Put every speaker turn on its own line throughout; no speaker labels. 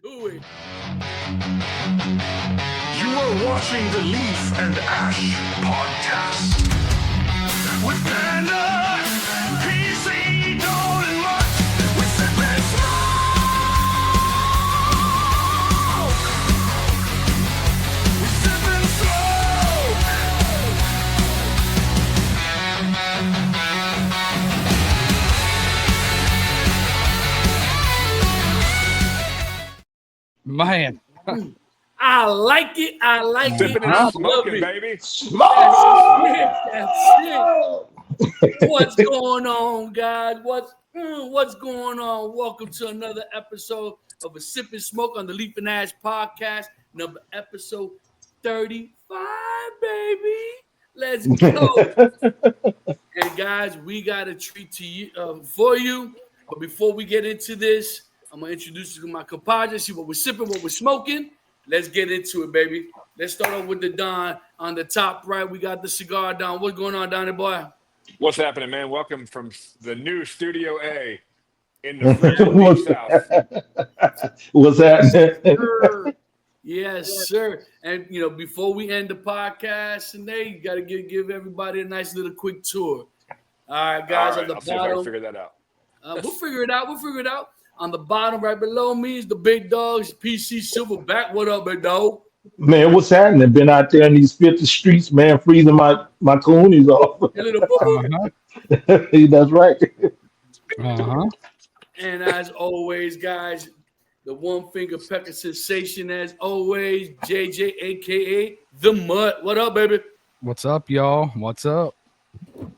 do it.
You are watching the Leaf and Ash podcast with Panda, PC, Dolan, and Mutt. We sip and smoke. We sip and smoke.
Man.
I like it. I like
Sipping
it.
and
I love
smoking,
it.
baby.
That's it. What's going on, guys? What's going on? Welcome to another episode of A Sip and Smoke on the Leaf and Ash podcast, number episode 35, baby. Let's go. And guys, we got a treat to you for you. But before we get into this, I'm gonna introduce you to my compadre, see what we're sipping, what we're smoking. Let's get into it, baby. Let's start off with the Don on the top right. We got the cigar Don. What's going on, Donnie boy?
What's happening, man? Welcome from the new Studio A in the freezing deep south.
What's happening?
Yes, sir. And before we end the podcast today, you got to give everybody a nice little quick tour. All right, guys.
All right,
on the
I'll see if I can
bottom,
figure that out.
we'll figure it out. On the bottom, right below me, is the big dogs, PC Silverback. What up, big dog?
Man, what's happening? Been out there in these 50 streets, man, freezing my coonies off.
Your little boo-boo.
That's right.
And as always, guys, the one finger pecker sensation, as always, JJ, aka the Mutt. What up, baby?
What's up, y'all? What's up?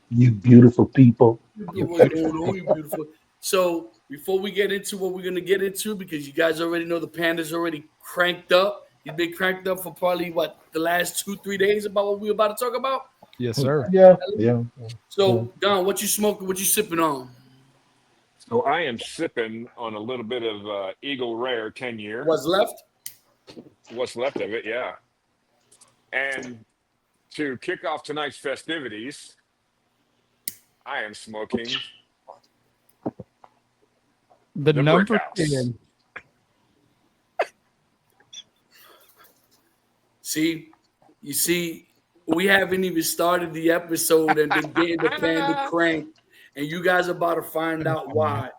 You beautiful people.
Yeah, what's going on, you beautiful? So before we get into what we're gonna get into, because you guys already know the Panda's already cranked up. He's been cranked up for probably the last 2-3 days about what we're about to talk about.
Yes, sir.
Yeah.
So Don, what you smoking? What you sipping on?
So I am sipping on a little bit of Eagle Rare 10-year.
What's left?
What's left of it, yeah. And to kick off tonight's festivities, I am smoking
The number
Brick House.
10.
You see, we haven't even started the episode and been getting the Panda crank, and you guys are about to find out why.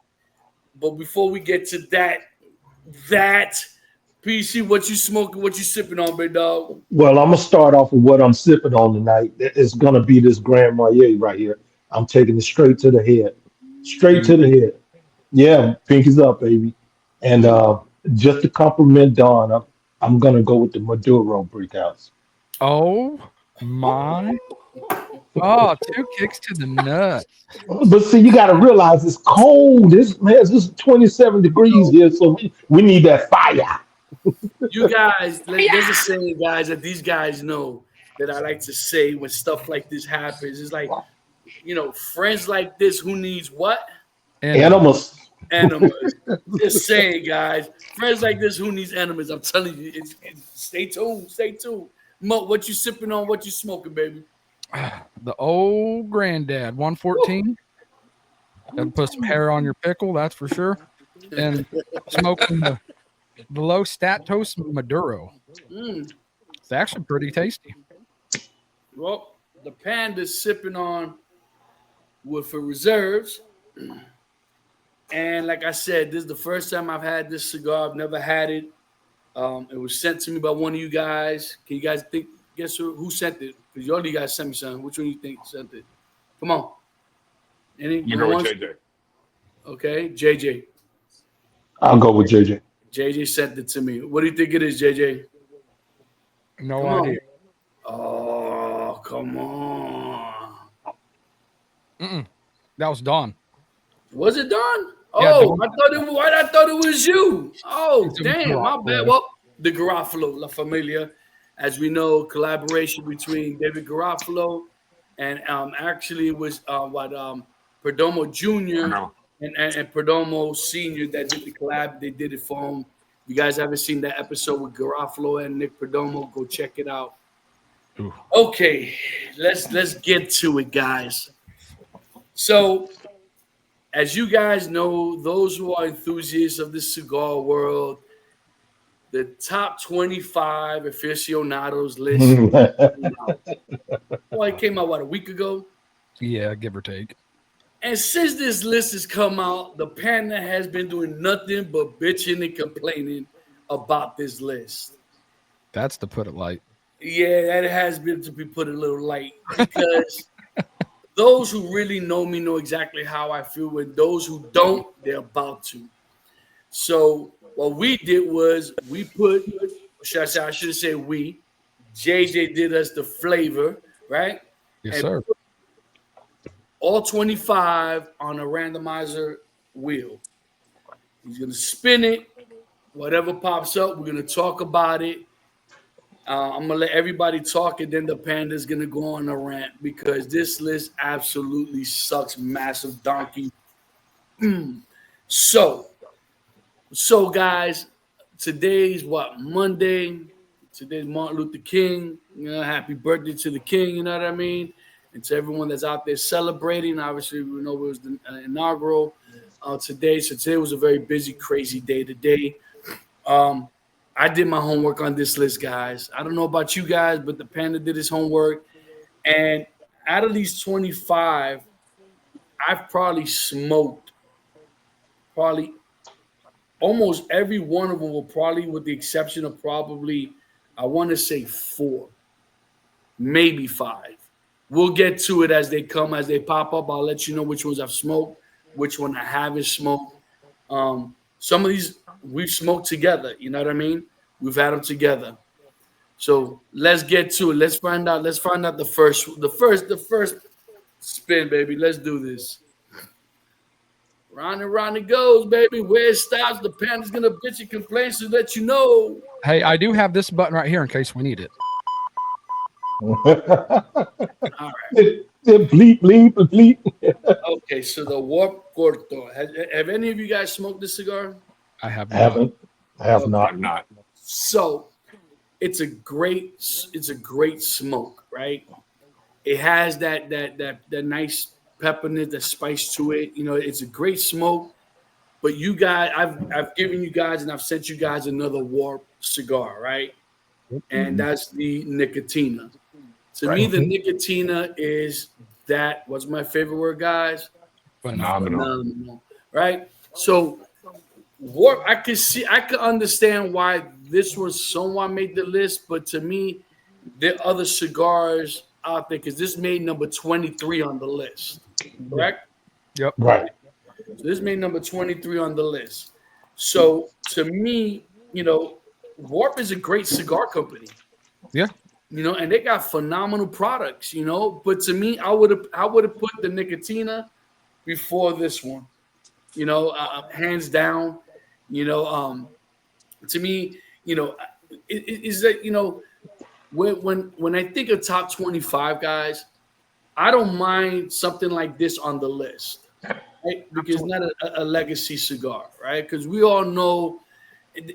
But before we get to that PC, what you smoking? What you sipping on, big dog?
Well, I'm gonna start off with what I'm sipping on tonight. It's gonna be this Grand Marnier right here. I'm taking it straight to the head. Straight to the head. Yeah, pinkies up, baby. And just to compliment Dawn, I'm gonna go with the Maduro Brick House.
Oh, my. Oh, 2 kicks to the nuts.
But see, you got to realize it's cold. It's 27 degrees here, so we need that fire.
You guys, there's a saying, guys, that these guys know that I like to say when stuff like this happens. It's like, friends like this, who needs what?
Animals.
Just saying, guys. Friends like this, who needs enemies? I'm telling you, stay tuned. Stay tuned. Mo, what you sipping on? What you smoking, baby?
The old granddad, 114. That'll put some hair on your pickle, that's for sure. And smoking the low Statos Maduro. It's actually pretty tasty.
Well, the Panda's sipping on Woodford Reserves. And like I said, this is the first time I've had this cigar. I've never had it. It was sent to me by one of you guys. Can you guys guess who sent it? Because you already guys sent me something. Which one do you think sent it? Come on.
You go with JJ.
Okay, JJ.
I'll go with JJ.
JJ sent it to me. What do you think it is, JJ?
No
Come
idea.
Oh, come on.
That was Dawn.
Was it done?
Yeah,
Oh, I thought it was you. Oh,
It's a
damn, my
Garofalo.
bad. Well, the Garofalo, La Familia, as we know, collaboration between David Garofalo and actually it was Perdomo Jr. and Perdomo Sr. that did the collab. They did it for him. If you guys haven't seen that episode with Garofalo and Nick Perdomo, go check it out.
Ooh.
Okay, let's get to it, guys. So, as you guys know, those who are enthusiasts of the cigar world, the top 25 aficionados list. Well, it came out, what, a week ago?
Yeah, give or take.
And since this list has come out, the Panda has been doing nothing but bitching and complaining about this list.
That's to put it light.
Yeah, that has been to be put a little light because those who really know me know exactly how I feel, and those who don't, they're about to. So what we did was we put, I should say we, JJ did us the flavor, right?
Yes,
And
sir.
all 25 on a randomizer wheel. He's going to spin it. Whatever pops up, we're going to talk about it. I'm going to let everybody talk, and then the Panda's going to go on a rant because this list absolutely sucks massive donkey. So, guys, today's what? Monday. Today's Martin Luther King. You know, happy birthday to the King, you know what I mean? And to everyone that's out there celebrating. Obviously, we know it was the inaugural today. So today was a very busy, crazy day today. I did my homework on this list, guys. I don't know about you guys, but the Panda did his homework. And out of these 25, I've probably smoked almost every one of them, will probably, with the exception of probably, I want to say 4, maybe 5. We'll get to it as they come, as they pop up. I'll let you know which ones I've smoked, which one I haven't smoked. Some of these we've smoked together. You know what I mean? We've had them together. So let's get to it. Let's find out the first spin, baby. Let's do this. Round and round it goes, baby. Where it stops, the Panda's gonna bitch and complain so that you know.
Hey, I do have this button right here in case we need it.
All right.
Bleep, bleep, bleep.
Okay, so the Warp Corto. Have any of you guys smoked this cigar?
I have
I haven't. I have not.
I'm not.
So it's a great smoke, right? It has that nice pepperness, that spice to it. You know, it's a great smoke. But you guys, I've given you guys and I've sent you guys another Warp cigar, right? And that's the Nicotina. To me, the Nicotina is that. What's my favorite word, guys? Phenomenal. Right? So Warp, I could understand why this one somewhat made the list, but to me, there are other cigars out there because this made number 23 on the list. Correct?
Yep.
Right.
So this made number 23 on the list. So to me, you know, Warp is a great cigar company.
Yeah.
You know, and they got phenomenal products, you know. But to me, I would have put the Nicotina before this one. You know, hands down. You know, to me, you know, is that, you know, when I think of top 25 guys, I don't mind something like this on the list, right? Because it's not a legacy cigar, right? Because we all know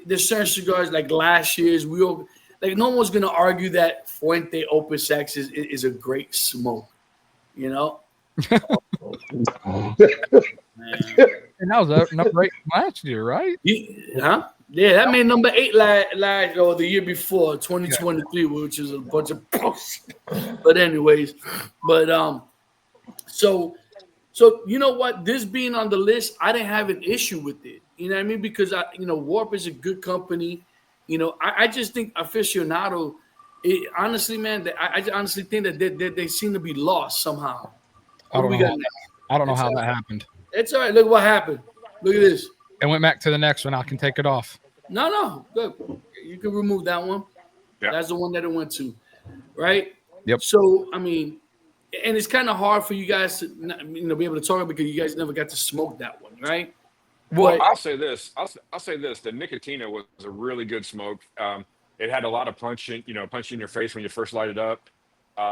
there's certain cigars like last year's. No one's gonna argue that Fuente Opus X is a great smoke, you know.
And that was number 8 last year, right?
Huh? Yeah, that made number 8 last or the year before, 2023, which is a bunch of bullshit. But anyways, so you know what? This being on the list, I didn't have an issue with it. You know what I mean? Because Warp is a good company. You know, I just think aficionado. Honestly, man, I honestly think that they seem to be lost somehow.
I don't know how that happened.
It's all right. Look what happened. Look at this.
And went back to the next one. I can take it off.
No. Look, you can remove that one.
Yeah.
That's the one that it went to, right?
Yep.
So, I mean, and it's kind of hard for you guys to be able to talk about because you guys never got to smoke that one, right?
Well, I'll say this. I'll say this. The Nicotina was a really good smoke. It had a lot of punch in your face when you first light it up.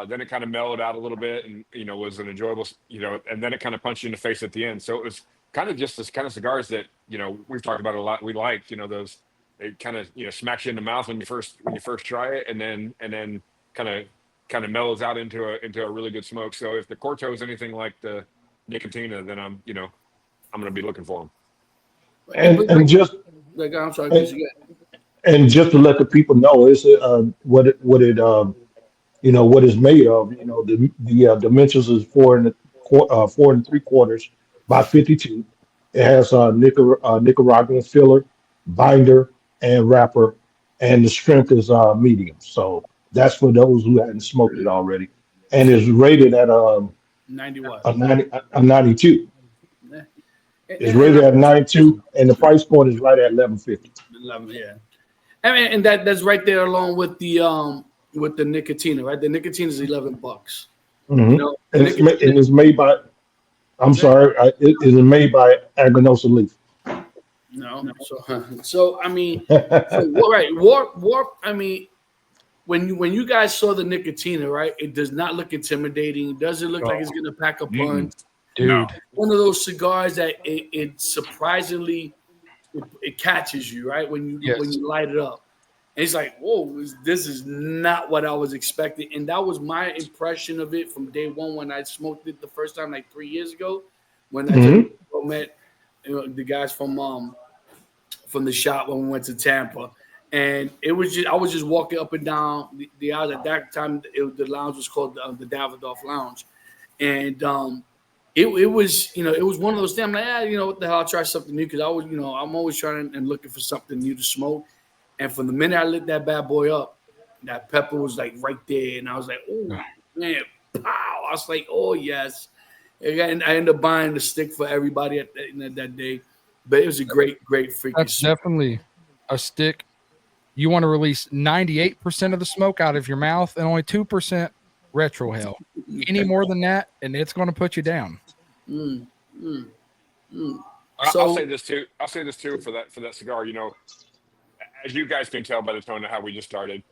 Then it kind of mellowed out a little bit and, was an enjoyable, and then it kind of punched you in the face at the end. So it was kind of just this kind of cigars that, we've talked about a lot. We liked, those, it kind of, smacks you in the mouth when you first try it and then kind of mellows out into a really good smoke. So if the Corto is anything like the Nicotina, then I'm going to be looking for them.
And just
like, I'm sorry.
And just to let the people know, it's what it's made of. The dimensions is 4 and 3/4 by 52. It has Nicaraguan filler, binder, and wrapper, and the strength is medium. So that's for those who hadn't smoked it already, and is rated at
90 what?
a 92.
Yeah.
It's
And
rated at 92, and the price point is right at 11.50.
yeah. I mean, and that's right there along with the Nicotina, right? The Nicotina is $11.
Hmm.
The
And
Nicotina.
it's made by. I'm
Yeah.
sorry, it is made by Aganosa Leaf.
No, so I mean, so right, warp. I mean, when you guys saw the Nicotina, right? It does not look intimidating. It doesn't look like it's gonna pack a
Mm-mm.
punch.
No.
Dude.
One of those cigars that it surprisingly it catches you, right? When
Yes.
you light it up. And it's like, whoa, this is not what I was expecting. And that was my impression of it from day one when I smoked it the first time, like 3 years ago, when I just
Hmm.
met the guys from the shop when we went to Tampa. And it was just I was just walking up and down the aisle. At that time, the lounge was called the Davidoff Lounge. And it was it was one of those things. I'm like, what the hell? I'll try something new because I was I'm always trying and looking for something new to smoke. And from the minute I lit that bad boy up, that pepper was like right there, and I was like, oh man, pow! I was like, oh yes. And I ended up buying the stick for everybody that day. But it was a great freaking
That's
smoke.
definitely a stick. You want to release 98% of the smoke out of your mouth and only 2% retro hell. Any more than that, and it's going to put you down.
Mm, mm, mm.
I'll
So
say this too. I'll say this too for that cigar. As you guys can tell by the tone of how we just started,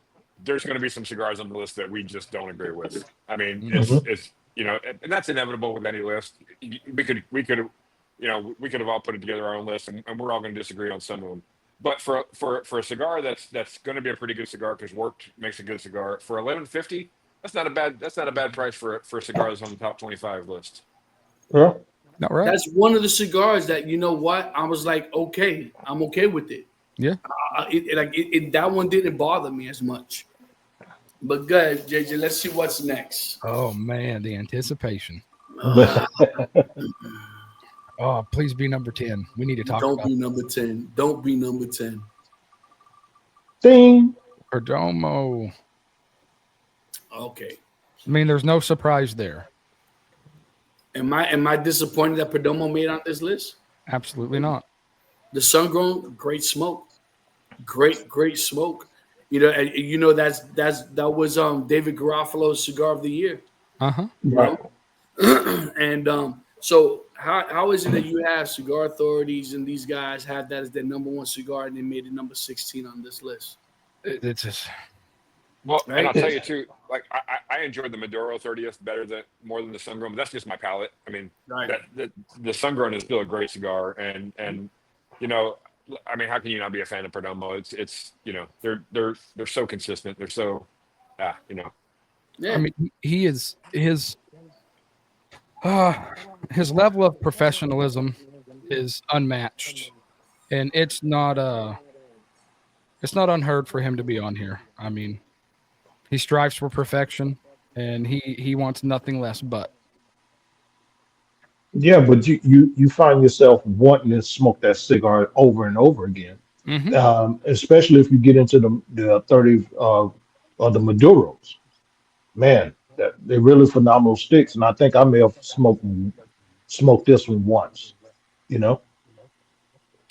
there's going to be some cigars on the list that we just don't agree with. I mean,
Hmm.
it's and that's inevitable with any list. We could have all put it together our own list, and we're all going to disagree on some of them. But for a cigar that's going to be a pretty good cigar because Work makes a good cigar for 11.50. That's not a bad price for a cigar that's on the top 25 list.
Yeah.
Not right.
that's one of the cigars that I was like, okay, I'm okay with it.
Yeah.
That one didn't bother me as much. But good, JJ. Let's see what's next.
Oh man, the anticipation. Oh, please be number 10. We need to talk
Don't
about
be number 10. Don't be number 10.
Ding.
Perdomo.
Okay.
I mean, there's no surprise there.
Am I disappointed that Perdomo made on this list?
Absolutely not.
The Sungrown, great smoke. Great smoke. That was David Garofalo's cigar of the year.
Uh-huh.
Right.
And so how is it that you have cigar authorities and these guys have that as their number one cigar and they made it number 16 on this list?
It's just
Well,
Right.
and I'll tell you too. Like I enjoyed the Maduro 30th more than the Sungrown. But that's just my palate. I mean,
Right.
the Sungrown is still a great cigar, and I mean, how can you not be a fan of Perdomo? It's they're so consistent. They're so
Yeah.
I mean, he is his level of professionalism is unmatched, and it's not unheard for him to be on here. I mean, he strives for perfection, and he wants nothing less but.
Yeah, but you find yourself wanting to smoke that cigar over and over again,
Mm-hmm.
especially if you get into the 30 of the Maduros. Man, they're really phenomenal sticks, and I think I may have smoked this one once. You know.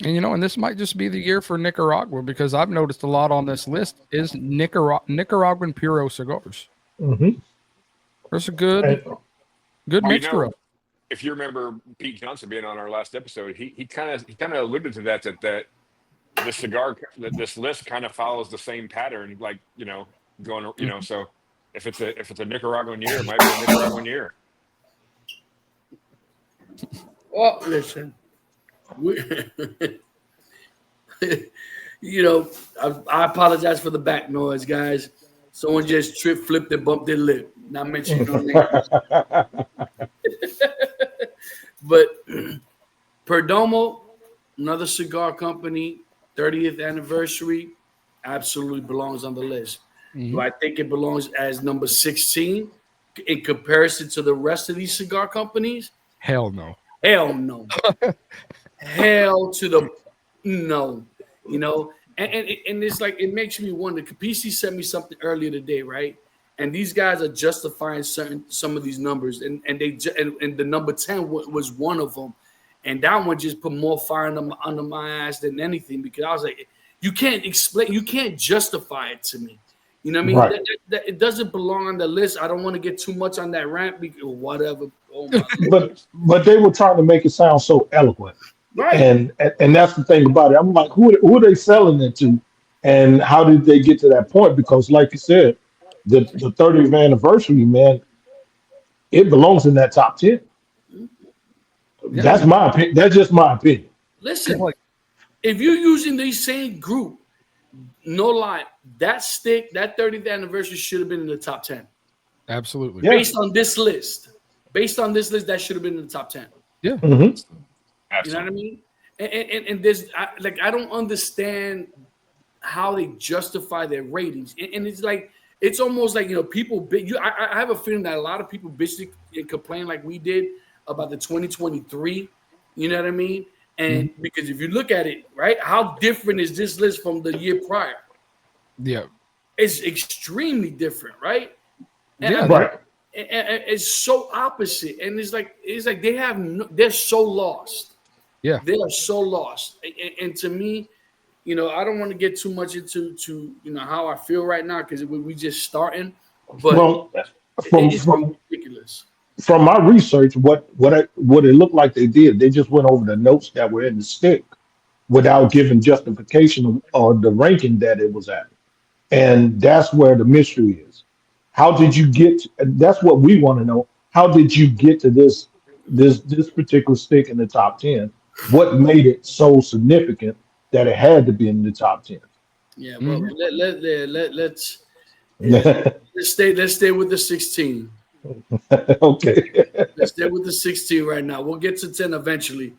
And this might just be the year for Nicaragua because I've noticed a lot on this list is Nicaraguan Puro cigars.
Hmm.
There's a good mixture of.
if you remember Pete Johnson being on our last episode, he kind of alluded to that this list kind of follows the same pattern, like going so if it's a Nicaraguan year, it might be a Nicaraguan year.
Well, listen, I apologize for the back noise, guys. Someone just flipped and bumped their lip. Not mentioning no names. But Perdomo, another cigar company, 30th anniversary. absolutely belongs on the list.
Mhm.
Do I think it belongs as number 16 in comparison to the rest of these cigar companies?
Hell no.
Hell no. Hell to the no. You know, and it's like it makes me wonder. PC sent me something earlier today, right? And these guys are justifying some of these numbers, and the number 10 was one of them, and that one just put more fire under my ass than anything, because I was like, you can't explain, you can't justify it to me. You know what I mean?
Right.
It doesn't belong on the list. I don't want to get too much on that rant because whatever. Oh my Lord.
But they were trying to make it sound so eloquent.
Right.
And that's the thing about it. I'm like, who are they selling it to, and how did they get to that point? Because, like you said, the 30th anniversary, man, it belongs in that top 10.
Yeah,
That's my opinion. That's just my opinion.
Listen,
like-
if you're using the same group, no lie, that stick, that 30th anniversary should have been in the top 10.
absolutely.
Yeah.
Based on this list. Based on this list, that should have been in the top 10.
Yeah.
Mhm.
You know what I
Absolutely.
mean? And there's I don't understand how they justify their ratings. And it's like, it's almost like, people, I have a feeling that a lot of people bitch and complain like we did about the 2023. You know what I mean? And because if you look at it, right, how different is this list from the year prior?
Yeah.
It's extremely different, right?
Yeah.
Right.
And it's so opposite, and it's like they're so lost.
Yeah.
They are so lost, and to me, I don't want to get too much into how I feel right now, because we just starting, but
Well, from
it's
from
ridiculous.
from my research, what it looked like they did, they just went over the notes that were in the stick without giving justification or the ranking that it was at. And that's where the mystery is. How did you get? That's what we want to know. How did you get to this particular stick in the top 10? What made it so significant that it had to be in the top 10?
Yeah, well, let's stay with the 16.
Okay.
Let's stay with the 16 right now. We'll get to 10 eventually.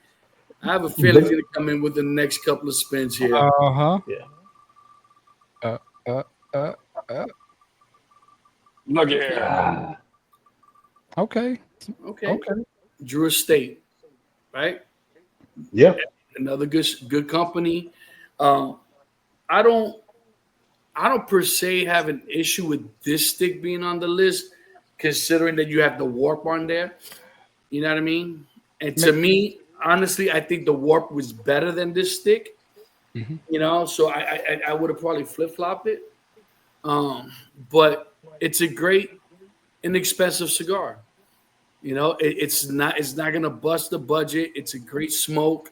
I have a feeling it's going to come in with the next couple of spins here.
Uh-huh.
Yeah.
Look at here.
Ah,
Okay.
Okay. Drew Estate, right?
yeah.
Another good company. I don't per se have an issue with this stick being on the list, considering that you have the warp on there. You know what I mean? And to me, honestly, I think the warp was better than this stick. So I would have probably flip-flopped it. But it's a great, inexpensive cigar. It's not gonna bust the budget. It's a great smoke.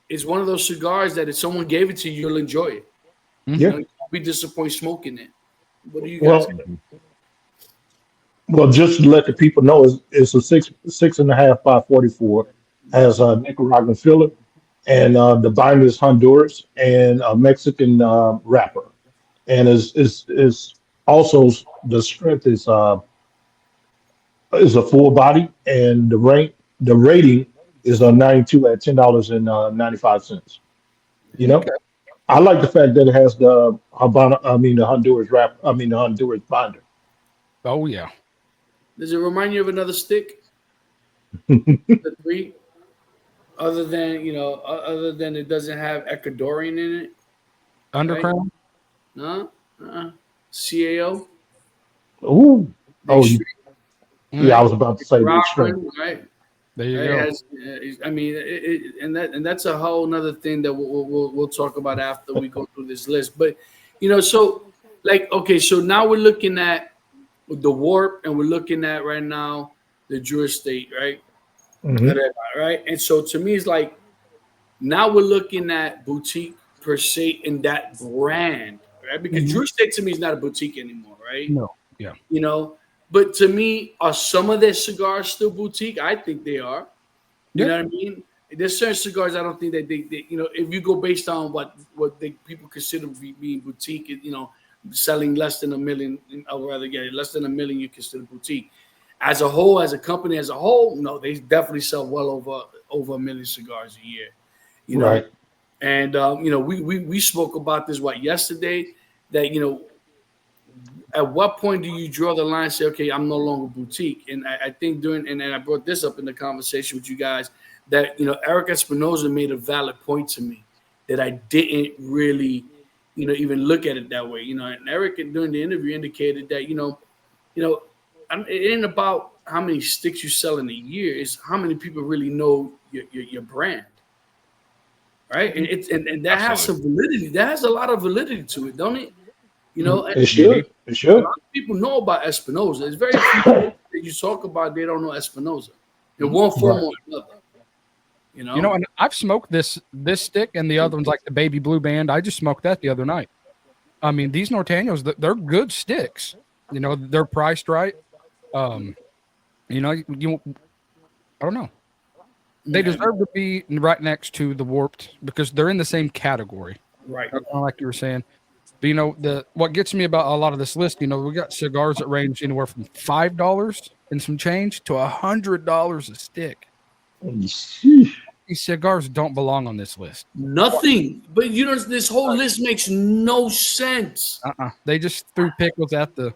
It's one of those cigars that if someone gave it to you, you'll enjoy it.
Yeah.
You won't be disappointed smoking it. What do you guys
Well,
think?
well, just to let the people know, it's a 6.5 by 44, has a Nicaraguan filler, and the binder is Honduras and a Mexican wrapper, and is also the strength is a full body, and the rating is a 92 at $10.95.
Okay.
I like the fact that it has the the Honduras the Honduras binder.
Oh yeah.
Does it remind you of another stick? The three, other than it doesn't have Ecuadorian in it.
Undercrown.
No, CAO.
Ooh,
The
oh
extreme,
yeah, I was about to say the extreme.
Nicaraguan, right?
There you
It
go.
has, I mean, and that's a whole nother thing that we'll talk about after we go through this list. But so so now we're looking at the warp, and we're looking at right now the Drew Estate, right?
Mhm.
Right. And so to me, it's like now we're looking at boutique per se in that brand, right? Because Drew Estate to me is not a boutique anymore, right?
No. Yeah.
But to me, are some of their cigars still boutique? I think they are. You know what I mean? There's certain cigars I don't think that they if you go based on what people consider being boutique, selling less than $1 million, or rather, less than $1 million, you consider boutique. As a whole, as a company as a whole, no, they definitely sell well over 1 million cigars a year.
Right.
And we spoke about this yesterday, that at what point do you draw the line and say, okay, I'm no longer boutique? And I think and I brought this up in the conversation with you guys, that Eric Espinosa made a valid point to me that I didn't really even look at it that way. And Eric during the interview indicated that it ain't about how many sticks you sell in a year, it's how many people really know your brand. Right. And that has some validity. That has a lot of validity to it, don't it?
It should. It should.
A lot of people know about Espinosa. It's very few people that you talk about, they don't know Espinosa in one form or another.
And I've smoked this stick and the other one's like the Baby Blue Band. I just smoked that the other night. I mean, these Norteños, they're good sticks. They're priced right. I don't know. They deserve to be right next to the Warped because they're in the same category.
Right.
Like you were saying. But what gets me about a lot of this list, we got cigars that range anywhere from $5 and some change to $100 a stick. These cigars don't belong on this list.
Nothing. But this whole list makes no sense.
They just threw pickles at the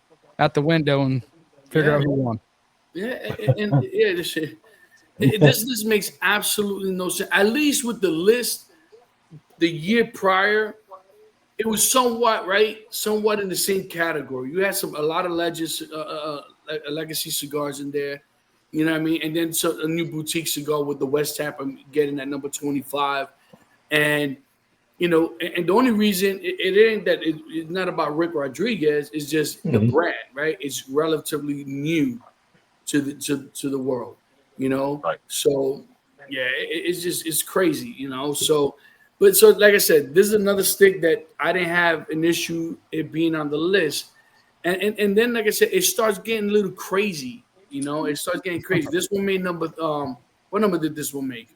window and figured out who won.
Yeah, this list makes absolutely no sense. At least with the list the year prior, it was somewhat in the same category. You had a lot of legacy cigars in there, you know what I mean? And then a new boutique cigar with the West Tampa getting at number 25. And and the only reason it ain't that it's not about Rick Rodriguez, it's just the brand, right? It's relatively new to the world,
Right.
So yeah, it's crazy, so like I said, this is another stick that I didn't have an issue it being on the list. And then, like I said, it starts getting a little crazy, it starts getting crazy. This one made what number did this one make?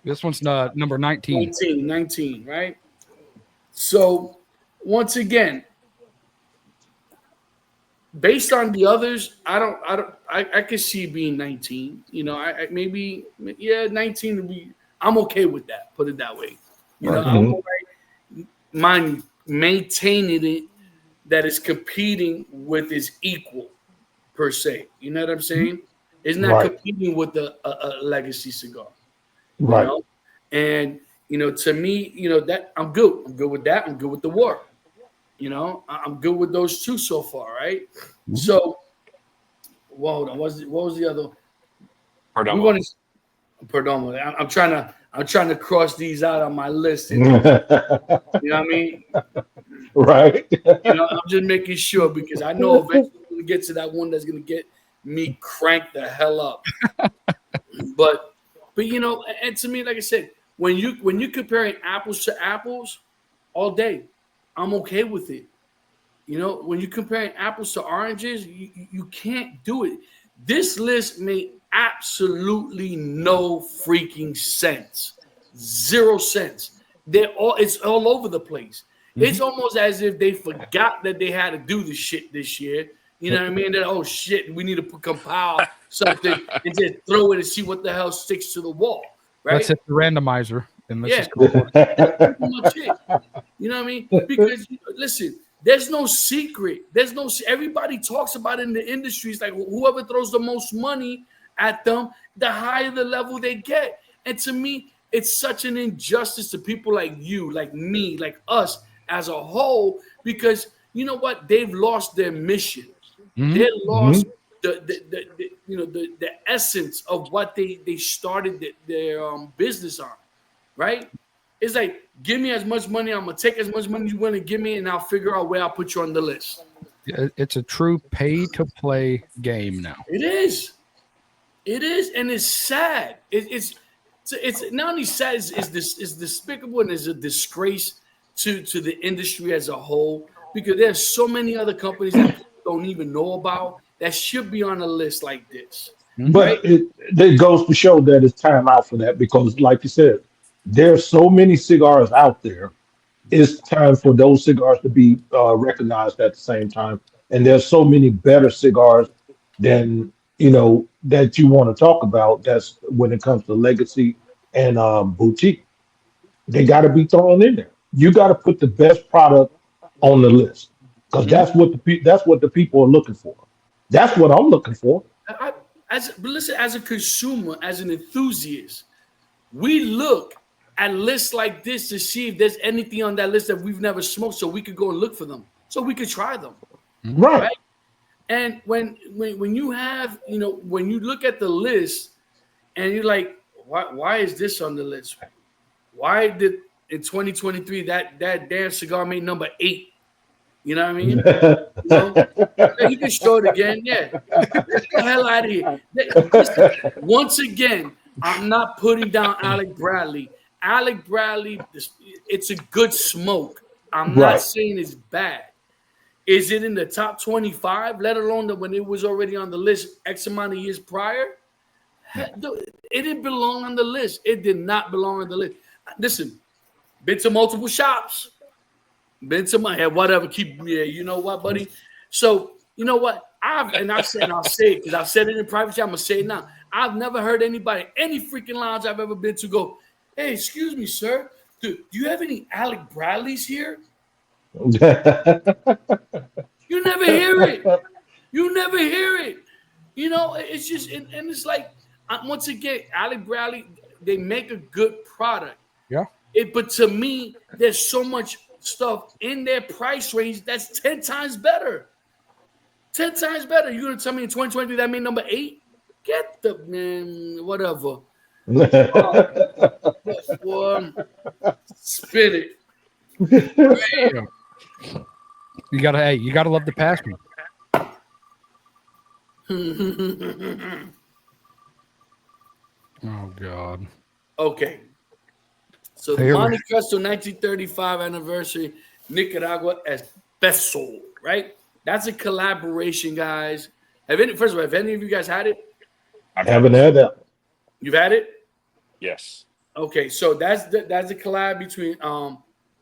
This one's number 19.
19, right? So once again, based on the others, I could see it being 19. I maybe 19 would be. I'm okay with that. Put it that way. I'm all right. Maintaining it that is competing with its equal per se. You know what I'm saying? It's not competing with a legacy cigar.
Right.
And to me, that I'm good. I'm good with that. I'm good with the war. I'm good with those two so far, right? Mm-hmm. So, hold on. What was the other?
Perdomo.
Perdomo. I'm trying to cross these out on my list. You know what I mean?
Right.
I'm just making sure because I know eventually we're going to get to that one that's going to get me cranked the hell up. But and to me, like I said, when you're comparing apples to apples all day, I'm okay with it. When you're comparing apples to oranges, you can't do it. This list made absolutely no freaking sense. 0 cents. It's all over the place. Mm-hmm. It's almost as if they forgot that they had to do this shit this year. You know what I mean? That, oh shit, we need to compile something and just throw it and see what the hell sticks to the wall. Right?
Let's hit the randomizer. And
that's pretty much it. You know what I mean? Because listen, there's no secret. Everybody talks about it in the industry. It's like whoever throws the most money at them, the higher the level they get. And to me, it's such an injustice to people like you, like me, like us as a whole, because you know what? They've lost their mission. Mm-hmm. They lost the essence of what they started their business on, right? It's like, give me as much money. I'm going to take as much money you want to give me, and I'll figure out where I'll put you on the list.
It's a true pay-to-play game now.
It is, and it's sad. It's not only sad, it's despicable and it's a disgrace to the industry as a whole, because there's so many other companies that people don't even know about that should be on a list like this.
But it goes to show that it's time out for that, because like you said, there's so many cigars out there. It's time for those cigars to be recognized at the same time. And there's so many better cigars than, that you want to talk about. That's when it comes to legacy and boutique. They got to be thrown in there. You got to put the best product on the list because
Mhm.
that's what the people are looking for. That's what I'm looking for.
I, but listen, as a consumer, as an enthusiast, we look at lists like this to see if there's anything on that list that we've never smoked, so we could go and look for them, so we could try them,
Right.
right? And when you have, when you look at the list and you're like, why is this on the list? Why did in 2023 that damn cigar made number 8? You know what I mean? Yeah, you can show it again. Yeah. Get the hell out of here. Listen, once again, I'm not putting down Alec Bradley. Alec Bradley, it's a good smoke. I'm not
Right.
saying it's bad. Is it in the top 25, let alone that when it was already on the list X amount of years prior? It didn't belong on the list. It did not belong on the list. Listen, been to multiple shops. Been to my head, whatever. You know what, buddy? So, you know what? I'll say it because I've said it in private chat. I'm gonna say it now. I've never heard anybody, any freaking lounge I've ever been to, go, "Hey, excuse me, sir. Do you have any Alec Bradleys here?" You never hear it. You never hear it. It's just, and it's like, once again, Alec Bradley, they make a good product.
Yeah.
But to me, there's so much stuff in their price range that's 10 times better. 10 times better. You're going to tell me in 2020 that made number 8? Get the, man, whatever. Spin it.
You gotta love the passion. Oh God.
Okay. So the Monte Cristo 1935 anniversary Nicaragua Espresso, right? That's a collaboration, guys. First of all, have any of you guys had it?
I haven't had that.
You've had it?
Yes.
Okay, so that's a collab between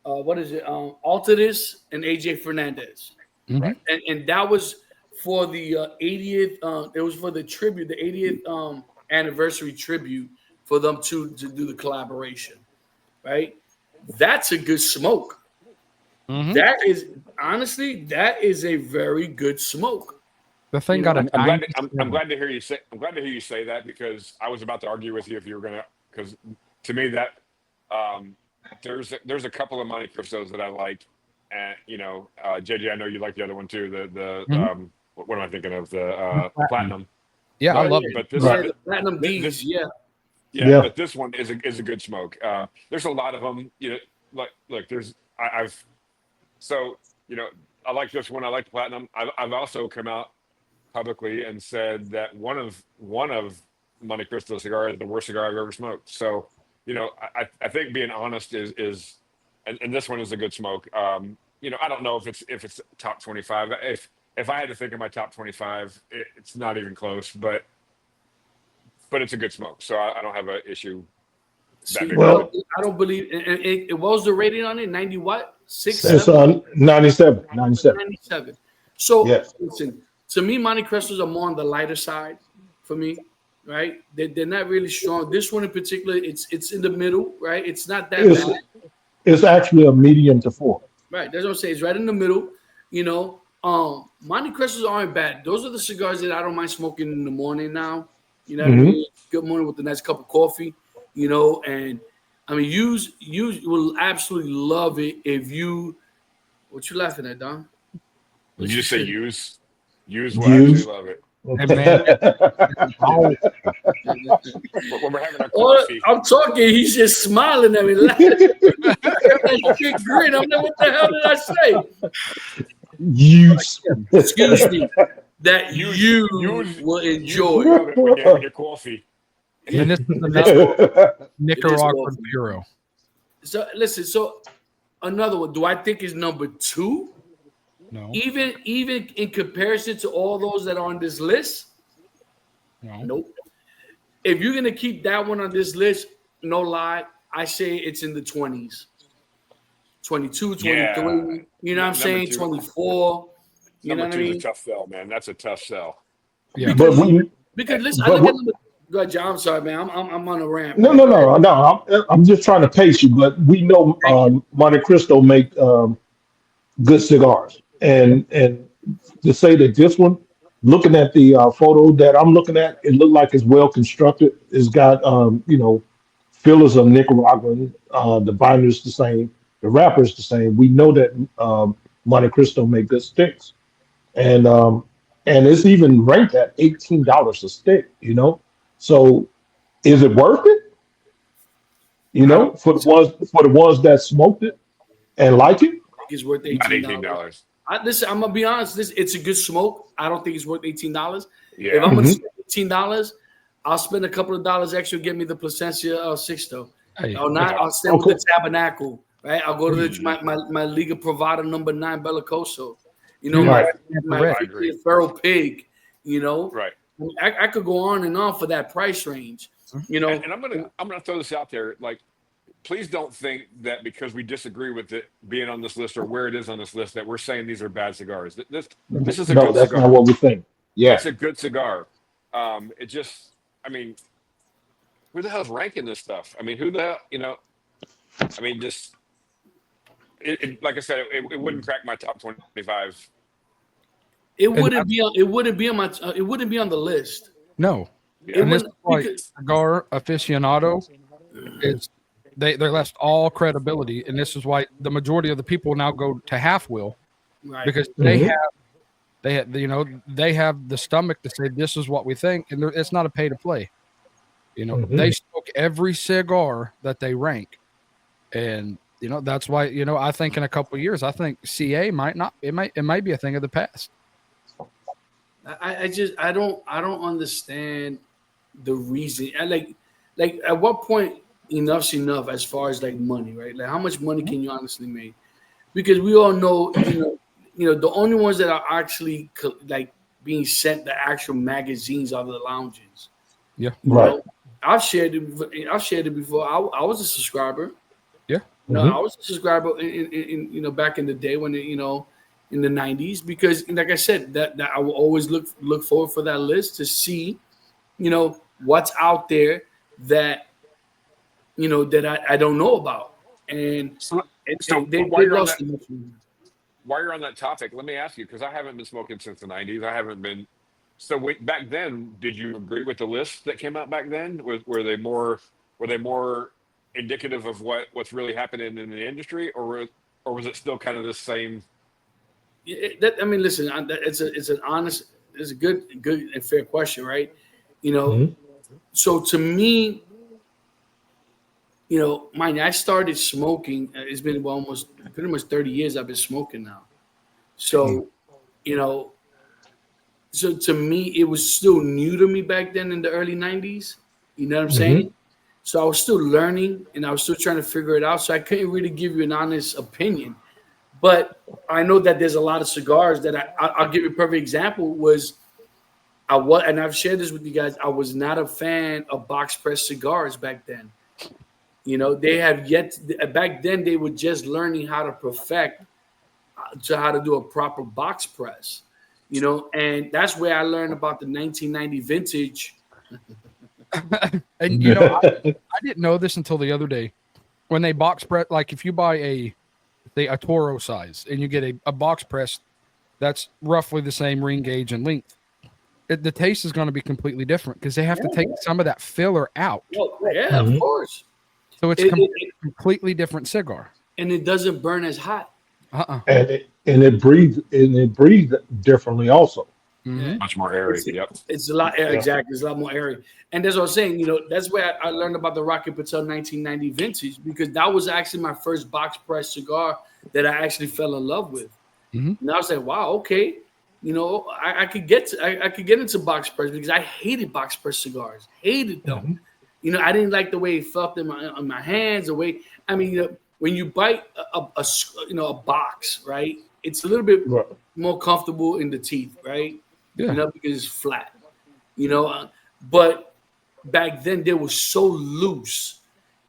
what is it? Altadis and AJ Fernandez.
Right.
And that was for the 80th. It was for the tribute, the 80th anniversary tribute for them to do the collaboration. Right? That's a good smoke.
Mm-hmm.
That is honestly, that is a very good smoke.
The thing got
I'm glad to hear you say. I'm glad to hear you say that because I was about to argue with you if you were gonna. Because to me that there's a couple of Monte Cristos that I like, and JJ, I know you like the other one too. The what am I thinking of? The Platinum.
Yeah, I love it.
But this,
the Platinum D's, yeah.
Yeah, but this one is a good smoke. There's a lot of them. Look, there's I've so I like this one. I like the Platinum. I've also come out publicly and said that one of Monte Cristo cigar is the worst cigar I've ever smoked. So I think being honest is and this one is a good smoke. I don't know if it's top 25. If I had to think of my top 25, it's not even close, but it's a good smoke, so I don't have an issue.
Well,
I don't believe. What was the rating on it? 90 what? 6?
It's 97.
97. So
yes.
Listen, to me, Monte Cristos are more on the lighter side for me, right? They're not really strong. This one in particular, it's in the middle, right? It's not that bad.
It's actually a medium to 4.
Right. That's what I'm saying. It's right in the middle. Monte Cristos aren't bad. Those are the cigars that I don't mind smoking in the morning now. You know what I mean? Good morning with a nice cup of coffee, and I mean, you will absolutely love it if you. What you laughing at, Don?
Did you just say use? Use will actually love it.
Hey, man.
When we're having our coffee.
I'm talking. He's just smiling at me. That big grin. I'm like, what the hell did I say?
Use.
Excuse me. That you will enjoy
when you're having your coffee.
And this is another Nicaraguan Puro.
So listen. So another one. Do I think is number 2?
No.
Even in comparison to all those that are on this list?
No.
Nope. If you're gonna keep that one on this list, no lie, I say it's in the 20s. 22, 23.
Yeah.
You know what I'm saying? 24. You know what I mean?
That's a tough sell, man. That's a tough sell.
Yeah.
Because listen, I look at number. Go ahead, John. I'm sorry, man. I'm on a rant,
No,
man.
no,
Go ahead.
no, no. I'm just trying to pace you, but we know
Thank you.
Monte Cristo make good cigars, and to say that this one, looking at the photo that I'm looking at, it looked like it's well constructed. It's got fillers of Nicaraguan. The binder's the same. The wrapper's the same. We know that Monte Cristo make good sticks, and um, and it's even ranked at $18 a stick. So is it worth it?
I don't
For
think
the
so.
ones that smoked it and like it.
I think it's worth
Not
$18.
$18.
Listen, I'm gonna be honest. It's a good smoke. I don't think it's worth $18. If
Yeah.
I'm gonna
Mhm.
spend $18, I'll spend a couple of dollars extra. Get me the Placencia Sixto.
Hey,
Or not.
Yeah.
I'll stay with
Okay.
the Tabernacle. Right. I'll go to
Mhm.
my Liga Privada number 9 Bellicoso.
do
My
my
Right.
Tampa
my
Red.
I agree.
50th Feral Pig. You know,
Right.
I could go on and on for that price range. You know,
And I'm gonna throw this out there. Like, please don't think that because we disagree with it being on this list or where it is on this list that we're saying these are bad cigars. This is a
No,
good
that's not
cigar.
what we think. Yeah.
It's a good cigar. It just, I mean, who the hell's ranking this stuff? I mean, who the hell, I mean, just like I said, it wouldn't crack my top 25.
it
And
wouldn't be on. It wouldn't be on my. It wouldn't be on the list.
No,
It
and this is
wouldn't
like
because
cigar aficionado is they lost all credibility, and this is why the majority of the people now go to half wheel
right.
because
Mhm.
they have the stomach to say this is what we think, and it's not a pay to play.
Mhm.
They smoke every cigar that they rank, and that's why I think in a couple of years I think CA might not it might be a thing of the past.
I just I don't understand the reason. Like at what point enough's enough as far as like money, right? Like how much money can you honestly make? Because we all know, the only ones that are actually like being sent the actual magazines are the lounges.
Yeah,
You
Right.
know, I've shared it. I've shared it before. I was a subscriber.
yeah.
I
Mhm.
was a subscriber in back in the day when in the '90s because like I said that I will always look forward for that list to see what's out there that that I don't know about and
So, so
they lost the mission.
while you're on that topic, let me ask you because I haven't been smoking since the '90s. I haven't been. So back then, did you agree with the list that came out back then? Were they more indicative of what's really happening in the industry, or was it still kind of the same?
I mean, listen, it's an honest, it's a good and fair question, right? You know,
Mhm.
so to me, mind you, I started smoking. It's been almost pretty much 30 years I've been smoking now. So, you know, so to me, it was still new to me back then in the early 90s. You know what I'm
Mhm.
saying? So I was still learning and I was still trying to figure it out. So I couldn't really give you an honest opinion. But I know that there's a lot of cigars that I'll give you a perfect example was and I've shared this with you guys. I was not a fan of box press cigars back then. They have yet back then they were just learning how to perfect to how to do a proper box press. And that's where I learned about the 1990 vintage.
And I didn't know this until the other day when they box press. Like if you buy a Toro size and you get a box press that's roughly the same ring gauge and length, the taste is going to be completely different because they have to take some of that filler out.
Well, yeah, of
Mhm.
course.
So it's
It,
a
it,
completely different cigar.
and it doesn't burn as hot.
Uh-uh.
And it breathes differently also.
Yeah.
Hmm.
Much more airy.
It's
Yep.
it's a lot
Yeah.
exactly. It's a lot more airy, and that's what I was saying. That's where I learned about the Rocky Patel 1990 vintage because that was actually my first box press cigar that I actually fell in love with.
Mhm.
And I was like, wow, okay, I could I could get into box press because I hated box press cigars, hated them.
Mhm.
I didn't like the way it felt in my hands. The way I mean, when you bite a box, right? It's a little bit
Right.
more comfortable in the teeth, right?
Yeah.
Because it's flat. But back then they were so loose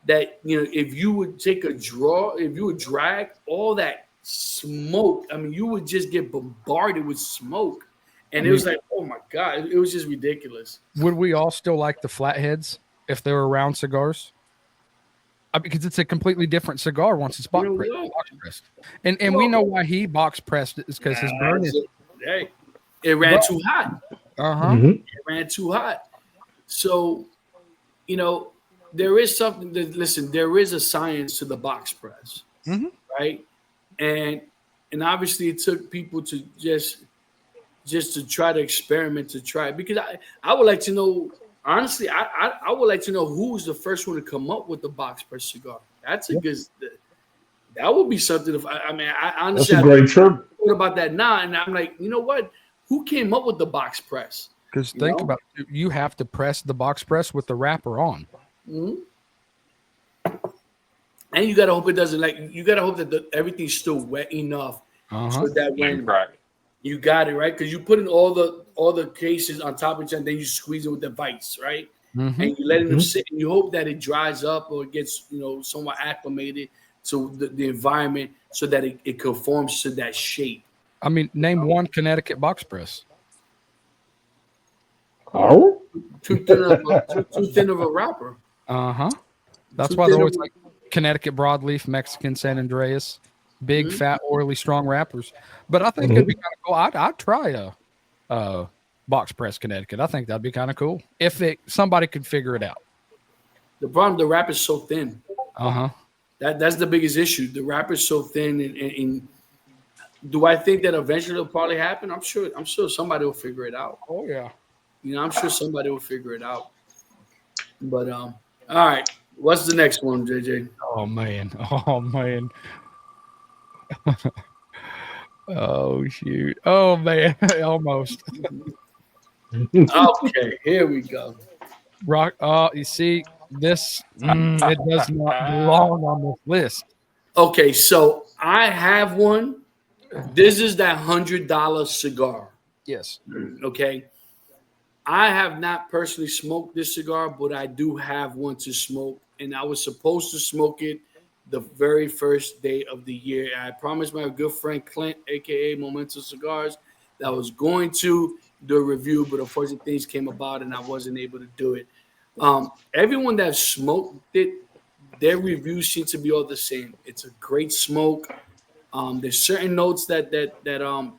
that if you would take a draw, if you would drag all that smoke, I mean, you would just get bombarded with smoke, And it was like, oh my God, it was just ridiculous.
Would we all still like the flatheads if they were round cigars? Because it's a completely different cigar once it's box pressed. And we know why he box pressed it is because his burn is.
Hey, it ran too hot.
Mm-hmm.
It ran too hot. So, there is something that, listen, there is a science to the box press, right? And obviously it took people to just to try to experiment, to try it. Because I would like to know, honestly, I would like to know who was the first one to come up with the box press cigar. That's a good, that would be something. I honestly,
that's a great trip.
What about that now? And I'm like, you know what? Who came up with the box press?
Because think about it, you have to press the box press with the wrapper on.
Mm-hmm. And you gotta hope it doesn't you gotta hope that everything's still wet enough so that when you got it right, because you put in all the cases on top of each other, and then you squeeze it with the vise, right? And you let them sit, and you hope that it dries up or it gets somewhat acclimated to the environment so that it conforms to that shape.
I mean, name one Connecticut box press.
Oh,
Too thin of a wrapper.
That's why they're always like Connecticut broadleaf, Mexican San Andreas, big, fat, oily, strong wrappers. But I think it'd be kind of cool. I'd try a box press Connecticut. I think that'd be kind of cool if somebody could figure it out.
The problem, the wrapper's so thin. That's the biggest issue. The wrapper's so thin, and do I think that eventually it'll probably happen? I'm sure somebody will figure it out.
Oh yeah.
I'm sure somebody will figure it out. But all right. What's the next one, JJ?
Oh man. Oh shoot. Oh man. Almost.
Okay, here we go.
Rock. You see this? It does not belong on this list.
Okay, so I have one. This is that $100 cigar.
Yes.
Okay. I have not personally smoked this cigar, but I do have one to smoke, and I was supposed to smoke it the very first day of the year. I promised my good friend Clint, aka Memento Cigars, that I was going to do a review, but unfortunately things came about and I wasn't able to do it. Everyone that smoked it, their reviews seem to be all the same. It's a great smoke. There's certain notes that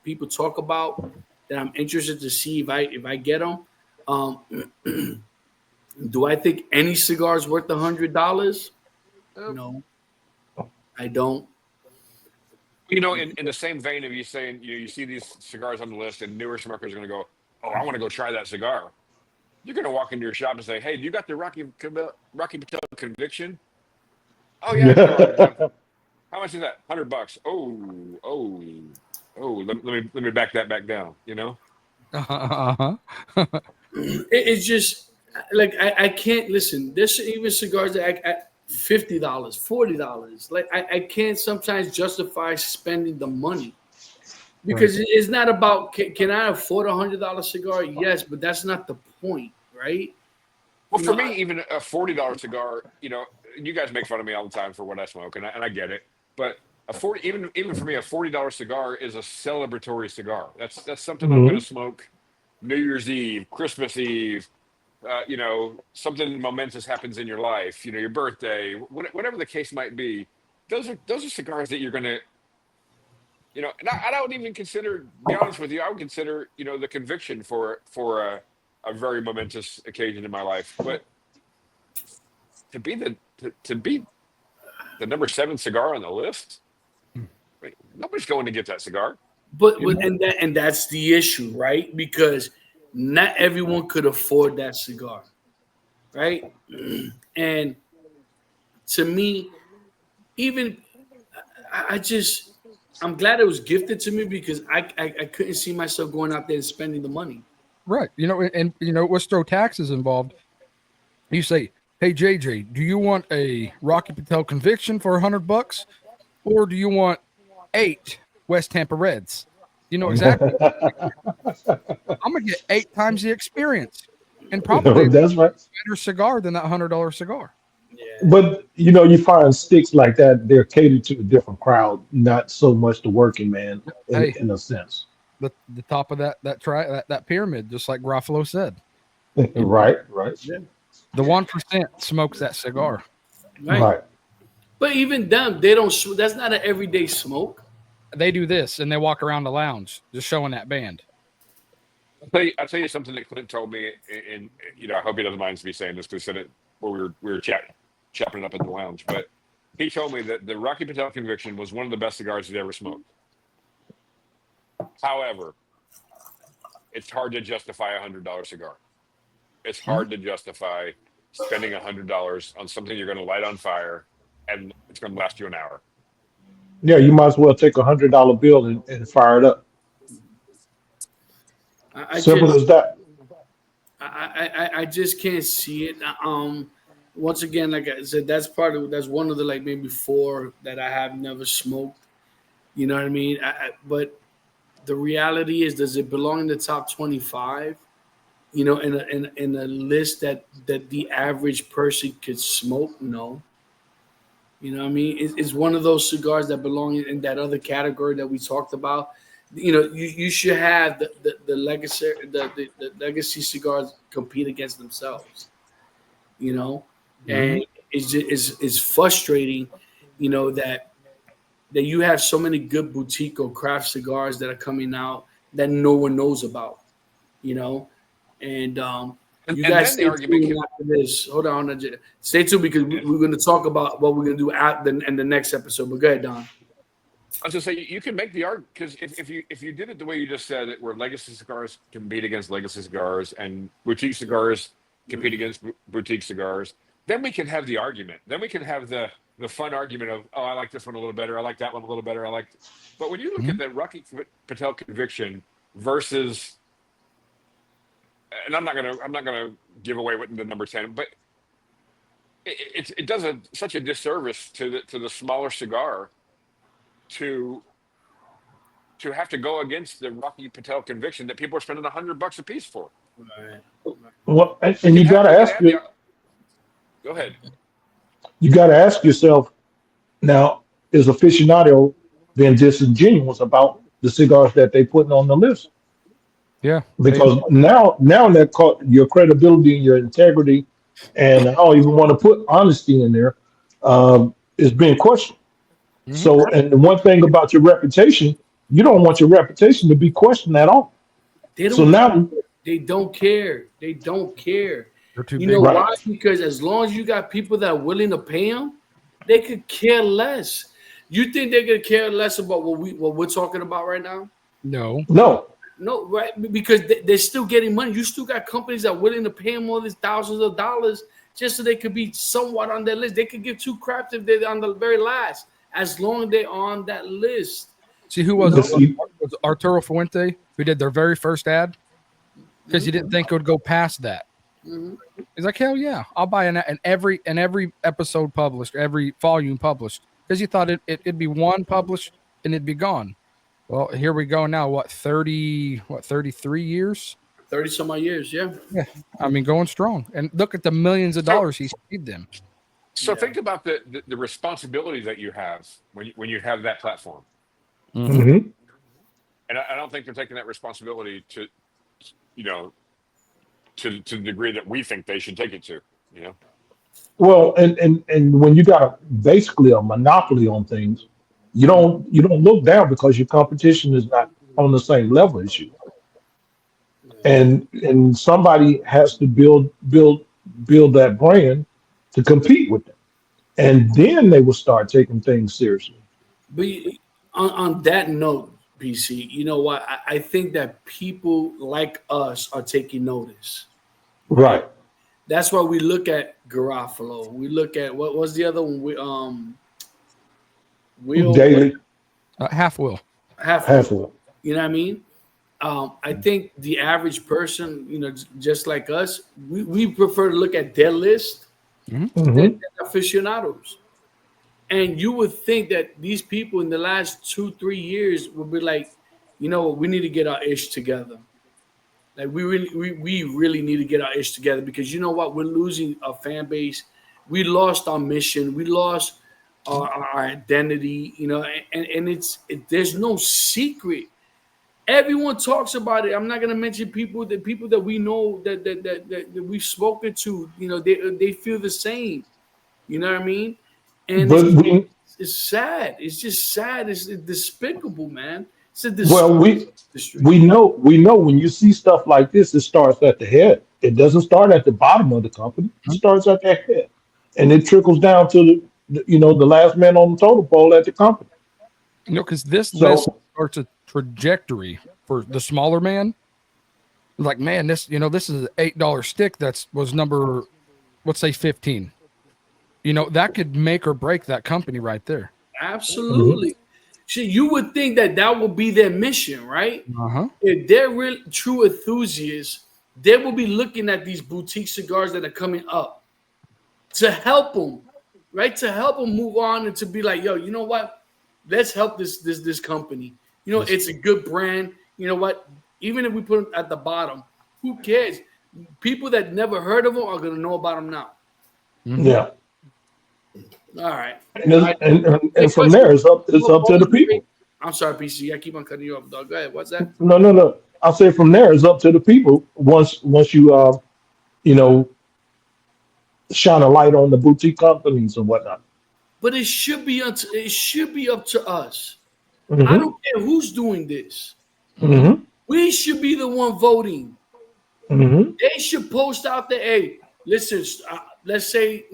people talk about that I'm interested to see if I get them. Do I think any cigar is worth $100? No, I don't.
In the same vein of you saying you see these cigars on the list, and newer smokers are going to go, "Oh, I want to go try that cigar." You're going to walk into your shop and say, "Hey, do you got the Rocky Patel Conviction?" "Oh yeah." "How much is that?" $100. Oh. Let me back that back down.
It's just like I can't listen. There's even cigars that at $50, $40. Like I can't sometimes justify spending the money because it's not about can I afford $100 cigar? Yes, but that's not the point, right?
Well, for me, even a $40 cigar, you guys make fun of me all the time for what I smoke, and I get it. But even for me, a $40 cigar is a celebratory cigar. That's something I'm going to smoke New Year's Eve, Christmas Eve, something momentous happens in your life, your birthday, whatever the case might be. Those are cigars that you're going to, and I don't even consider, to be honest with you, I would consider, the Conviction for a very momentous occasion in my life. But to be the number 7 cigar on the list, nobody's going to get that cigar.
But and that's the issue, right? Because not everyone could afford that cigar, right? And to me, even I'm glad it was gifted to me because I couldn't see myself going out there and spending the money.
Right. Let's throw taxes involved. You say, "Hey JJ, do you want a Rocky Patel Conviction for $100, or do you want 8 West Tampa Reds?" You know exactly. I'm gonna get 8 times the experience, and probably
that's right.
Better cigar than that $100 cigar.
Yeah.
But you find sticks like that, they're catered to a different crowd, not so much the working man in a sense.
the top of that pyramid, just like Garofalo said.
Right.
Yeah.
The 1% smokes that cigar.
Right.
But even them, they don't. That's not an everyday smoke.
They do this and they walk around the lounge just showing that band.
I'll tell you something that Clint told me, and I hope he doesn't mind me saying this because he said it while we were chopping it up at the lounge. But he told me that the Rocky Patel Conviction was one of the best cigars he'd ever smoked. However, it's hard to justify a $100 cigar. It's hard to justify spending $100 on something you're going to light on fire and it's going to last you an hour.
Yeah, you might as well take $100 bill and fire it up. Simple as that.
I just can't see it. Once again, like I said, that's one of the like maybe 4 that I have never smoked. You know what I mean? But the reality is, does it belong in the top 25? In a list that the average person could smoke? No. You know what I mean? It's one of those cigars that belong in that other category that we talked about. You should have the legacy cigars compete against themselves. And it's frustrating, that you have so many good boutique or craft cigars that are coming out that no one knows about. And you guys stay tuned after this. Hold on, stay tuned because we're going to talk about what we're going to do in the next episode. But go ahead, Don.
I was just say you can make the argument because if you did it the way you just said it, where legacy cigars compete against legacy cigars and boutique cigars compete against boutique cigars, then we can have the argument. Then we can have the fun argument of, oh, I like this one a little better, I like that one a little better, But when you look at the Rocky Patel Conviction versus, and I'm not gonna give away what the number 10, but it does such a disservice to the smaller cigar to have to go against the Rocky Patel Conviction that people are spending $100 a piece for.
Right.
Well, and you got to ask it.
Go ahead.
You got to ask yourself now: is aficionado being disingenuous about the cigars that they putting on the list?
Yeah,
because now that caught your credibility and your integrity, and I don't even want to put honesty in there, is being questioned. So, and the one thing about your reputation, you don't want your reputation to be questioned at all.
They don't.
So now
they don't care. They don't care.
You know
Right.
why? Because as long as you got people that are willing to pay them, they could care less. You think they're gonna care less about what we're talking about right now?
No.
No, right? Because they're still getting money. You still got companies that are willing to pay them all these thousands of dollars just so they could be somewhat on their list. They could give 2 craps if they're on the very last, as long as they're on that list.
See who was Arturo Fuente, who did their very first ad because he didn't think it would go past that. He's like, hell yeah, I'll buy an every episode published, every volume published, because he thought it'd be one published and it'd be gone. Well, here we go now. 33 years?
30 some odd years, yeah.
Yeah. I mean, going strong. And look at the millions of dollars he's paid them.
So think about the responsibility that you have when you have that platform.
Mhm.
And I don't think they're taking that responsibility to the degree that we think they should take it to,
Well, and when you got basically a monopoly on things, you don't look down because your competition is not on the same level as you. And somebody has to build that brand to compete with them, and then they will start taking things seriously.
But on that note, PC, you know what? I think that people like us are taking notice.
Right.
That's why we look at Garofalo. We look at what was the other one?
Daily.
Half will.
Half will.
You know what I mean? I think the average person, just like us, we prefer to look at their list than aficionados. And you would think that these people in the last 2-3 years would be like, we need to get our ish together. Like we really need to get our ish together because you know what? We're losing our fan base. We lost our mission. We lost our identity. And there's no secret Everyone talks about it. I'm not gonna mention the people that we know that we've spoken to. You know, they feel the same. You know what I mean? And
But we,
it's sad. It's just sad. It's despicable, man. It's a
well, we
industry.
we know when you see stuff like this, it starts at the head. It doesn't start at the bottom of the company. It starts at the head, and it trickles down to the last man on the totem pole at the company.
Because this list
So
starts a trajectory for the smaller man. Like, man, this is an $8 stick was number, let's say 15. That could make or break that company right there.
Absolutely. See, you would think that would be their mission, right?
Uh-huh.
If they're real true enthusiasts, they will be looking at these boutique cigars that are coming up to help them, right? To help them move on and to be like, yo, you know what? Let's help this company. It's a good brand. You know what? Even if we put them at the bottom, who cares? People that never heard of them are going to know about them now.
yeah,
All right.
and from there it's up to the people.
I'm sorry, PC. I keep on cutting you off, dog. Go ahead. What's that?
No. I'll say from there it's up to the people. Once you shine a light on the boutique companies and whatnot.
But it should be up to us. I
Mm-hmm.
don't care who's doing this.
Mm-hmm.
We should be the one voting.
Mm-hmm.
They should post out there. Hey, listen. Let's say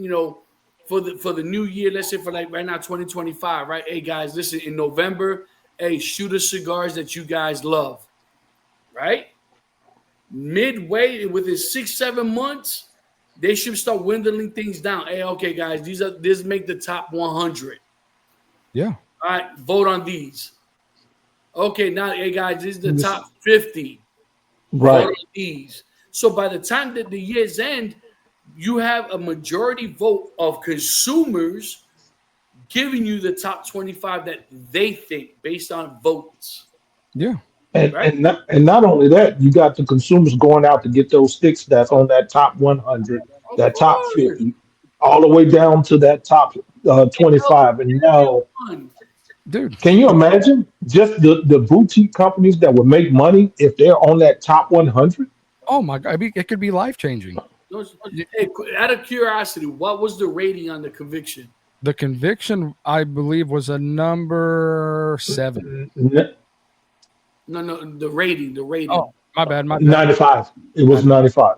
for the new year. Let's say for like right now, 2025. Right. Hey guys, listen. In November, hey, shoot us cigars that you guys love. Right. Midway within 6-7 months, they should start dwindling things down. Hey, okay, guys, these make the top 100.
Yeah.
All right, vote on these. Okay, now, hey guys, this is the top 50.
Right.
Vote on these. So by the time that the year's end, you have a majority vote of consumers giving you the top 25 that they think based on votes.
Yeah.
And
Right.
and not only that, you got the consumers going out to get those sticks that's on that top 100,
Of
that top
course.
50, all the way down to that top 25. And now,
Dude.
can you imagine just the boutique companies that would make money if they're on that top 100?
Oh my God. It could be life-changing.
Hey, out of curiosity, what was the rating on the conviction?
The conviction, I believe, was a number 7.
No, the rating.
Oh, my bad.
95. It was 95.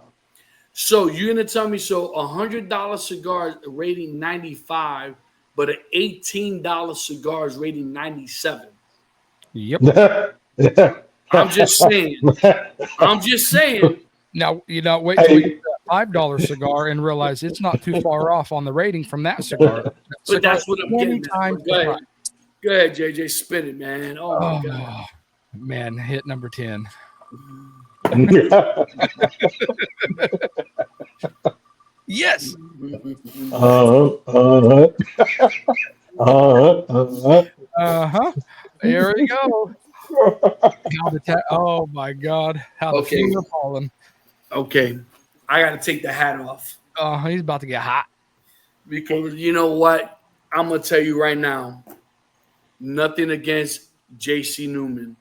So you're gonna tell me $100 cigars rating 95, but an $18 cigars rating 97.
Yep.
I'm just saying.
Now, wait till
Hey.
you get that $5 cigar and realize it's not too far off on the rating from that cigar.
But that's what I'm
20
getting at.
times
Go ahead.
the price.
Go ahead, JJ. Spin it, man. Oh my God.
Oh, man, hit number 10. Yes. There we go. Oh my God. How the
Okay.
feet are falling.
Okay. I got to take the hat off
Oh, he's about to get hot.
because you know what? I'm going to tell you right now. Nothing against JC Newman.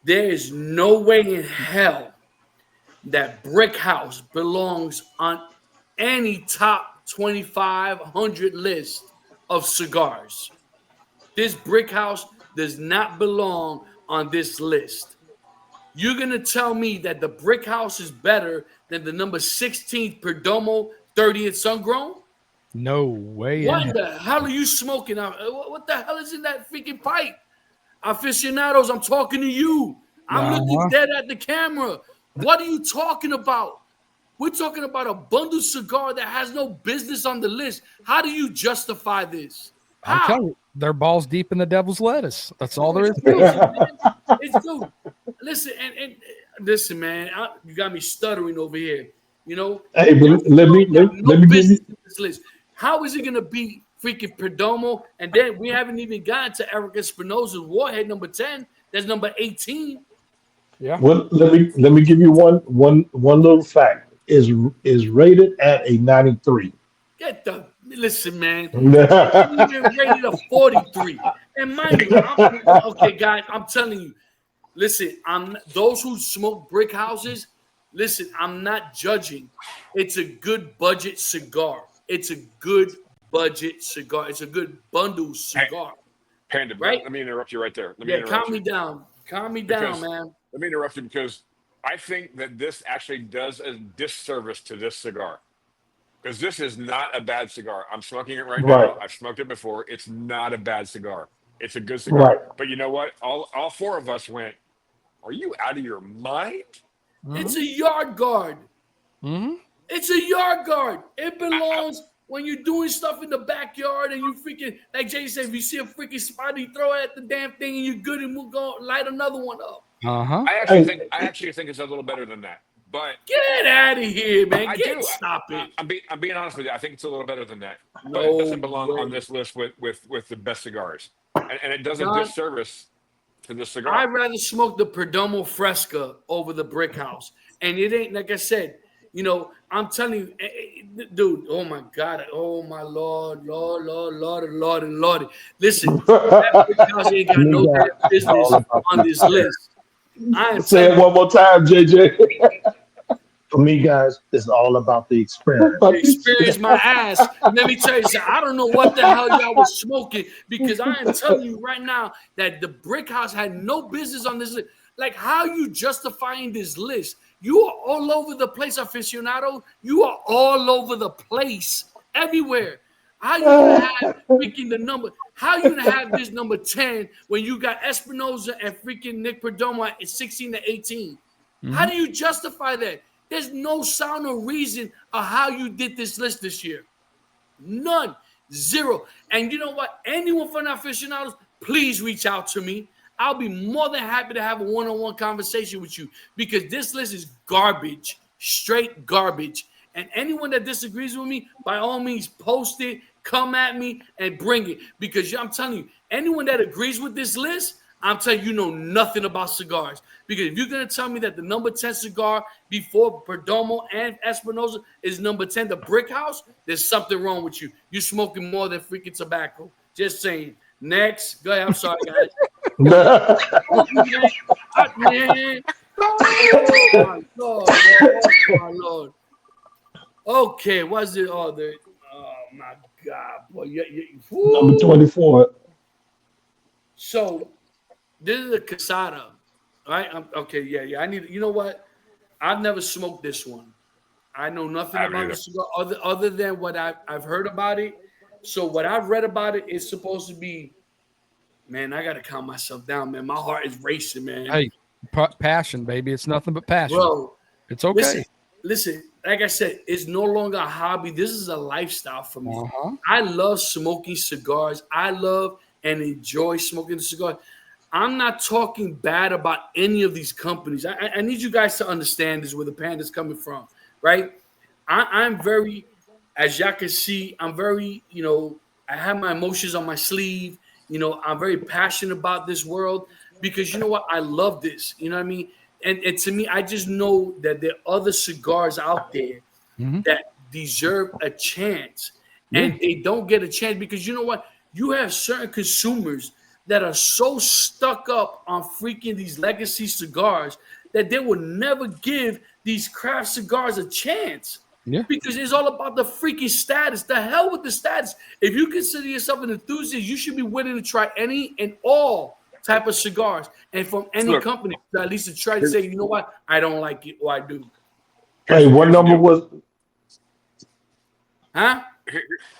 There is no way in hell that Brick House belongs on any top 2,500 list of cigars. This Brick House does not belong on this list. You're going to tell me that the Brick House is better than the number 16th Perdomo 30th Sungrown?
No way.
What the hell are you smoking? What the hell is in that freaking pipe? Aficionados, I'm talking to you. I'm looking dead at the camera. What are you talking about? We're talking about a bundled cigar that has no business on the list. How do you justify this?
I'm
How?
telling you, they're balls deep in the devil's lettuce. That's all there is.
It's good. Listen, and listen, man. You got me stuttering over here.
Hey, but let me give you.
This list. How is it gonna be freaking Perdomo? And then we haven't even gotten to Eric Espinosa's Warhead number 10. That's number 18.
Yeah.
Well, let me give you one little fact. Is rated at a 93.
Listen, man. Even rated a 43. And mind you, okay, guys, I'm telling you, Listen, those who smoke brick houses. Listen, I'm not judging. It's a good budget cigar. It's a good budget cigar. It's a good bundle cigar,
Panda,
right?
let me interrupt you right there. Let me
Yeah,
interrupt
calm
you.
me down. Calm me down,
Because
man.
let me interrupt you because I think that this actually does a disservice to this cigar. Because this is not a bad cigar. I'm smoking it right
Right.
now. I've smoked it before. It's not a bad cigar. It's a good cigar.
Right.
But you know what? All four of us went, are you out of your mind?
It's a yard guard.
Mm-hmm.
It's a yard guard. It belongs when you're doing stuff in the backyard and you freaking, like Jay said, if you see a freaking spot, you throw it at the damn thing and you're good and we'll go light another one up.
Uh-huh.
I actually think it's a little better than that. But
Get out of here, man.
I do.
Stop it.
I'm being honest with you. I think it's a little better than that. But
No
it doesn't belong
way.
on this list with the best cigars. And it does a
John,
disservice to this cigar.
I'd rather smoke the Perdomo Fresca over the Brick House. And it ain't, like I said, you know, I'm telling you, dude, oh my God, oh my Lord. Listen, that Brick House ain't got no damn business on this list. I am
Say it
telling you,
one more time, JJ.
For me, guys, it's all about the experience.
experience my ass. Let me tell you something. I don't know what the hell y'all was smoking because I am telling you right now that the Brick House had no business on this list. Like, how you justifying this list? You are all over the place, aficionado. You are all over the place, everywhere. How you gonna have freaking the number? How you gonna have this number 10 when you got Espinosa and freaking Nick Perdomo at 16 to 18? How do you justify that? There's no sound or reason of how you did this list this year. None. Zero. And you know what? Anyone from the aficionados, please reach out to me. I'll be more than happy to have a one-on-one conversation with you because this list is garbage, straight garbage. And anyone that disagrees with me, by all means, post it, come at me, and bring it. Because I'm telling you, anyone that agrees with this list, I'm telling you, know nothing about cigars. Because if you're going to tell me that the number 10 cigar before Perdomo and Espinosa is number 10, the Brick House, there's something wrong with you. You're smoking more than freaking tobacco. Just saying. Next. Go ahead. I'm sorry, guys. Man. Oh, my Lord. Oh, my Lord. Okay. What's the other? Oh, my God. Boy,
Number 24.
So, this is a Casada, right? Okay, yeah. I need. You know what? I've never smoked this one. I know nothing about the cigar other than what I've heard about it. So what I've read about it is supposed to be. Man, I gotta calm myself down, man. My heart is racing, man.
Hey, passion, baby. It's nothing but passion.
Bro,
it's okay.
Listen. Like I said, it's no longer a hobby. This is a lifestyle for me.
Uh-huh.
I love smoking cigars. I love and enjoy smoking the cigar. I'm not talking bad about any of these companies. I need you guys to understand this, where the Panda's coming from, right? I'm very, as y'all can see, I'm very, I have my emotions on my sleeve. I'm very passionate about this world because you know what? I love this. You know what I mean? And to me, I just know that there are other cigars out there that deserve a chance. And they don't get a chance because you know what? You have certain consumers that are so stuck up on freaking these legacy cigars that they will never give these craft cigars a chance.
Yeah.
Because it's all about the freaking status. The hell with the status. If you consider yourself an enthusiast, you should be willing to try any and all type of cigars and from any company, at least to try to say, you know what, I don't like it or I do.
Hey, what number was?
Huh?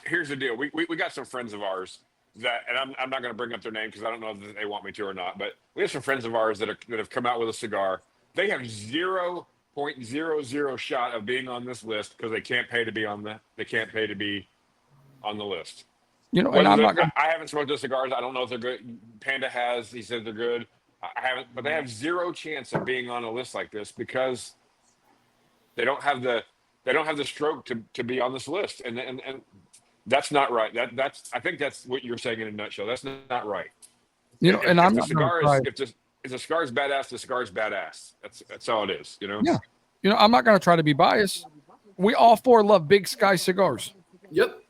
Here's the deal. We got some friends of ours that, and I'm not going to bring up their name because I don't know if they want me to or not, but we have some friends of ours that have come out with a cigar. They have 0.00 shot of being on this list because they can't pay to be on the list.
And I'm not gonna...
I haven't smoked those cigars. I don't know if they're good. Panda has. He said they're good. I haven't, but they have zero chance of being on a list like this because they don't have the stroke to be on this list, and that's not right. I think that's what you're saying in a nutshell. That's not right.
And I'm not
if the cigar is badass, the cigar is badass. That's all it is.
Yeah. I'm not going to try to be biased. We all four love Big Sky cigars.
Yep.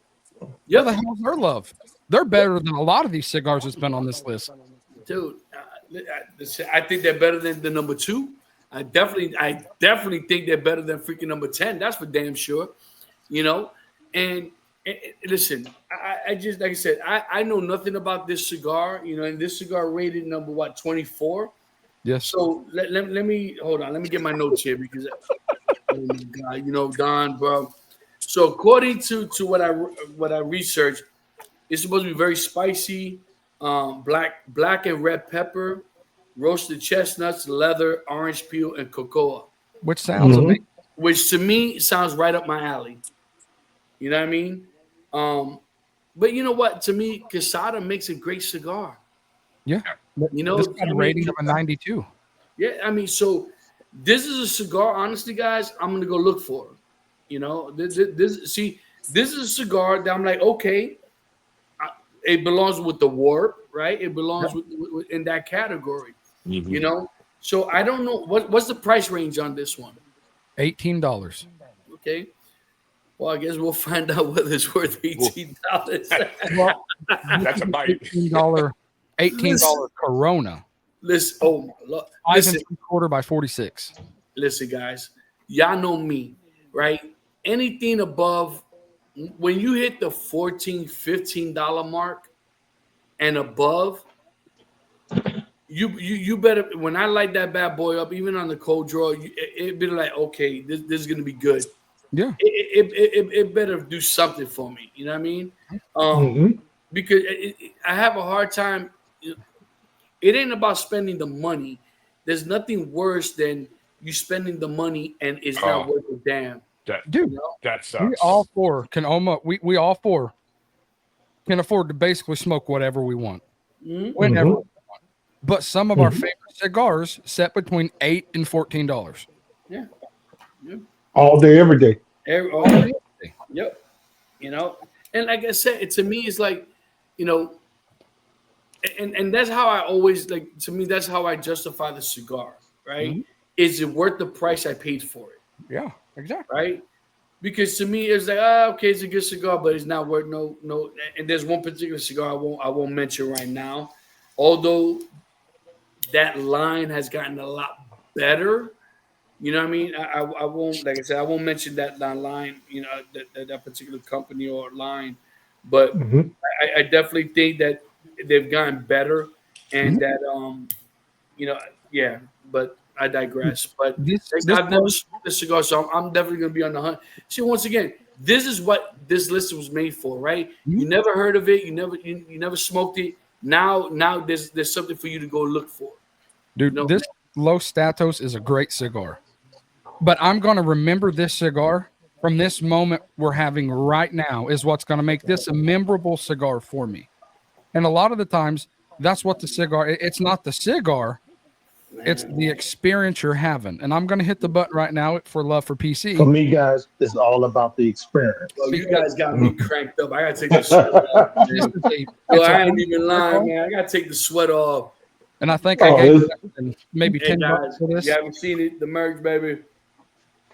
Where the hell's their love? They're better than a lot of these cigars that's been on this list.
Dude, I think they're better than the number 2. I definitely think they're better than freaking number 10. That's for damn sure. You know, and listen, I just like I said, I know nothing about this cigar. You know, and this cigar rated number 24.
Yes.
So let me hold on. Let me get my notes here because oh my god, you know, Don, bro. So according to what I researched, it's supposed to be very spicy, black and red pepper, roasted chestnuts, leather, orange peel, and cocoa.
Which sounds amazing.
Which to me sounds right up my alley. You know what I mean? But you know what? To me, Quesada makes a great cigar.
Yeah.
You know,
this got a rating of a 92.
Yeah, I mean, so this is a cigar. Honestly, guys, I'm gonna go look for. You know, this is a cigar that I'm like, okay, it belongs with the warp, right? It belongs with in that category. You know, so I don't know what's the price range on this one.
$18.
Okay. Well, I guess we'll find out whether it's worth $18.
Well,
That's a bite.
$18 Corona.
Listen, oh my Lord.
5 3/4 by 46.
Listen, guys, y'all know me, right? Anything above, when you hit the $14, $15 mark and above, you better, when I light that bad boy up, even on the cold draw, it be like, okay, this is gonna be good.
Yeah.
It better do something for me. You know what I mean? Because I have a hard time. It ain't about spending the money. There's nothing worse than you spending the money and it's not worth a damn.
Dude,
You know?
That sucks.
we all four can we all four can afford to basically smoke whatever we want. Whenever we want. But some of our favorite cigars set between $8 and $14.
Yeah.
All day, every day.
Yep. You know, and like I said, to me, it's like, you know, and that's how I always like. To me, that's how I justify the cigar. Right? Is it worth the price I paid for it?
Yeah, exactly.
Right? Because to me, it's like, okay, it's a good cigar, but it's not worth no. And there's one particular cigar I won't mention right now, although that line has gotten a lot better. You know what I mean? I won't, like I said, I won't mention that line, you know, that particular company or line, but I definitely think that they've gotten better and that, you know, yeah, but I digress. But I've never smoked this cigar, so I'm definitely going to be on the hunt. See, once again, this is what this list was made for, right? You never heard of it. You never smoked it. Now there's something for you to go look for.
Dude, this Los Statos is a great cigar. But I'm going to remember this cigar from this moment we're having right now is what's going to make this a memorable cigar for me. And a lot of the times, that's what the cigar, it's not the cigar, it's the experience you're having. And I'm going to hit the button right now for Love for PC.
For me, guys, it's all about the experience.
Oh, you guys got me cranked up. I got to take the sweat off. I ain't even lying, man. I got to take the sweat off.
And I think I gave maybe $10 for this.
You haven't seen it, the merch, baby.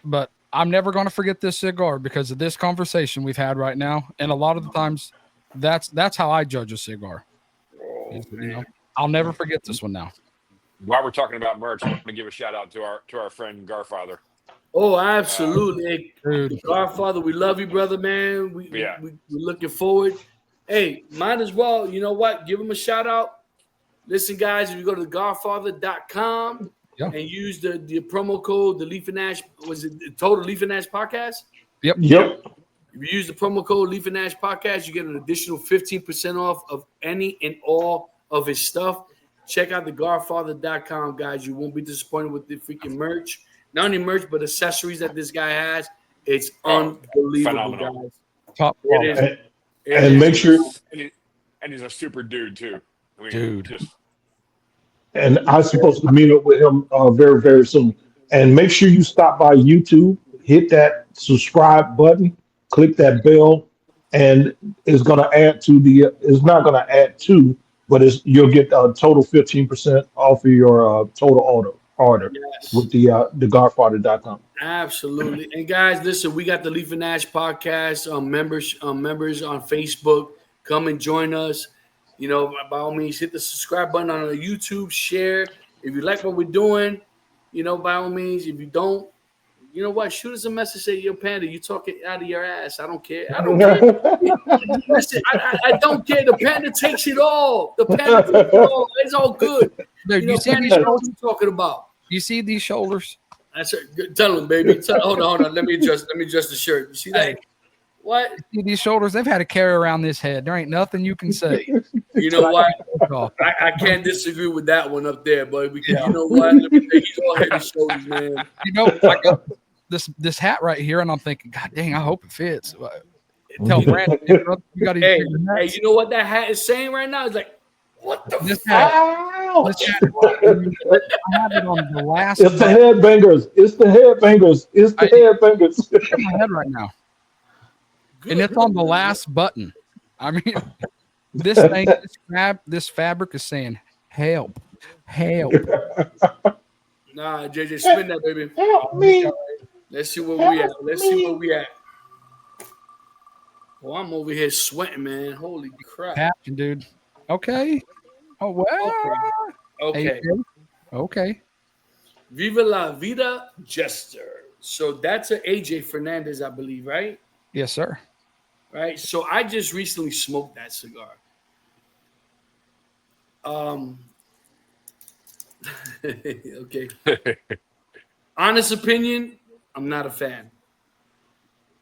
But
I'm never going to forget this cigar because of this conversation we've had right now. And a lot of the times, that's how I judge a cigar. You know, I'll never forget this one now.
While we're talking about merch, I want to give a shout out to our friend Garfather.
Oh, absolutely. Hey, Garfather, we love you, brother, man. We're looking forward. Hey, might as well, you know what? Give him a shout out. Listen, guys, if you go to garfather.com and use the promo code, the Leaf and Ash, was it the Total Leaf and Ash Podcast?
Yep.
If you use the promo code Leaf and Ash Podcast, you get an additional 15% off of any and all of his stuff. Check out the garfather.com, guys. You won't be disappointed with the freaking merch. Not only merch, but accessories that this guy has. It's unbelievable, guys.
Top
quality.
And make sure.
And he's a super dude, too. I mean,
dude.
And I'm supposed to meet up with him very, very soon. And make sure you stop by YouTube, hit that subscribe button, click that bell, and it's going to add to it's not going to add to, but you'll get a total 15% off of your total order with the Garfather.com.
Absolutely. And guys, listen, we got the Leaf and Ash Podcast members on Facebook. Come and join us. You know, by all means, hit the subscribe button on the YouTube, share. If you like what we're doing, you know, by all means. If you don't, you know what? Shoot us a message. Say, "Yo, Panda, you talking out of your ass. I don't care. I don't care. Listen, I don't care. The Panda takes it all. The Panda takes it all. It's all good.
Dude,
You know,
see
Panda
these
knows what
shoulders?
you're talking about.
You see these shoulders?
That's it. Tell him, baby. Hold on. Let me adjust the shirt. You see that?
Hey.
What?
You see these shoulders? They've had to carry around this head. There ain't nothing you can say.
You know what?
Oh,
I can't disagree with that one up there, boy. Because you know what? Let me tell you, he's all head and shoulders, man.
you know, I got this hat right here, and I'm thinking, God dang, I hope it fits. Tell Brandon, you got to.
Hey, you know what that hat is saying right now? It's like, what the
This
fuck?
hat, this hat, I have it on the last.
It's the headbangers. It's the headbangers. It's the headbangers.
in my head right now, and it's on the last button. I mean, this thing, this fabric is saying, "Help, help."
Nah, JJ, spin that, baby.
Help me.
Let's see where we at. Let's see where we at. Well, I'm over here sweating, man. Holy crap.
Captain, dude. Okay. Oh well.
Okay.
Okay.
Viva la vida, Jester. So that's an AJ Fernandez, I believe, right?
Yes, sir.
Right. So I just recently smoked that cigar. Okay. Honest opinion, I'm not a fan.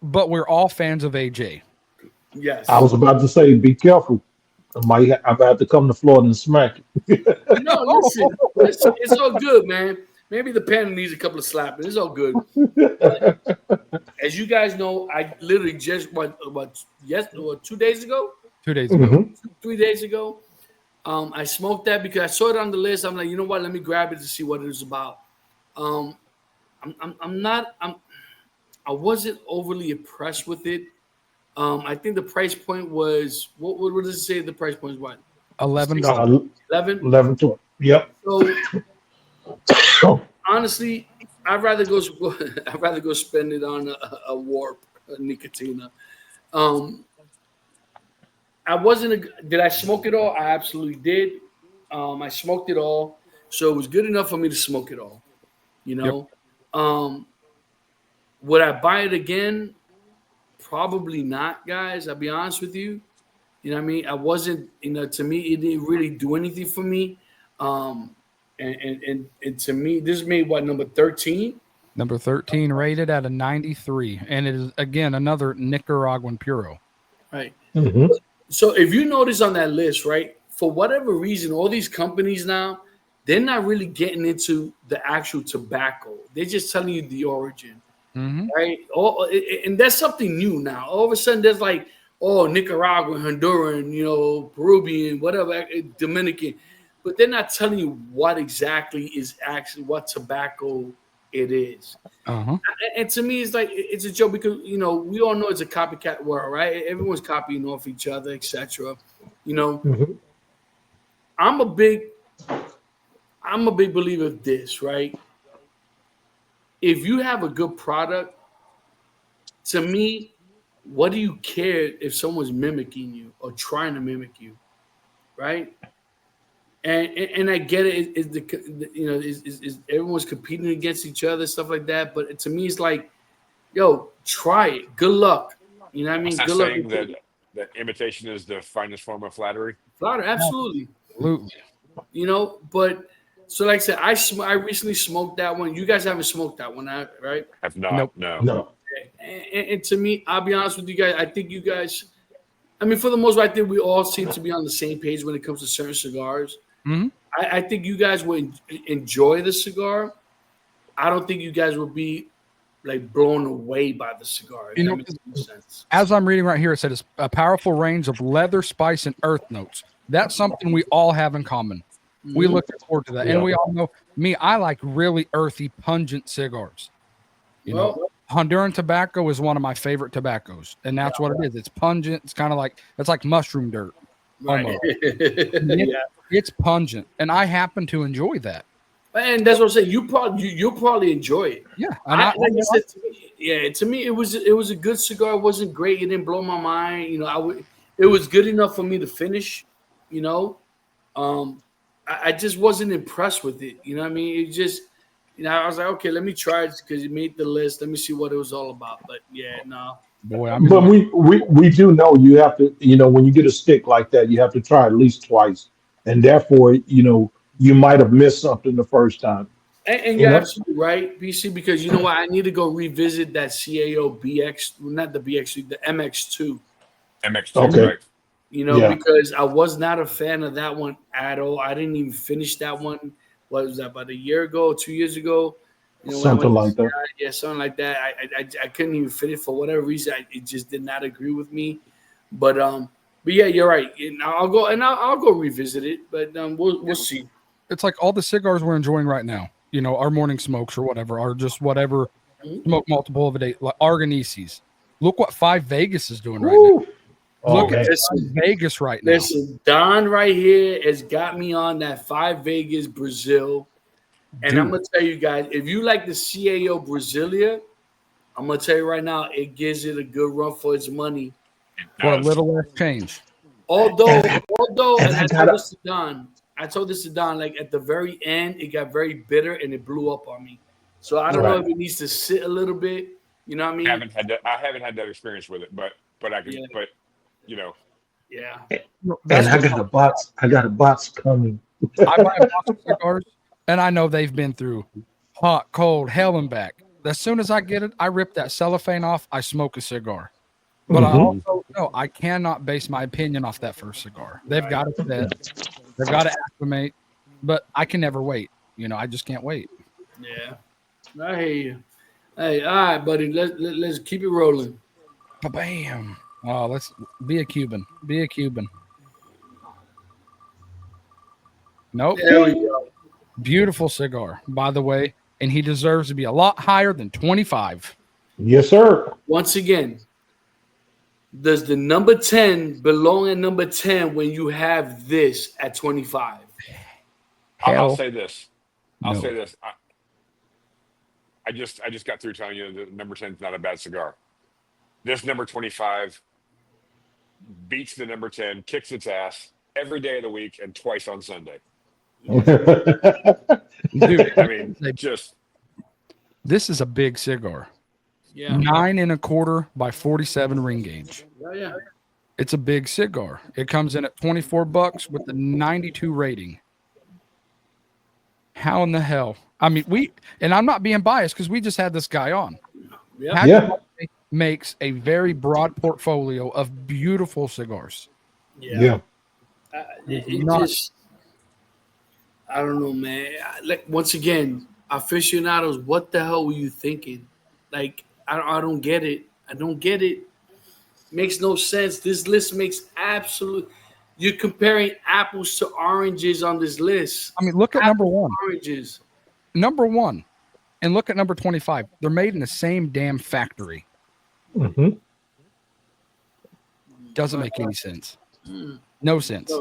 But we're all fans of AJ.
Yes.
I was about to say, be careful. I'm about to come to Florida and smack you.
No, listen, it's all good, man. Maybe the pen needs a couple of slaps. It's all good. As you guys know, I literally just 2 days ago,
2 days ago.
Mhm.
3 days ago, I smoked that because I saw it on the list. I'm like, you know what? Let me grab it to see what it is about. I wasn't overly impressed with it. I think the price point was what does it say? The price point is what?
$11.
11.
11 to yep.
So honestly, I'd rather go spend it on a warp, a Nicotina. Did I smoke it all? I absolutely did. I smoked it all, so it was good enough for me to smoke it all. You know, would I buy it again? Probably not, guys. I'll be honest with you. You know what I mean? I wasn't, to me, it didn't really do anything for me. And to me, this made what, number 13?
Number 13 rated at a 93. And it is, again, another Nicaraguan Puro.
Right.
Mhm.
So if you notice on that list, right, for whatever reason, all these companies now, they're not really getting into the actual tobacco. They're just telling you the origin.
Mm-hmm.
Right? And that's something new now. All of a sudden, there's like, Nicaraguan, Honduran, Peruvian, whatever, Dominican. But they're not telling you what exactly is actually what tobacco it is.
Uh-huh.
And to me, it's like it's a joke because we all know it's a copycat world, right? Everyone's copying off each other, etc.
Mhm.
I'm a big believer of this, right? If you have a good product, to me, what do you care if someone's mimicking you or trying to mimic you, right? And I get it. Is everyone's competing against each other, stuff like that. But to me, it's like, yo, try it. Good luck. You know what I mean?
It's not
Good luck.
saying that imitation is the finest form of flattery.
Flatter, absolutely.
Absolutely.
But so like I said, I recently smoked that one. You guys haven't smoked that one, right?
Have not.
Nope.
No.
No.
And to me, I'll be honest with you guys. I think you guys, for the most part, I think we all seem to be on the same page when it comes to certain cigars.
Mm-hmm.
I think you guys would enjoy the cigar. I don't think you guys would be like blown away by the cigar. If that makes any sense.
As I'm reading right here, it says a powerful range of leather, spice, and earth notes. That's something we all have in common. We look forward to that.
Yeah.
And we all know me, I like really earthy, pungent cigars. Honduran tobacco is one of my favorite tobaccos, and that's what it is. It's pungent. It's kind of like mushroom dirt.
Right.
It's pungent, and I happen to enjoy that.
And that's what I'm saying. You'll probably enjoy it.
Yeah,
To me, it was a good cigar. It wasn't great. It didn't blow my mind. It was good enough for me to finish. you know, I just wasn't impressed with it. You know what I mean? It just, I was like, okay, let me try it because it made the list. Let me see what it was all about. But yeah, no.
Boy, I
But
mean,
we do know you have to, when you get a stick like that, you have to try at least twice, and therefore, you might have missed something the first time.
And
You
you're
know.
absolutely right, BC, because you know what? I need to go revisit that CAO BX, not the BX, the MX2.
MX2,
Okay.
right?
Yeah.
Because I was not a fan of that one at all. I didn't even finish that one. What was that, about a year ago, 2 years ago? When I went
Something
to
like that.
CI, yeah, something like that. I couldn't even fit it for whatever reason. It just did not agree with me. But yeah, you're right. And I'll go revisit it. But we'll see.
it's like all the cigars we're enjoying right now. Our morning smokes or whatever are just whatever
Mhm.
smoke multiple of a day, like Arganices. Look what Five Vegas is doing right now.
Woo. Oh
Look at
man.
Listen,
Five Vegas right now.
listen, Don right here has got me on that Five Vegas Brazil. And I'm
Dude,
gonna tell you guys, if you like the CAO Brasilia, I'm gonna tell you right now, it gives it a good run for its money.
for a
Does.
little less change.
Although,
And
although,
and
and
I
I told
gotta.
this to Don, like at the very end, it got very bitter and it blew up on me. So I don't know
Right.
if it needs to sit a little bit. You know what I mean?
I haven't had that experience with it, but I can,
Yeah,
but you know,
yeah.
And
That's
I
the
got a box. I got a box coming.
I buy a box of cigars, and I know they've been through hot, cold, hell and back. As soon as I get it, I rip that cellophane off. I smoke a cigar. But I
Hmm.
also know I cannot base my opinion off that first cigar. They've
right?
got to set, they've got to acclimate, but I can never wait. I just can't wait.
Yeah. I hear you. Hey, all right, buddy. Let's keep it rolling.
Bam. Oh, let's be a Cuban. Be a Cuban. Nope.
There we go.
Beautiful cigar, by the way. And he deserves to be a lot higher than 25.
Yes, sir.
Once again, does the number 10 belong at number 10 when you have this at 25?
I'll
Hell
say this. I'll
no.
say this. I just got through telling you that number 10 is not a bad cigar. This number 25 beats the number 10, kicks its ass every day of the week and twice on Sunday.
Dude,
I mean, just
this is a big cigar.
Yeah.
9.25 by 47 ring gauge.
Yeah.
It's a big cigar. It comes in at $24 with the 92 rating. How in the hell? I mean, and I'm not being biased because we just had this guy on.
Yeah.
Yeah.
Makes a very broad portfolio of beautiful cigars.
Yeah.
It
Not-
just, I don't know, man. Once again, aficionados, what the hell were you thinking? Like, I don't get it. I don't get it. Makes no sense. This list makes absolute. You're comparing apples to oranges on this list.
I mean, look at number one.
Oranges.
Number one. And look at number 25. They're made in the same damn factory.
Hmm.
Doesn't make any sense. No sense.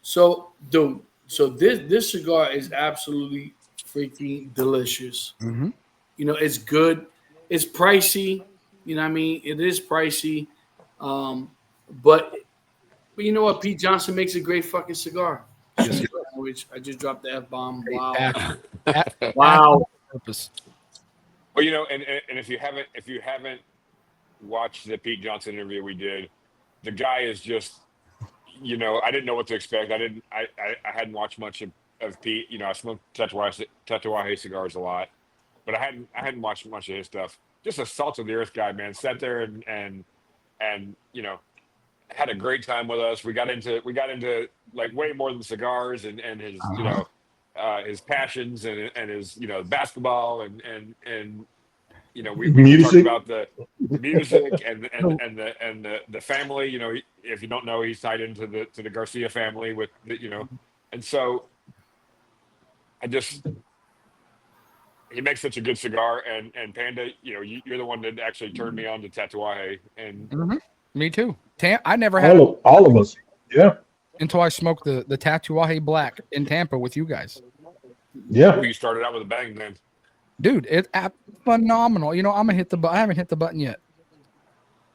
So, dude, this cigar is absolutely freaking delicious.
Mm-hmm.
It's good. It's pricey. You know what I mean? It is pricey. But you know what? Pete Johnson makes a great fucking cigar. Which I just dropped the F bomb. Wow. Wow.
Purpose.
well, and if you haven't watched the Pete Johnson interview we did, the guy is just, I didn't know what to expect. I hadn't watched much of Pete. I smoked Tatuaje cigars a lot, but I hadn't watched much of his stuff. Just a salt of the earth guy, man. Sat there and had a great time with us. We got into like way more than cigars and his his passions and his basketball and we talked
Music.
about the music and the family. If you don't know, he's tied into the Garcia family with and so he makes such a good cigar and Panda. You're the one that actually turned me on to Tatuaje and.
Mm-hmm. Me too. I never had
All of us. Yeah.
until I smoked the Tatuaje Black in Tampa with you guys.
Yeah.
You started out with a bang, man.
Dude, it's phenomenal. I'm gonna hit the button. I haven't hit the button yet.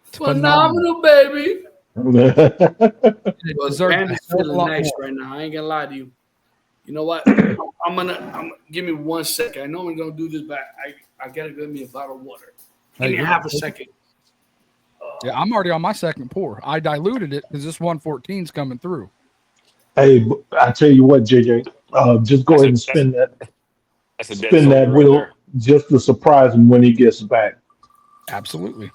It's
Phenomenal, baby.
It
Well,
deserves a
Bandit's
hell of a
feeling
lot
nice
more.
right now. I ain't gonna lie to you. You know what? I'm give me 1 second. I know we're gonna do this, but I gotta give me a bottle of water. Give
Hey,
me
you're-
half a second.
Yeah, I'm already on my second pour. I diluted it because this 114 is coming through.
Hey, I tell you what, JJ, just go
That's
ahead
a
and
that's that's a dead
spin that
soldier right
wheel
there.
just to surprise him when he gets back.
Absolutely.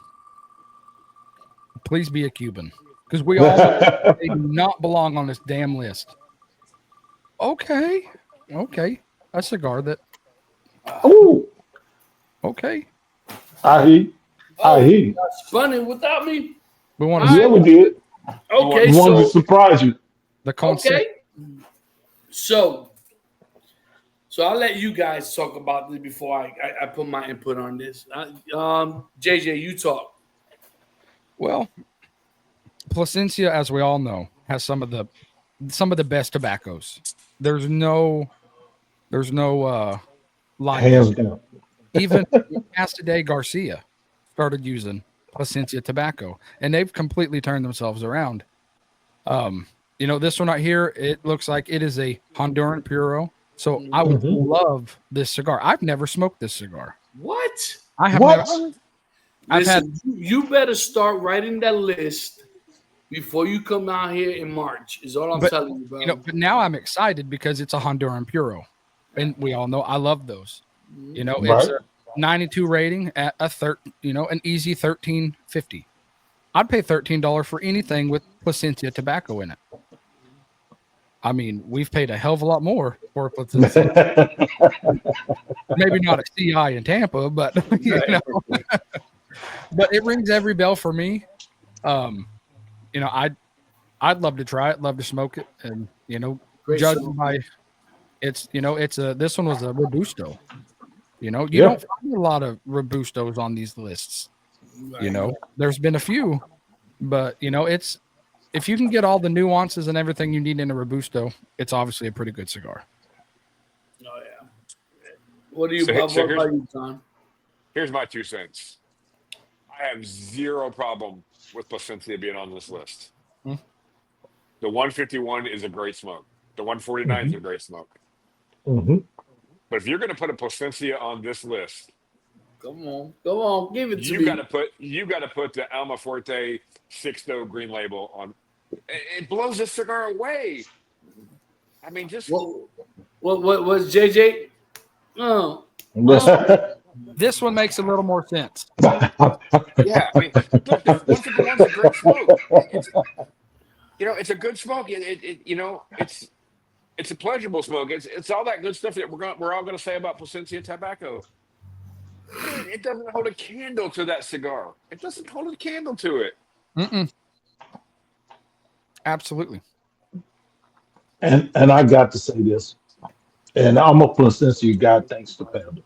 Please be a Cuban because we all know they do not belong on this damn list. Okay. A cigar that,
Ooh,
okay.
I hear, I
Oh,
hear.
that's funny without me.
We want
All
to
Yeah,
right.
we did.
Okay,
We wanted to
so
surprise you.
the concept.
okay, so I'll let you guys talk about this before I put my input on this. JJ, you talk.
Well, Placencia, as we all know, has some of the best tobaccos. There's no lie there.
Hands down.
Even Castaday Garcia started using Placencia tobacco, and they've completely turned themselves around. This one right here, it looks like it is a Honduran Puro. So I would
Mhm.
love this cigar. I've never smoked this cigar.
What?
I have
What?
never. I've had
Listen, you better start writing that list before you come out here in March. Is all I'm
But,
telling you, bro.
but now I'm excited because it's a Honduran Puro, and we all know I love those. It's
Right.
a 92 rating at an easy 13.50. I'd pay $13 for anything with Placencia tobacco in it. I mean, we've paid a hell of a lot more for Placencia. Maybe not a CI in Tampa, but but it rings every bell for me. I'd love to try it, love to smoke it, and
Great
judging
song.
by this one was a Robusto. You
Yeah.
don't find a lot of Robustos on these lists.
Right.
There's been a few, but it's if you can get all the nuances and everything you need in a Robusto, it's obviously a pretty good cigar.
Oh yeah. What do you?
So,
What
so
about you, Tom?
here's my 2 cents. I have zero problem with Placencia being on this list.
Hmm.
The 151 is a great smoke. The 149 is a great smoke.
Hmm.
But if you're going to put a Placencia on this list,
Come on, give it to
you
me.
got to put the Alma Forte Sixto green label on. It blows this cigar away. I mean, just
What was JJ? Oh,
This one makes a little more sense.
yeah. I mean, look, the 151 is a great smoke. It's a good smoke. It's a pleasurable smoke. It's all that good stuff that we're all gonna say about Placencia tobacco. It doesn't hold a candle to that cigar. It doesn't hold a candle to it.
Mm-mm. Absolutely.
and I got to say this, and I'm a Placencia guy thanks to Panda.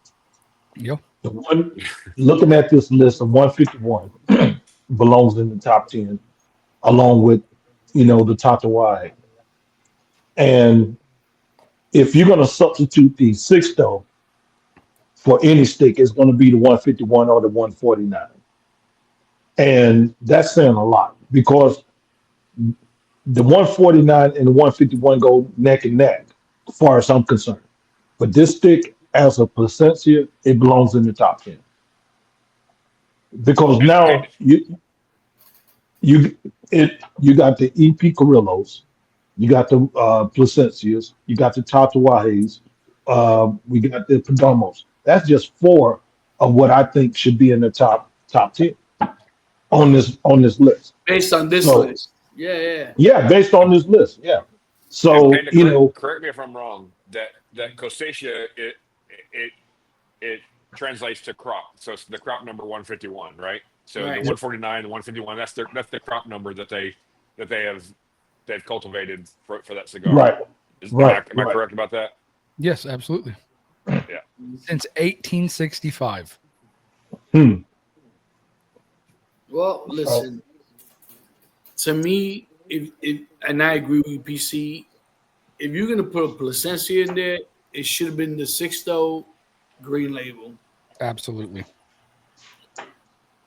Yep.
The one looking at this list of 151 belongs in the top 10, along with the Tatawai. And if you're going to substitute the Sixto for any stick, it's going to be the 151 or the 149. And that's saying a lot because the 149 and the 151 go neck and neck, as far as I'm concerned. But this stick, as a Placencia, it belongs in the top 10 because
And
now you got the EP Carrillos, you got the Placencias, you got the Tatuajes, we got the Perdomos. That's just four of what I think should be in the top 10 on this list.
based on this
So
list. Yeah.
yeah, based on this list, yeah.
and
So
Panda, correct me if I'm wrong. That Cosecha it translates to crop. So it's the crop number 151, right? So the
Right.
149, the 151, that's the crop number that they've cultivated for that cigar.
right,
Am
right,
I
right.
correct about that?
Yes, absolutely.
Yeah.
Since 1865.
Hmm.
Well, listen. To me, if and I agree with you, PC. If you're gonna put a Placencia in there, it should have been the Sixto green label.
Absolutely.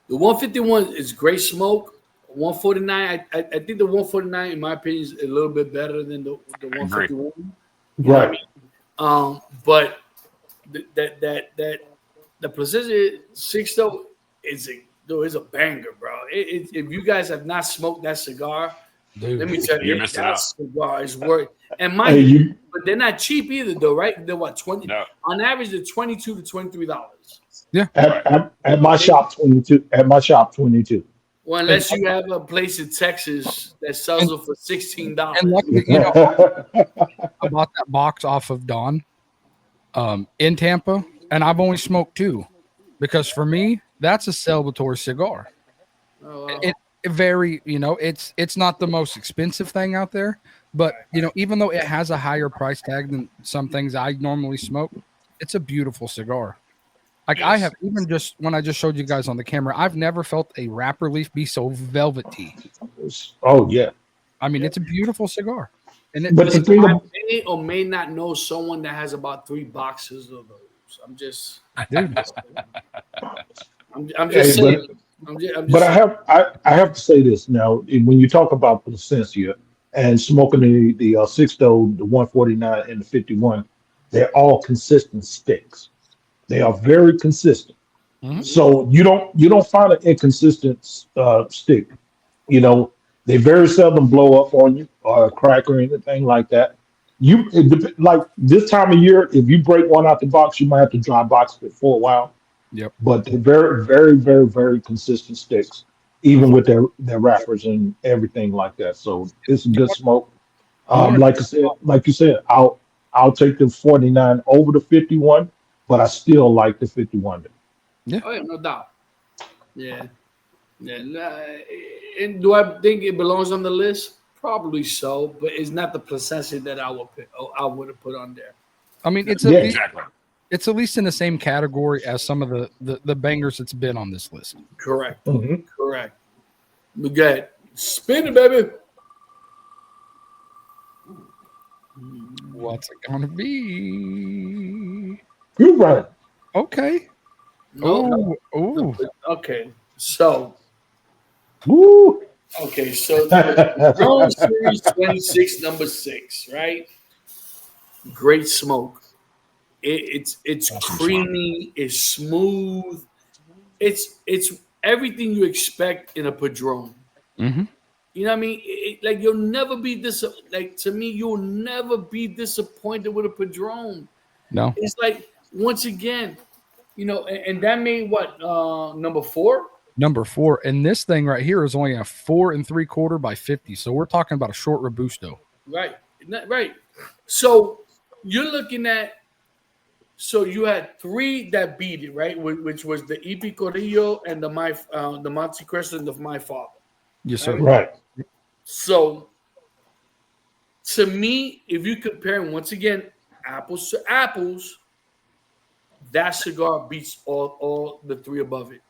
The 151 is great smoke. 149. I think the 149, in my opinion, is a little bit better than the
Agree.
151. You know what I
Right.
mean? But the Precision 6 though is a banger, bro. If you guys have not smoked that cigar,
Dude.
let me tell
You're
you,
missing
that
out.
cigar is worth. And
Hey,
mind you,
you
but they're not cheap either, though, right? They're what, 20?
No.
On average, they're $22 to $23.
at my shop 22. At my shop 22.
Well, unless you have a place in Texas that sells them for $16.
And luckily, I bought that box off of Don in Tampa, and I've only smoked 2 because for me, that's a Salvatore cigar.
Oh, wow.
It very, it's not the most expensive thing out there, but even though it has a higher price tag than some things I normally smoke, it's a beautiful cigar. Like I have, even just when I just showed you guys on the camera, I've never felt a wrapper leaf be so velvety.
Oh yeah.
I mean, it's a beautiful cigar. And
But the thing,
I may or may not know someone that has about 3 boxes of those. I'm just
dude,
I'm just
Hey,
saying. I'm just
but
saying.
I have to say this now. When you talk about Placencia and smoking the 6-0, the 149 and the 51, they're all consistent sticks. They are very consistent.
Mhm.
So you don't find an inconsistent stick. They very seldom blow up on you or crack or anything like that. Like this time of year, if you break one out the box, you might have to dry box it for a while.
Yep.
But they're very, very, very, very consistent sticks, even with their wrappers and everything like that. So it's a good smoke. Like you said, I'll take the 49 over the 51, but I still like the 51.
Oh yeah, no doubt. Yeah. Yeah. Nah, and do I think it belongs on the list? Probably so, but it's not the Placencia that I would have put on there.
I mean,
Yeah.
Exactly.
it's at least in the same category as some of the bangers that's been on this list.
Correct.
Mhm.
Correct. We got spin it, baby.
What's it gonna be?
You're right.
Okay.
No.
Oh,
Okay. So
Woo.
so Drone Series 26, number 6, right? Great smoke. It's creamy, it's smooth. It's everything you expect in a Padron.
hmm
You know what I mean? Like you'll never be to me, you'll never be disappointed with a Padron.
no,
It's like once again, and that made what number 4?
number 4, and this thing right here is only a 4 3/4 by 50. So we're talking about a short robusto.
Right. Right. So you're looking at so you had 3 that beat it, right? Which was the EP Corillo and the Monte Cristo and the My Father.
Yes, sir.
Right.
So to me, if you compare once again apples to apples, that cigar beats all the 3 above it.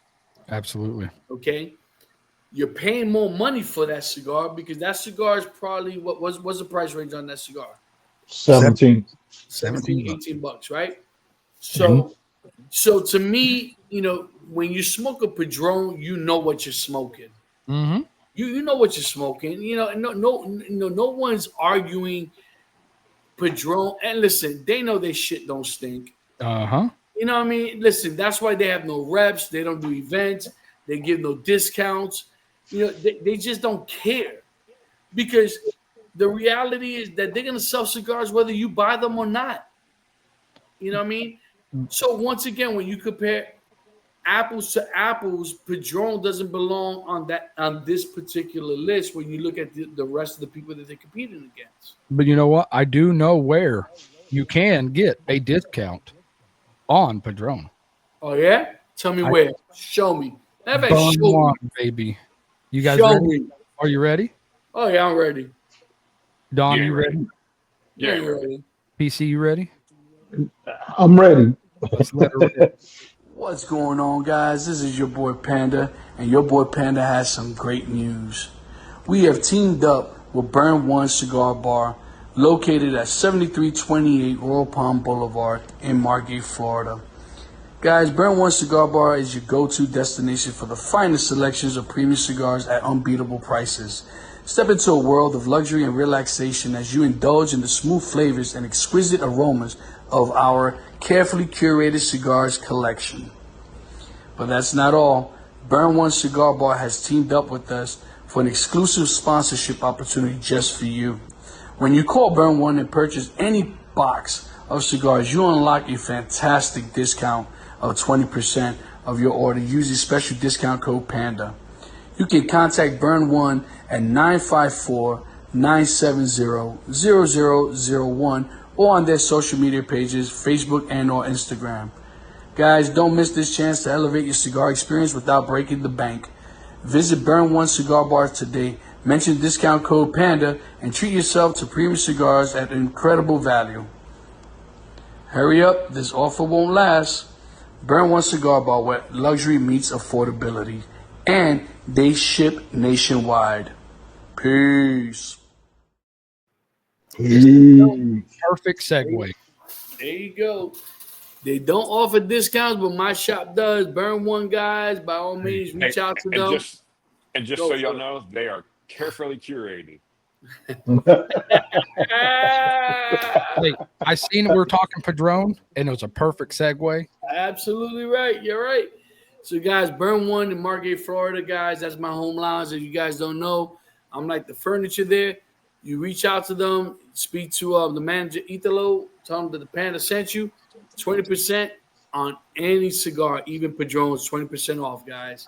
Absolutely.
Okay. You're paying more money for that cigar because that cigar is probably what's the price range on that cigar?
17.
17, 18 bucks, right? So so to me, when you smoke a Padron, you know what you're smoking.
Mm-hmm.
You know what you're smoking. No one's arguing Padron. And listen, they know their shit don't stink.
Uh-huh.
You know what I mean? Listen, that's why they have no reps. They don't do events. They give no discounts. They just don't care because the reality is that they're going to sell cigars whether you buy them or not. You know what I mean? So once again, when you compare apples to apples, Padron doesn't belong on this particular list when you look at the rest of the people that they're competing against.
But you know what? I do know where you can get a discount on Padron.
Oh yeah? Tell me where. Show me. Have
Burn
show
one,
me.
baby. You guys
Show
ready?
me.
Are you ready?
Oh yeah, I'm ready.
Don,
Yeah,
you ready?
Yeah,
Yeah.
you're ready.
PC, you ready?
I'm ready.
Let's let her rip.
What's going on, guys? This is your boy Panda, and your boy Panda has some great news. We have teamed up with Burn One Cigar Bar, located at 7328 Royal Palm Boulevard in Margate, Florida. Guys, Burn One Cigar Bar is your go-to destination for the finest selections of premium cigars at unbeatable prices. Step into a world of luxury and relaxation as you indulge in the smooth flavors and exquisite aromas of our carefully curated cigars collection. But that's not all. Burn One Cigar Bar has teamed up with us for an exclusive sponsorship opportunity just for you. When you call Burn One and purchase any box of cigars, you unlock a fantastic discount of 20% of your order using special discount code PANDA. You can contact Burn One at 954-970-0001 or on their social media pages, Facebook and or Instagram. Guys, don't miss this chance to elevate your cigar experience without breaking the bank. Visit Burn One Cigar Bar today, mention discount code PANDA, and treat yourself to premium cigars at incredible value. Hurry up, this offer won't last. Burn One Cigar Bar, where luxury meets affordability, and they ship nationwide. Peace.
Perfect segue.
There you go. They don't offer discounts, but my shop does. Burn One, guys. By all means, reach out to them.
And just
Go
so
for
y'all
it.
know, they are carefully curated.
Hey, I seen we were talking Padron, and it was a perfect segue.
Absolutely right. You're right. So, guys, Burn One in Margate, Florida, guys. That's my home lounge. If you guys don't know, I'm like the furniture there. You reach out to them, speak to the manager, Italo, tell them that the Panda sent you. 20% on any cigar, even Padrones, 20% off, guys.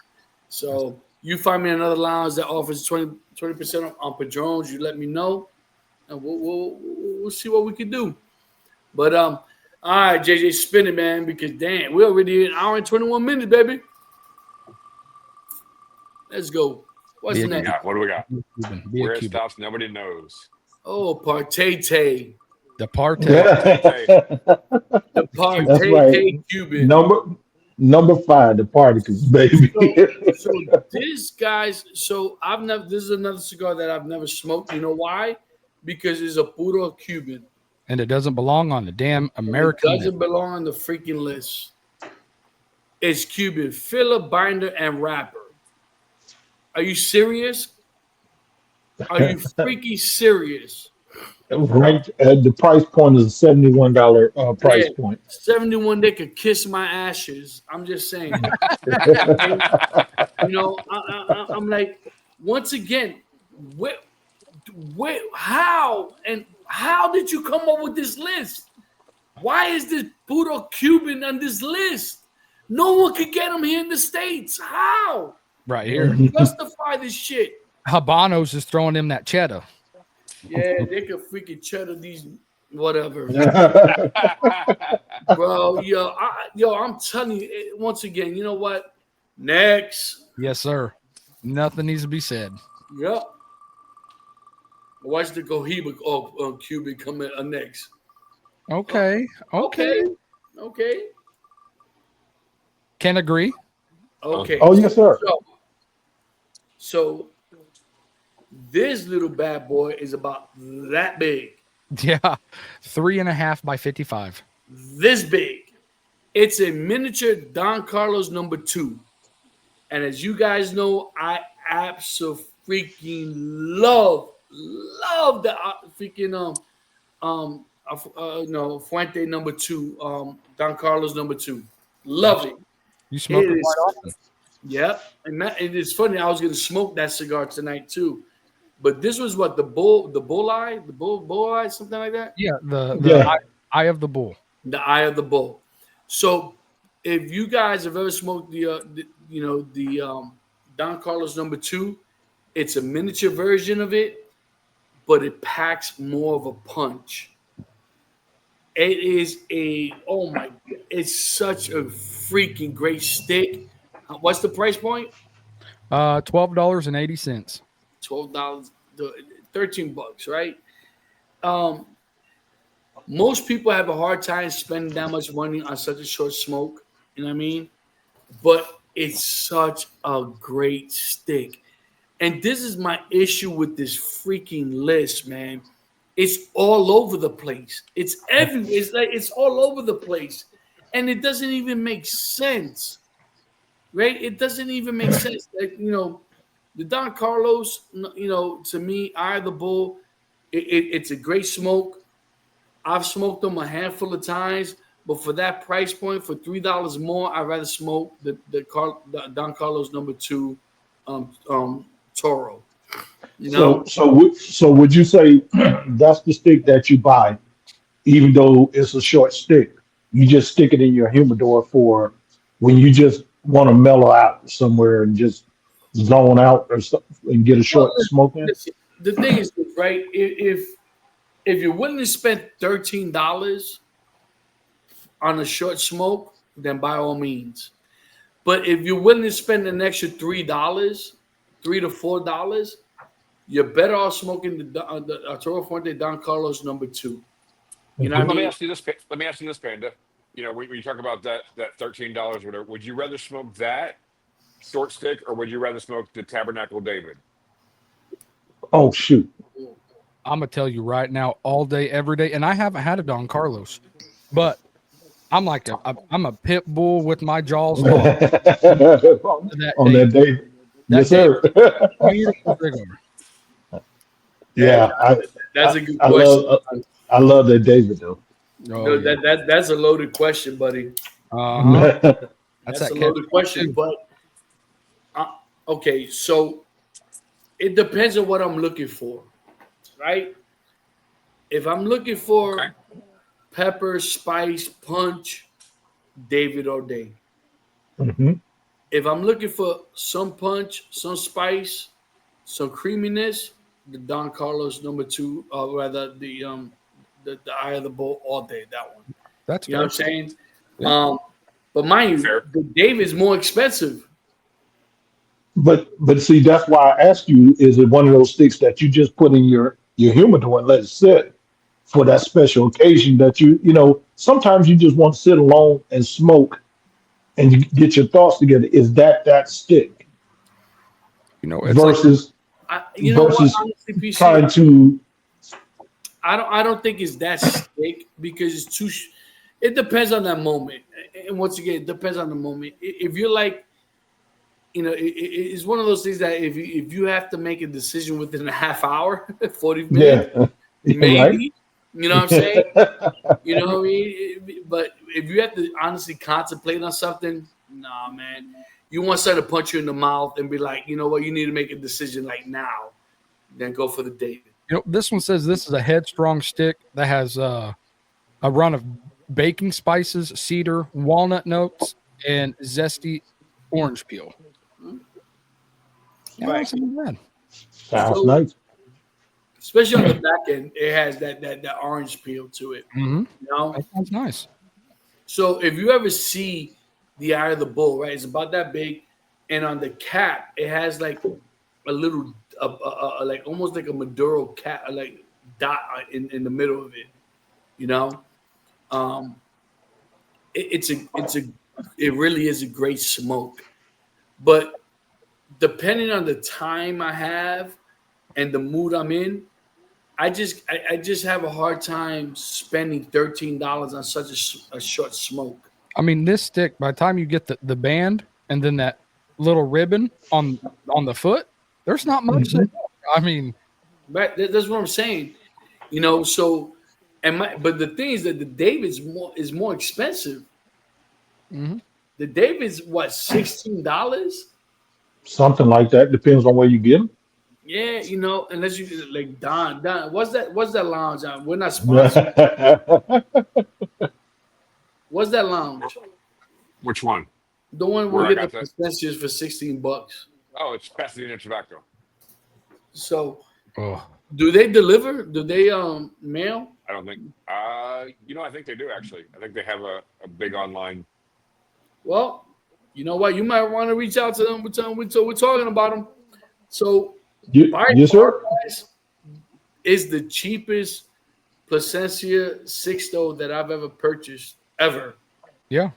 So, you find me another lounge that offers 20% on Padrones, you let me know, and we'll see what we can do. But all right, JJ, spin it, man, because damn, we're already an hour and 21 minutes, baby. Let's go. What's
Yeah,
next?
Yeah, what do we got?
Be a
Where it
Cuban.
stops, nobody knows.
Oh, Partay.
The partay.
The
That's
Partay
right.
Cuban.
Number 5, the Particles, baby.
So this, guys, this is another cigar that I've never smoked. You know why? Because it's a puro Cuban.
And it doesn't belong on the damn American
It
list.
doesn't belong on the freaking list. It's Cuban filler, binder, and wrapper. Are you serious? Are you freaking serious?
Right, the price point is a $71 price
Yeah,
point.
71, they could kiss my ashes. I'm just saying. I'm like, once again, how did you come up with this list? Why is this puro Cuban on this list? No one could get them here in the States. How?
Right here.
Justify this shit.
Habanos is throwing him that cheddar.
Yeah, they could freaking cheddar these whatever. Bro, I'm telling you, once again, you know what? Next.
Yes, sir. Nothing needs to be said.
Yep. Watch the Cohiba Cuban come in next.
Okay. Okay.
Okay.
Can agree.
Okay.
Oh, yes, sir.
So this little bad boy is about that big.
Yeah. 3.5 by 55.
This big. It's a miniature Don Carlos number 2. And as you guys know, I absolutely love the freaking Fuente number 2, Don Carlos number 2. Love it.
You smoke it
It is-
quite often.
Yep. And it is funny. I was going to smoke that cigar tonight too. But this was what the bull eye, something like that.
Yeah. The
Yeah.
eye of the bull.
The eye of the bull. So if you guys have ever smoked the Don Carlos number 2, it's a miniature version of it, but it packs more of a punch. It is it's such a freaking great stick. What's the price point?
$12.80.
$12, $13, right? Most people have a hard time spending that much money on such a short smoke. You know what I mean? But it's such a great stick. And this is my issue with this freaking list, man. It's all over the place. It's everywhere. It's all over the place. and it doesn't even make sense, right? It doesn't even make sense. Like, the Don Carlos, to me, Eye of the Bull, it's a great smoke. I've smoked them a handful of times, but for that price point, for $3 more, I'd rather smoke the Don Carlos number 2 Toro.
So would you say that's the stick that you buy, even though it's a short stick? You just stick it in your humidor for when you just want to mellow out somewhere and just zone out or something and get a
Well,
short smoke in.
the thing is, right? If you're willing to spend $13 on a short smoke, then by all means. But if you're willing to spend an extra $3, $3 to $4, you're better off smoking the Arturo Fuente Don Carlos number 2. You know what I
Let me
mean?
ask you this. Let me ask you this, Panda. When you talk about that $13 or whatever, would you rather smoke that short stick or would you rather smoke the Tabernacle David?
Oh shoot!
I'm gonna tell you right now, all day, every day, and I haven't had a Don Carlos, but I'm like I'm a pit bull with my jaws locked. That
On
day,
that day,
that
yes, sir.
beautiful cigar.
Yeah,
Yeah,
that's a good
I
question.
I love that David though.
Oh, yeah.
That's a loaded question, buddy.
Uh-huh. That's
That's
that
a loaded question.
too.
But okay, so it depends on what I'm looking for, right? If I'm looking for
Okay.
pepper, spice, punch, David O'Day.
Mhm.
If I'm looking for some punch, some spice, some creaminess, the Don Carlos number 2, or rather the Eye of the Bull all day. That one.
That's
You know
fair.
what I'm saying?
Yeah.
But mind you,
Fair.
the David's more expensive.
But see, that's why I asked you: is it one of those sticks that you just put in your humidor and let it sit for that special occasion that sometimes you just want to sit alone and smoke and you get your thoughts together? Is that stick
It's like
versus
You know what?
versus
Honestly, PC,
trying to
I don't think it's that thick because it's too. It depends on that moment, and once again, it depends on the moment. If you're like, it's one of those things that if you have to make a decision within a half hour, 40 minutes,
yeah, yeah, right.
maybe. You know what I'm saying? You know what I mean? But if you have to honestly contemplate on something, nah, man. You want someone to punch you in the mouth and be like, you know what, you need to make a decision like now. Then go for the David.
This one says this is a headstrong stick that has a run of baking spices, cedar, walnut notes, and zesty orange peel. Yeah,
Right.
that's not bad.
Sounds
So,
nice.
especially on the back end, it has that orange peel to it.
Mm-hmm.
You know?
That sounds nice.
So if you ever see the Eye of the Bull, right, it's about that big, and on the cap, it has like a little, like almost like a Maduro cap, like dot in the middle of it. You know, um, it really is a great smoke, but depending on the time I have and the mood I'm in, I just have a hard time spending $13 on such a short smoke.
I mean, this stick, by the time you get the band and then that little ribbon on the foot, there's not much there. I mean,
Right, that's what I'm saying. So but the thing is that the David's more expensive.
mhm.
The David's what, $16?
Something like that depends on where you get
Yeah, unless you like Don. What's that lounge? We're not sponsored.
them.
What's that lounge?
Which one?
The one
Where
where
I
we
got
get the
that?
percentages for $16.
Oh, it's Pasadena Tobacco.
So
Oh,
do they deliver? Do they mail?
I don't think. I think they do actually. I think they have a big online.
Well, you know what? You might want to reach out to them. We're talking about them. So by
Yes,
far,
sir.
guys, is the cheapest Placencia 6-0 that I've ever purchased ever.
yeah.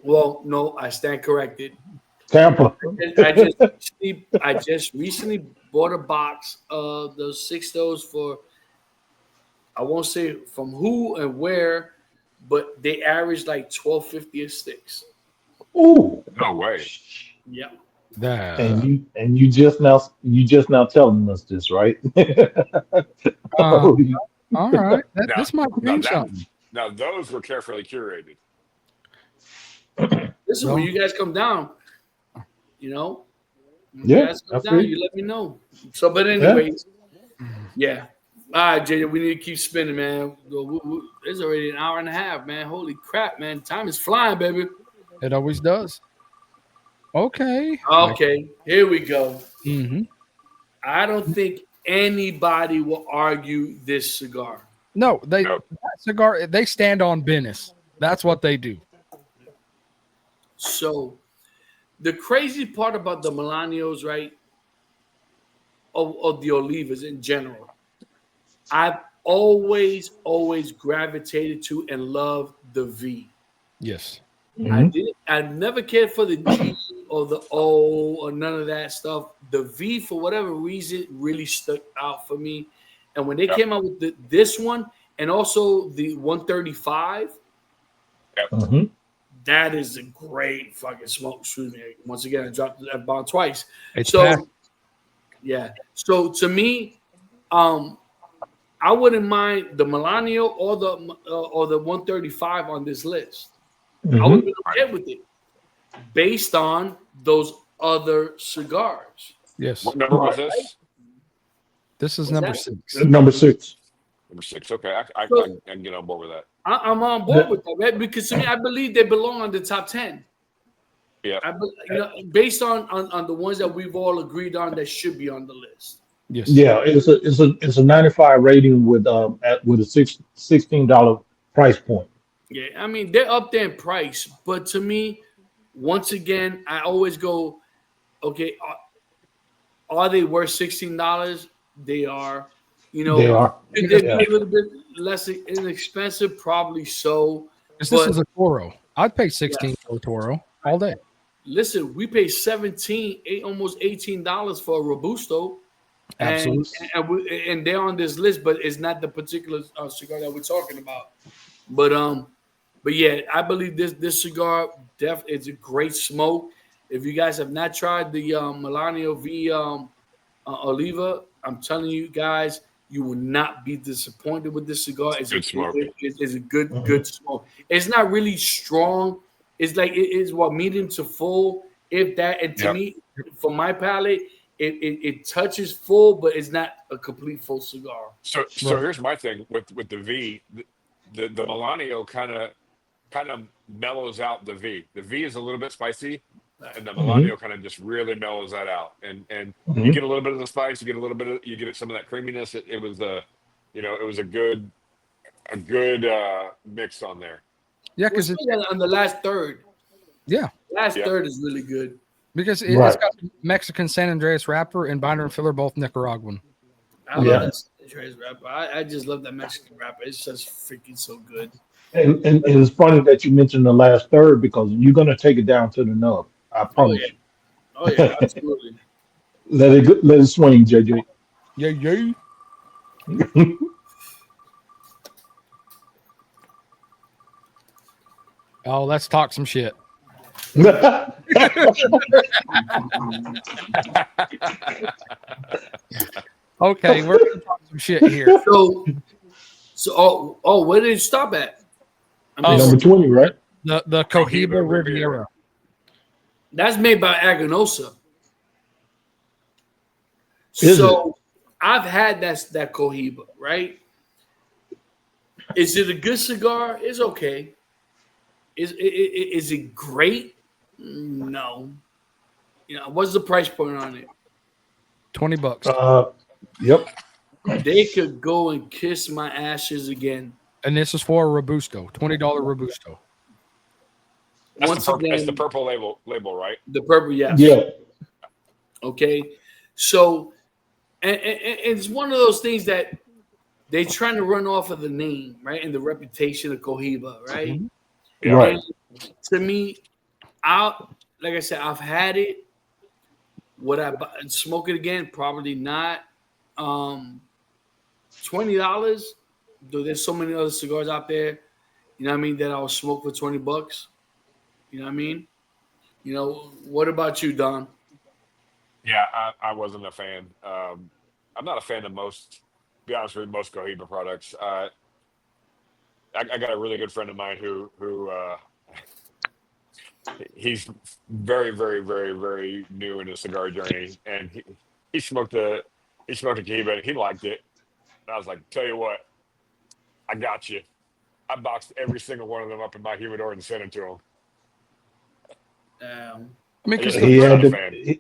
Well, no, I stand corrected.
Tampa.
I just recently bought a box of those 6-0s for, I won't say from who and where, but they average like $12.50 a sticks.
Ooh.
No way.
Yeah.
And you just now telling us this, right?
uh,
Oh,
all right.
Now,
This might
now
mean
that
something.
now those were carefully curated.
Listen,
No.
when you guys come down, you know, when you
yeah,
guys
I
come down,
feel.
you let me know. So, but
Yeah.
anyways, yeah. All right, JJ, we need to keep spinning, man. It's already an hour and a half, man. Holy crap, man. Time is flying, baby.
It always does. Okay.
Okay, here we go.
Mm-hmm.
I don't think anybody will argue this cigar.
No,
No.
that cigar. They stand on business. That's what they do.
So, the crazy part about the Milanios, right, of the Olivas in general, I've always gravitated to and loved the V.
Yes.
Mhm.
I never cared for the G or the O or none of that stuff. The V, for whatever reason, really stuck out for me. And when they
Yep.
came out with this one and also the 135,
Yep.
Mhm.
that is a great fucking smoke. Excuse me. Once again, I dropped that bomb twice.
It's
So
packed.
yeah. So to me, I wouldn't mind the Milano or the 135 on this list. I would have
Mhm.
been okay with it based on those other cigars.
Yes.
What number was
Right.
this?
This is
What's
number
that?
6.
Number 6.
Number 6. Okay,
So
I can get on board with that.
I'm on board with that, right? Because to me, I believe they belong on the top 10.
Yeah.
Based on the ones that we've all agreed on that should be on the list.
Yes.
Yeah, it's a 95 rating with a $16 price point.
Yeah, I mean they're up there in price, but to me, once again, I always go, okay, are they worth $16? They are. You
They
know,
are.
could they
Yeah.
be a little bit less inexpensive? Probably so.
Because this
But
is a Toro. I'd pay
yeah,
16 for a Toro all day.
listen, we pay almost $18 for a Robusto, and
Absolutely.
and they're on this list, but it's not the particular cigar that we're talking about. But but yeah, I believe this cigar is a great smoke. If you guys have not tried the Milano V Oliva, I'm telling you guys, you will not be disappointed with this cigar.
Good smoke.
It's a good
Mhm.
smoke. It's not really strong. It's like it is what medium to full, if that. And to
Yep.
me, for my palate, it touches full, but it's not a complete full cigar.
So here's my thing with the V. The Milano kind of mellows out the V. The V is a little bit spicy, and the
Mhm.
Milano kind of just really mellows that out. And you
Mhm.
get a little bit of the spice, you get some of that creaminess. It was it was a good mix on there.
Yeah,
We're
because
still on the last third.
yeah,
Last
Yeah.
third is really good.
because it's
Right.
got Mexican San Andreas wrapper and binder and filler, both Nicaraguan.
I love
Yeah.
that Trace rapper. I just love that Mexican rapper. It's just freaking so good.
And it's funny that you mentioned the last third because you're gonna take it down to the nub. I
Oh yeah.
promise
Oh yeah,
you.
absolutely.
Let it swing, JJ.
Yeah, yeah. Oh, let's talk some shit. Okay, we're gonna talk some shit here.
So where did it stop at? I mean,
Number 20, right?
The Cohiba Riviera.
that's made by Aganosa.
Is
So I've had that Cohiba, right? Is it a good cigar? It's okay. Is it great? No. What's the price point on it?
$20.
Yep.
They could go and kiss my ashes again.
And this is for a Robusto, $20 Robusto.
Once
That's the
again,
purple label, right?
the purple, yes.
Yeah.
Okay. So, and it's one of those things that they trying to run off of the name, right? And the reputation of Cohiba, right?
Yeah.
Right.
And to me, like I said, I've had it. Would I smoke it again? Probably not. $20. Though there's so many other cigars out there. You know what I mean? That I'll smoke for $20. You know what I mean? What about you, Don?
Yeah, I wasn't a fan. I'm not a fan of most. To be honest with you, most Cohiba products. I got a really good friend of mine who he's very very very very new in his cigar journey, and he smoked a Cohiba and he liked it. And I was like, tell you what, I got you. I boxed every single one of them up in my humidor and sent it to him.
I mean, because
I'm
He
just
had
not a
to,
fan.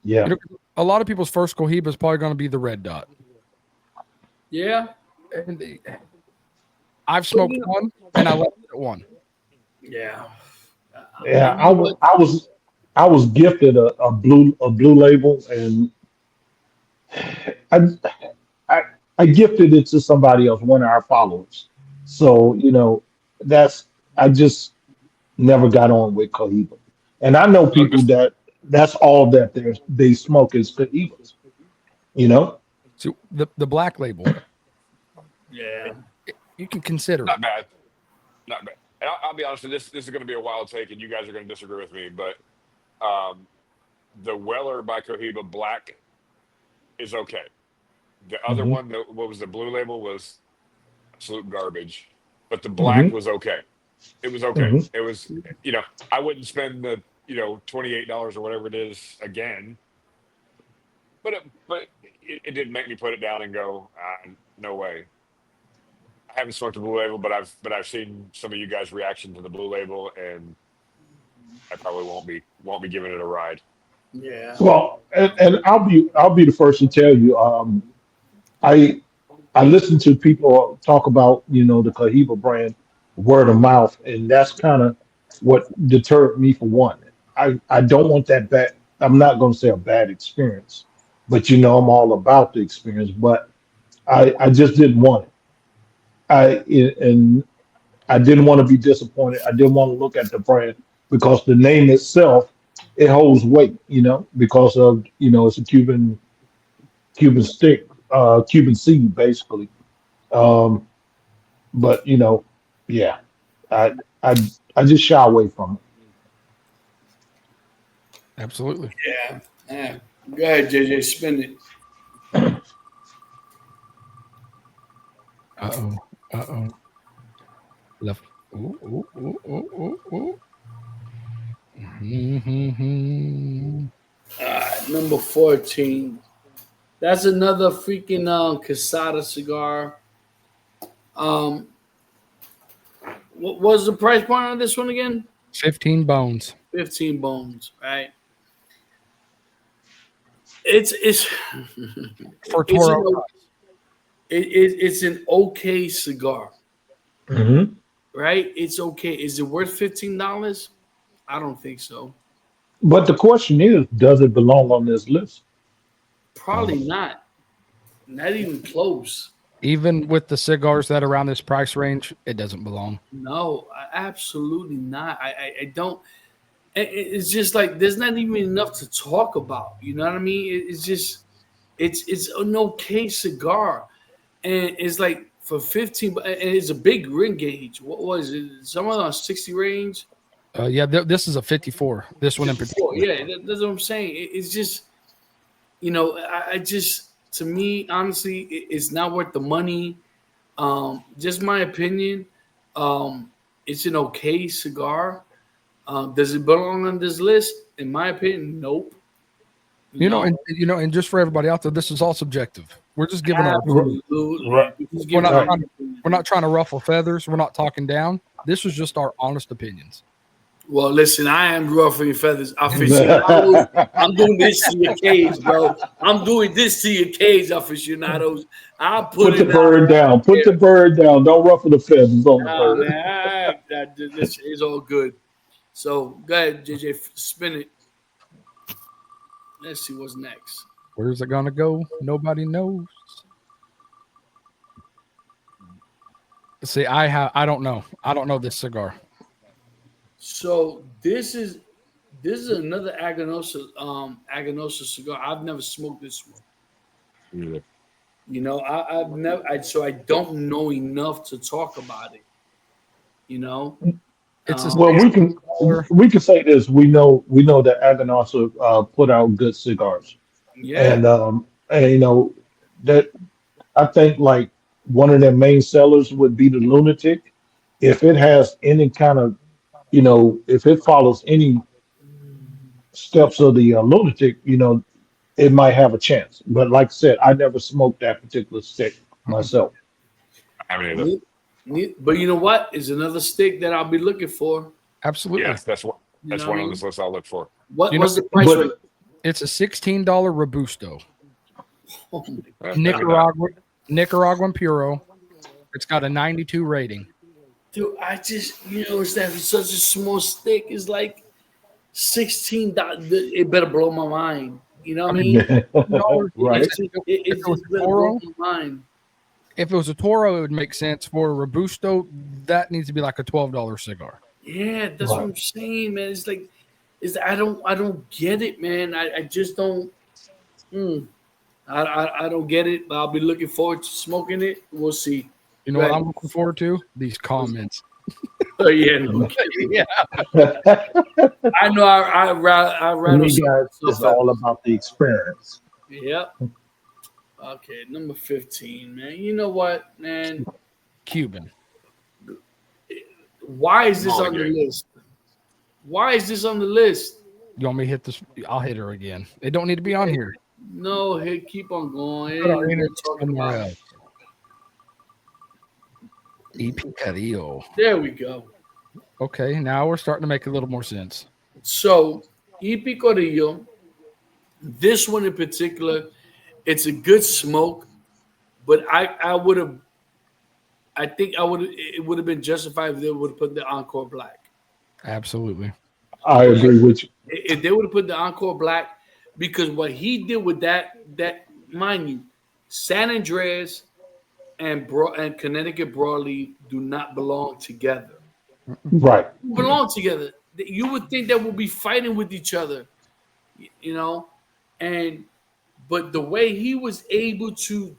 yeah.
a lot of people's first Cohiba is probably going to be the red dot.
Yeah.
And I've smoked one, and I left it at one.
Yeah.
Yeah,
You know what?
I was gifted a blue label, and I, I I gifted it to somebody else, one of our followers. So that's I just never got on with Cohiba, and I know
Look,
people that's all that they smoke is Cohibas. You know,
So the black label,
Yeah.
you can consider it.
not bad, not bad. And I'll be honest with you, this is going to be a wild take, and you guys are going to disagree with me, but um, the Weller by Cohiba Black is okay. The other
hmm
one, what was the blue label, was absolute garbage. But the
hmm
black was okay. It was okay.
hmm
It was, I wouldn't spend the, $28 or whatever it is again. But it didn't make me put it down and go, no way. I haven't smoked the blue label, but I've seen some of you guys' reaction to the blue label, and I probably won't be giving it a ride.
Yeah.
Well, and I'll be the first to tell you. I I listen to people talk about the Cohiba brand word of mouth, and that's kind of what deterred me for one. I don't want that bad. I'm not going to say a bad experience, but I'm all about the experience. But I just didn't want it. And I didn't want to be disappointed. I didn't want to look at the brand because the name itself it holds weight. Because of it's a Cuban stick, Cuban seed basically. Um, but yeah, I I I just shy away from
Absolutely.
Yeah. Yeah. Go ahead, JJ. Spin it.
Uh-oh. Uh-oh. Left. Ooh, ooh, ooh, ooh, ooh, ooh. Mm-hmm.
Number 14. That's another freaking Casada cigar. Um, what was the price point on this one again?
15 bones.
15 bones, right? It's
For
it's
Toro.
an it's an okay cigar,
it.
right? It's okay. Is it worth $15? I don't think so.
But the question is, does it belong on this list?
Probably not. Not even close.
Even with the cigars that are around this price range, it doesn't belong.
No, absolutely not. I don't. It's just like there's not even enough to talk about. You know what I mean? It's just it's an okay cigar, and it's like for 15. And it's a big ring gauge. What was it? Somewhere on 60 range.
Yeah, this is a 54. This one in
54.
particular.
Yeah, that's what I'm saying. It's just I just to me honestly, it's not worth the money. Just my opinion. It's an okay cigar. Does it belong on this list? In my opinion, nope. No,
And just for everybody out there, this is all subjective. We're just giving our opinion.
absolutely.
Right.
Just
We're
give
not
our
trying,
opinion.
we're not trying to ruffle feathers. We're not talking down. This is just our honest opinions.
Well, listen, I am ruffling feathers. Aficionados, I'm doing this to your cage, bro. I'm doing this to your cage, aficionados. I'll put
Put the
it out
bird
right
down. Put the
there.
bird down. Don't ruffle the feathers on the
Nah,
bird.
man, this is all good. So go ahead, JJ, spin it. Let's see what's next.
Where's it gonna go? Nobody knows. See, I don't know. I don't know this cigar.
So this is another Aganosa cigar. I've never smoked this one. I've never. So I don't know enough to talk about it. You know,
It's a
Well,
$16.
we can say this. We know that Agonasa put out good cigars,
yeah.
and that I think like one of their main sellers would be the Lunatic. If it has any kind of if it follows any steps of the Lunatic, it might have a chance. But like I said, I never smoked that particular stick
Mm-mm.
myself.
I haven't either.
But you know what? Is another stick that I'll be looking for.
Absolutely.
Yes, that's what
You
that's
know what
one
I
on
mean?
this list I'll look for.
You know,
What's the price
But
range?
it's a $16 Robusto.
Oh my
Maybe not.
Nicaraguan Puro. It's got a 92 rating.
dude, I just it's that such a small stick. It's like $16. It better blow my mind. You know
I
what I
mean,
mean?
$16,
right.
It's just,
if it was
it
a
better blow
Toro,
my mind.
if it was a Toro, it would make sense. For a Robusto, that needs to be like a $12 cigar.
Yeah, that's what
Right.
I'm saying, man. It's like, I don't get it, man. I just don't. Mm, I don't get it. But I'll be looking forward to smoking it. We'll see.
You know what
Right.
I'm looking forward to? These comments.
Oh yeah, no kidding.
Yeah.
I know. I
For
rattle
me,
some
guys, it's all about the experience.
Yep. Okay, number 15, man. You know what, man?
Cuban.
Why is this
Molly
on the
gang.
list? Why is this on the list?
You want me to hit this? I'll hit her again. It don't need to be on here.
No, hey, keep on going.
Put our
Ain't
energy
worth talking
somewhere
about.
else. EP Carrillo.
There we go.
Okay, now we're starting to make a little more sense.
So, E Picorillo, this one in particular, it's a good smoke, but I think it would have been justified if they would have put the Encore Black.
Absolutely.
I agree with you.
If they would have put the Encore Black, because what he did with that mind you, San Andreas and Connecticut broadleaf do not belong together.
Right.
Belong together. You would think they would be fighting with each other, and but the way he was able to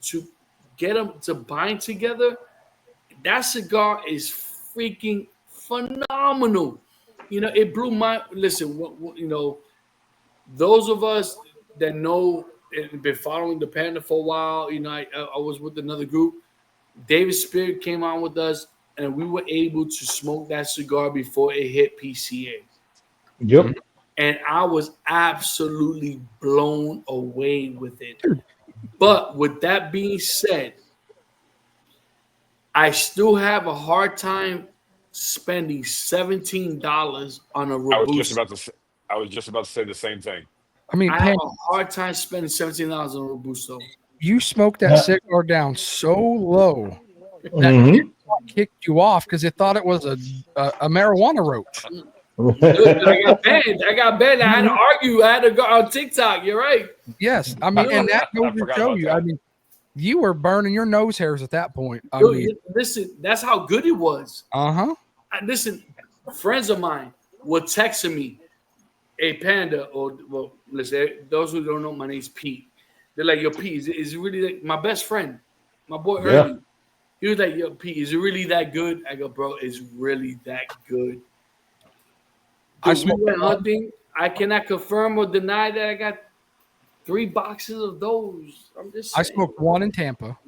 get them to bind together, that cigar is freaking phenomenal. It blew my listen. Those of us that know and been following the Panda for a while, I was with another group. David Spirit came on with us, and we were able to smoke that cigar before it hit PCA.
Yep.
And I was absolutely blown away with it. But with that being said, I still have a hard time spending $17 on a
I was just
Robusto.
about to say, I was just about to say the same thing.
I mean,
I
Pan,
have a hard time spending $17 on a Robusto.
you smoked that
Yeah.
cigar down so low that
Mhm.
kicked you off because it thought it was a marijuana roach.
Look, I got banned. I had to argue. I had to go on TikTok. You're right.
Yes, I mean, and that
I
goes to
forgot
show
about
you.
that.
I mean, you were burning your nose hairs at that point. I
Dude,
mean,
listen, that's how good it was.
uh-huh.
Listen, friends of mine were texting me, "Hey, Panda," or well, listen, those who don't know, my name's Pete. They're like, "Yo, Pete, is it really like, my best friend, my boy
Yeah.
Ernie?" He was like, "Yo, Pete, is it really that good?" I go, "Bro, it's really that good."
I
Dude, we
smoked
went hunting. I cannot confirm or deny that I got 3 boxes of those. I'm just
I
saying.
smoked one in Tampa,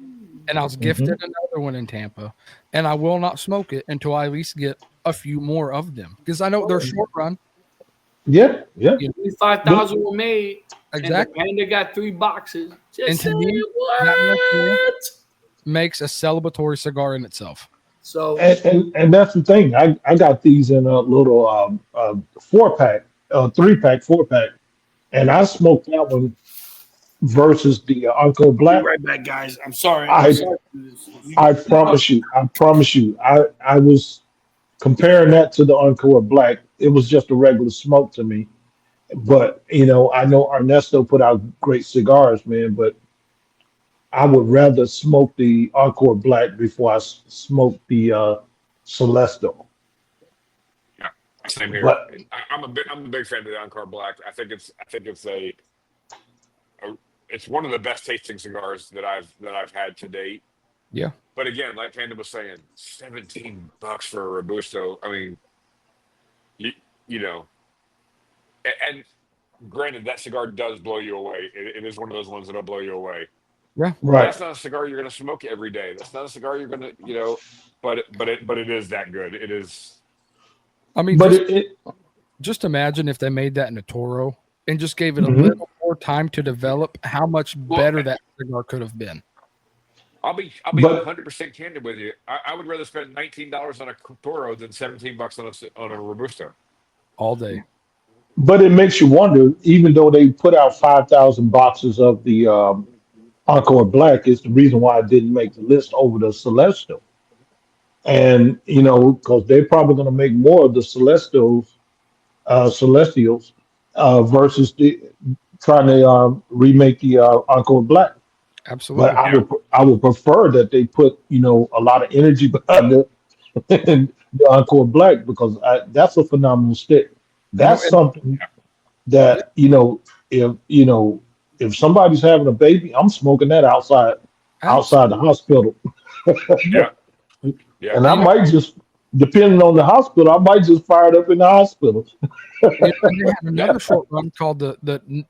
and I was gifted another one in Tampa, and I will not smoke it until I at least get a few more of them because I know they're short run.
Yeah. Yeah.
You know,
25,000 were made,
exactly.
and the Panda got 3 boxes. Just
And to
say
me,
what?
makes a celebratory cigar in itself.
So
And that's the thing. I got these in a little 4-pack, 3-pack, 4-pack, and I smoked that one versus the Uncle
be
Black.
right back, guys. I'm sorry.
I
I'm sorry for this.
I promise you, I was comparing that to the Encore Black. It was just a regular smoke to me. But I know Ernesto put out great cigars, man. But I would rather smoke the Encore Black before I smoke the Celestial.
Yeah, same here.
But
I'm a big fan of the Encore Black. I think it's it's one of the best tasting cigars that I've had to date.
Yeah.
But again, like Panda was saying, $17 for a Robusto. I mean, you, you know, and granted, that cigar does blow you away. It is one of those ones that'll blow you away.
Yeah.
But
Right.
that's not a cigar you're going to smoke every day. That's not a cigar you're going to, but it is that good. It is.
I mean,
But
just imagine if they made that in a Toro and just gave it a
Mhm.
little more time to develop, how much better that cigar could have been.
I'll be
But
100% candid with you. I would rather spend $19 on a Toro than $17 on a Robusto.
All day.
but it makes you wonder. Even though they put out 5,000 boxes of the Encore Black, is the reason why it didn't make the list over the Celestial. And because they're probably going to make more of the Celestials versus the trying to remake the Encore Black. But
Absolutely.
I would prefer that they put a lot of energy behind the Encore Black because that's a phenomenal stick. That's
And
something that if somebody's having a baby, I'm smoking that outside the
absolutely.
hospital,
Yeah. Yeah.
and
And,
I might just depending on the hospital, I might just fire it up in the hospital.
and they had
Yeah.
another short run called the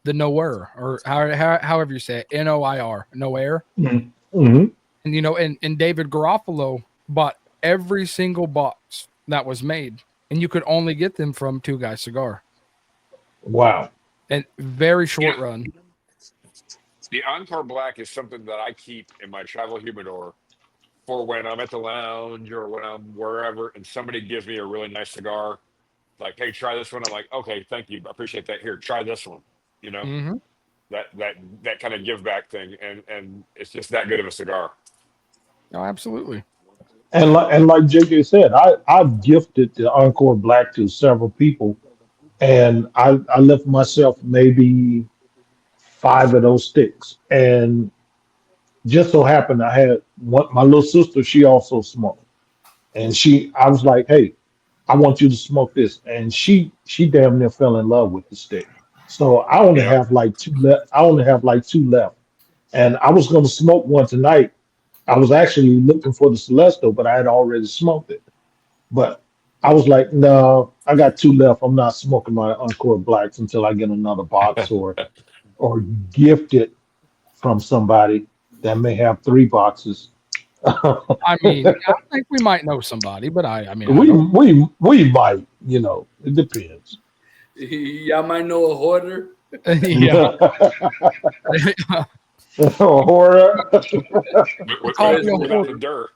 Noir, or however you say it, Noir, Noir.
Mm-hmm.
And David Garofalo bought every single box that was made, and you could only get them from Two Guys Cigar.
Wow.
And very short
Yeah.
run.
The Encore Black is something that I keep in my travel humidor for when I'm at the lounge or when I'm wherever and somebody gives me a really nice cigar. Like, hey, try this one. I'm like, okay, thank you. I appreciate that. Here, try this one. You know,
Mm-hmm.
that kind of give back thing. And it's just that good of a cigar.
Oh, absolutely.
And like JJ said, I've gifted the Encore Black to several people, and I left myself maybe five of those sticks. And just so happened I had my little sister. She also smoked, and I was like, hey, I want you to smoke this, and she damn near fell in love with the stick. So I only
Yeah.
have like two left. And I was going to smoke one tonight. I was actually looking for the Celestial, but I had already smoked it. But I was like, no, I got two left. I'm not smoking my Encore Blacks until I get another box or gift it from somebody that may have three boxes.
I mean, I think we might know somebody, but I mean, I
we
don't.
we might, it depends.
Y'all might know a hoarder.
Yeah.
Horror.
Call me a
Without the
hoarder.
dirt.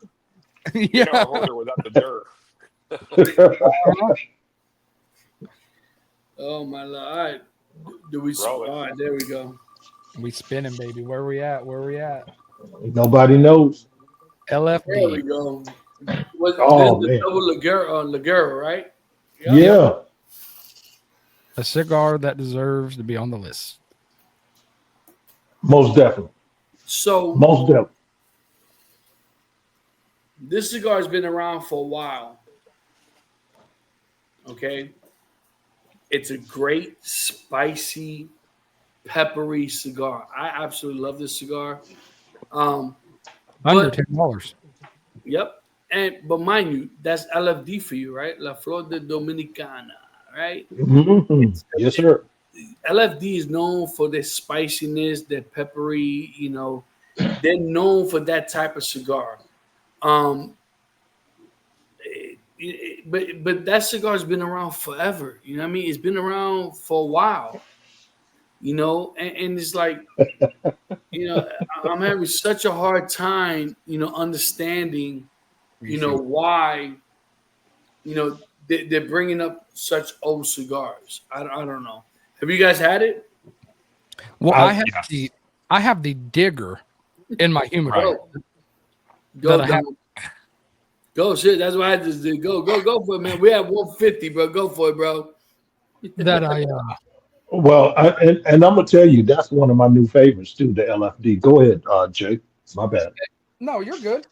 You know, a
Yeah.
hoarder without the dirt.
Oh my lord! All right, do we?
Roll it.
All right, there we go.
We spinning, baby. Where we at?
Nobody knows.
There we
LFD.
go. This
Oh
the
man.
double Ligero, right?
Yeah.
A cigar that deserves to be on the list.
Most definitely.
So
Most definitely.
this cigar has been around for a while. Okay, it's a great spicy, peppery cigar. I absolutely love this cigar.
Under
But
$10.
yep, but mind you, that's LFD for you, right? La Flor de Dominicana, right?
Mhm. Yes, sir.
LFD is known for their spiciness, their peppery. They're known for that type of cigar. Um, but that cigar's been around forever. You know what I mean? It's been around for a while. And it's like, I'm having such a hard time, understanding, why, they're bringing up such old cigars. I don't know. Have you guys had it?
Well,
I-
I have the digger in my humidor.
Go,
That I have-
Dom. Go, shit. That's what I just did. Go for it, man. We have 150, bro. Go for it, bro.
that I
Well, and I'm gonna tell you that's one of my new favorites too, the LFD. Go ahead, Jake. My bad.
No, you're good.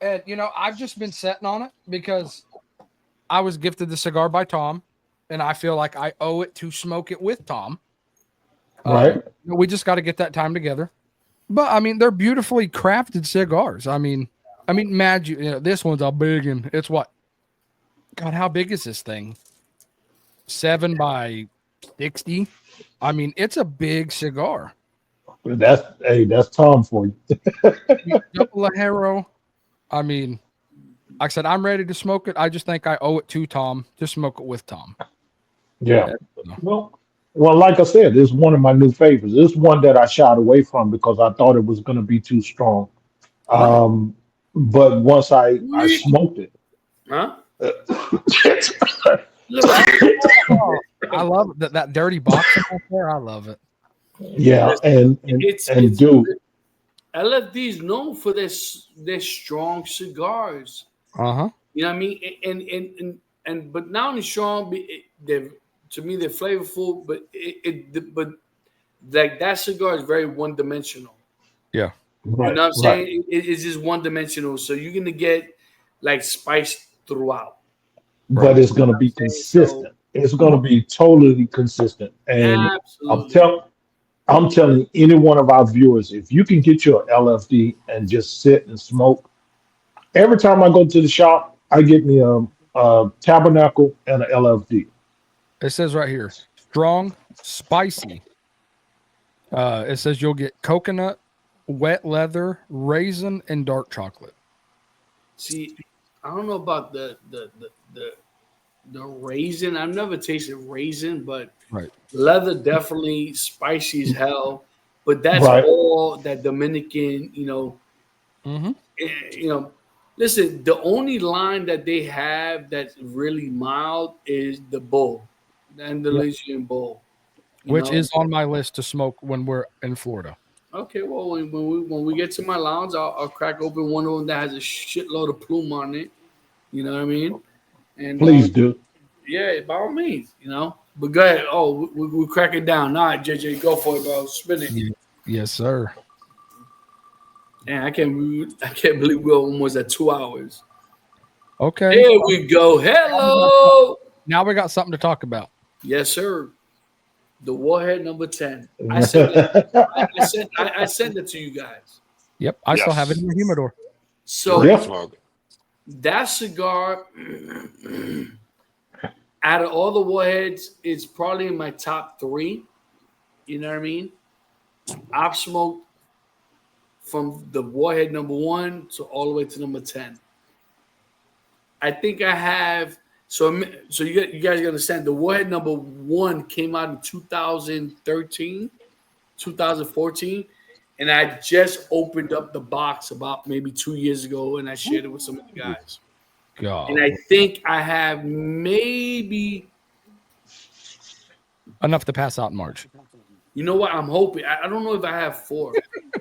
And I've just been sitting on it because I was gifted the cigar by Tom, and I feel like I owe it to smoke it with Tom.
Right.
We just got to get that time together. But I mean, they're beautifully crafted cigars. I mean, I mean, imagine this one's a big one. It's what? God, how big is this thing? 7 by 60. I mean, it's a big cigar.
That's Tom for you.
Double Hero. I mean, like I said, I'm ready to smoke it. I just think I owe it to Tom to smoke it with Tom.
Yeah. Well, like I said, it's one of my new favorites. It's one that I shied away from because I thought it was going to be too strong. Um, but once I smoked it,
Huh?
Oh, I love it. That dirty box right there. I love it.
yeah,
It's
and dude,
LFD is known for their strong cigars.
Uh-huh.
You know what I mean? And but not only strong, they're to me they're flavorful, but but like that cigar is very one dimensional.
Yeah.
You
right,
know what I'm
right.
saying? It's just one dimensional. So you're gonna get like spice throughout.
But it's going to be
So
consistent. It's going to be totally consistent. And I'm
absolutely.
telling I'm telling any one of our viewers, if you can get your LFD and just sit and smoke, every time I go to the shop, I get me a tabernacle and a LFD.
It says right here, strong, spicy. It says you'll get coconut, wet leather, raisin, and dark chocolate.
See, I don't know about the raisin. I've never tasted raisin, but
Right.
leather definitely spicy as hell. But that's
Right.
all that Dominican,
Mm-hmm.
you know. Listen, the only line that they have that's really mild is the bull, the Andalusian bull. You
Which
know.
is on my list to smoke when we're in Florida.
Okay, well, when we get to my lounge, I'll crack open one of them that has a shitload of plume on it. You know what I mean? And
Please do.
yeah, by all means, But go ahead. Oh, we crack it down. All right, JJ, go for it, bro. Spin it.
Yes, sir.
And I can't believe we're almost at 2 hours.
Okay.
Here we go. Hello.
Now we got something to talk about.
Yes, sir. The Warhead number 10. I sent it to you guys.
Yep. I still have it
Yes.
in the humidor.
So
Yeah.
Smoke.
that cigar, out of all the Warheads, it's probably in my top 3. You know what I mean? I've smoked from the Warhead number 1 to all the way to number 10. I think I have. So you guys understand the Warhead number 1 came out in 2013, 2014, and I just opened up the box about maybe 2 years ago, and I shared it with some of the guys.
God.
And I think I have maybe,
Enough to pass out in March.
you know what? I'm hoping. I don't know if I have 4,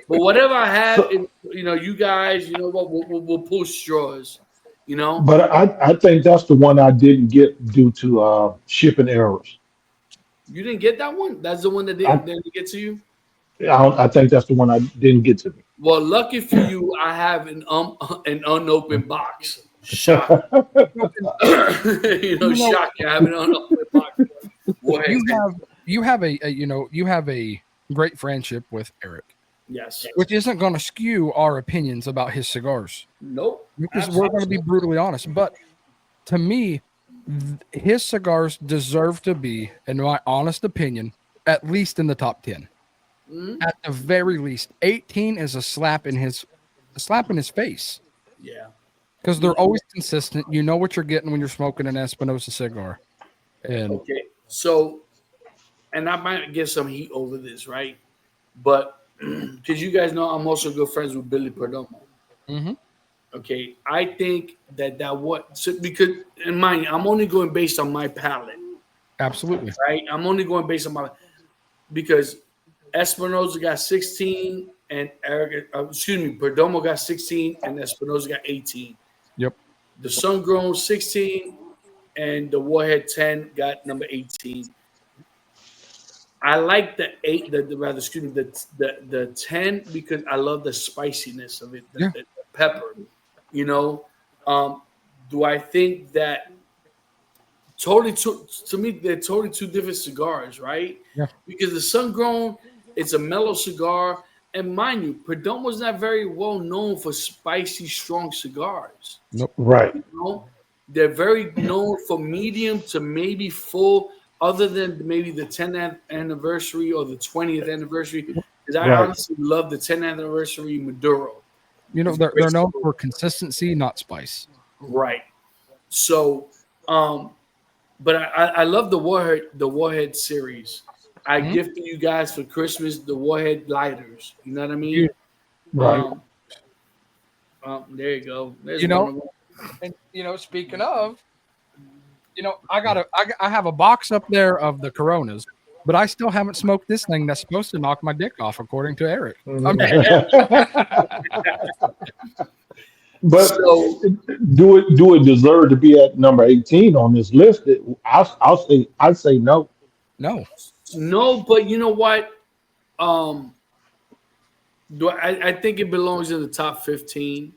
but whatever I have, you guys, you know what? We'll pull straws.
But I think that's the one I didn't get due to shipping errors.
You didn't get that one. That's the one that
I,
didn't get to you.
I think that's the one I didn't get to me.
Well, lucky for you, I have an unopened box. Shock. Shock. I have an unopened box.
You have a great friendship with Eric,
Yes.
which isn't going to skew our opinions about his cigars.
Nope.
Because we're going to be brutally honest. But to me, his cigars deserve to be, in my honest opinion, at least in the top 10.
Mhm.
At the very least, 18 is a slap in his face.
Yeah.
Because they're always consistent. You know what you're getting when you're smoking an Espinosa cigar. And
Okay. So, and I might get some heat over this, right? But because you guys know, I'm also good friends with Billy Perdomo.
Mhm.
Okay, I think because in mind, I'm only going based on my palate,
absolutely.
right? I'm only going based on because Espinosa got 16 and Perdomo got 16 and Espinosa got 18.
Yep.
The Sun Grown 16 and the Warhead 10 got number 18. I like the 10 because I love the spiciness of it, the pepper. Do I think that to me they're totally two different cigars, right?
Yeah.
Because the Sun Grown, it's a mellow cigar. And mind you, Perdomo's not very well known for spicy, strong cigars.
Right.
You know, they're very known for medium to maybe full, other than maybe the 10th anniversary or the 20th anniversary. Because I
Right.
honestly love the 10th anniversary Maduro.
You know,
It's
they're
great
known
cigar.
for consistency, not spice.
Right. So, but I love the Warhead series. I
Mhm.
gifted you guys for Christmas the Warhead lighters. You know what I mean?
Right.
Um, there you go. There's
You
one
know,
of them.
and speaking of, I have a box up there of the Coronas, but I still haven't smoked this thing that's supposed to knock my dick off, according to Eric. I mean,
But
So
do it deserve to be at number 18 on this list? I'd say no.
no,
no, but you know what? Um, I think it belongs in the top 15.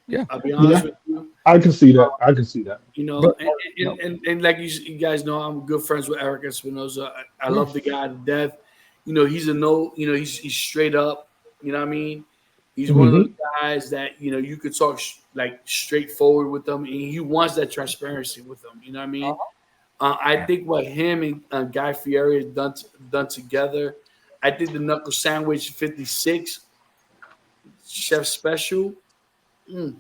yeah,
I'll be honest
Yeah,
with you.
I can see that. I can see that.
You know,
but
and like you guys know, I'm good friends with Eric Espinosa. I
yeah.
love the guy to death. You know, he's a no. You know, he's straight up. You know what I mean? He's one of those
Hmm.
guys that you could talk like straightforward with him, and he wants that transparency with them. You know what I mean? I think what him and Guy Fieri has done together. I think the Knuckle Sandwich 56 Chef Special. mm,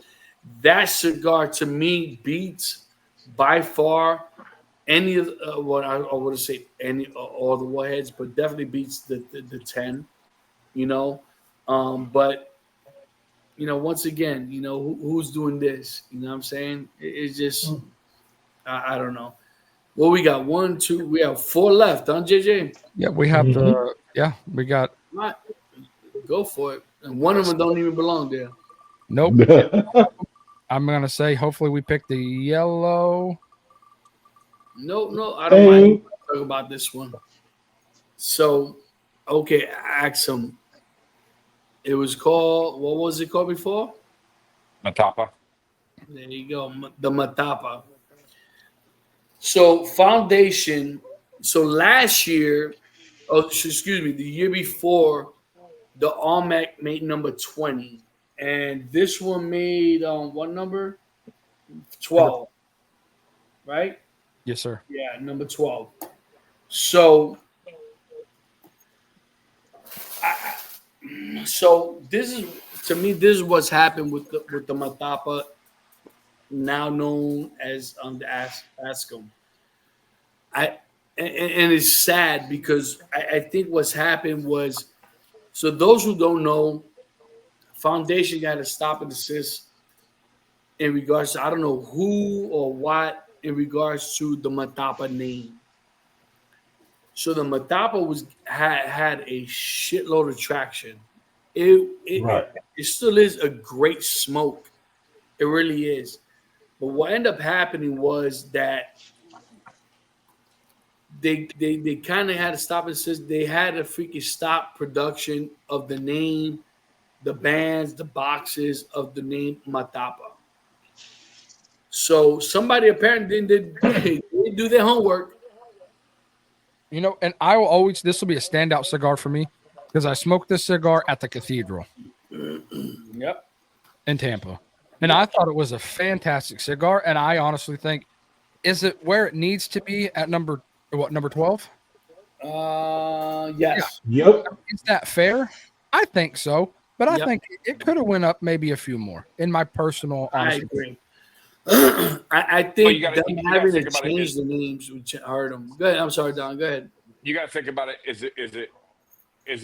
that cigar to me beats by far any of what I would say any all the warheads, but definitely beats the 10. You know, but once again, who's doing this? You know what I'm saying? It's just I don't know. Well, we got one, two, we have four left, huh, JJ?
Yeah, we have
Hmm.
we got
Right, go for it. And one of them don't even belong there.
nope. I'm gonna say hopefully we pick the yellow.
No, no, I don't mind
Hey,
talk about this one. So, okay, Axum. It was called. What was it called before?
Matapa.
There you go, the Matapa. So foundation. So last year, excuse me, the year before, the Almec made number 20, and this one made what number?
Number
12, right?
yes, sir.
Yeah, number 12. So, so this is to me. This is what's happened with the Matapa, now known as the Ascom. I and it's sad because I think what's happened was, so those who don't know, Foundation got to stop and desist in regards to I don't know who or what in regards to the Matapa name. So the Matapa had a shitload of traction. It it,
right.
it it still is a great smoke. It really is. But what ended up happening was that they kind of had to stop and says they had to freaking stop production of the name, the bands, the boxes of the name Matapa. So somebody apparently didn't do their homework.
And I will always this will be a standout cigar for me because I smoked this cigar at the Cathedral
Yep.
in Tampa, and I thought it was a fantastic cigar. And I honestly think, is it where it needs to be at number 12?
Yes.
Yep.
Is that fair? I think so, but I
Yep.
think it could have went up maybe a few more. In my personal,
I
honest
agree. I
Well,
think them
you gotta
having to
think about it.
change the names would hurt them. Go ahead. I'm sorry, Don. Go ahead.
You got to think about it. Is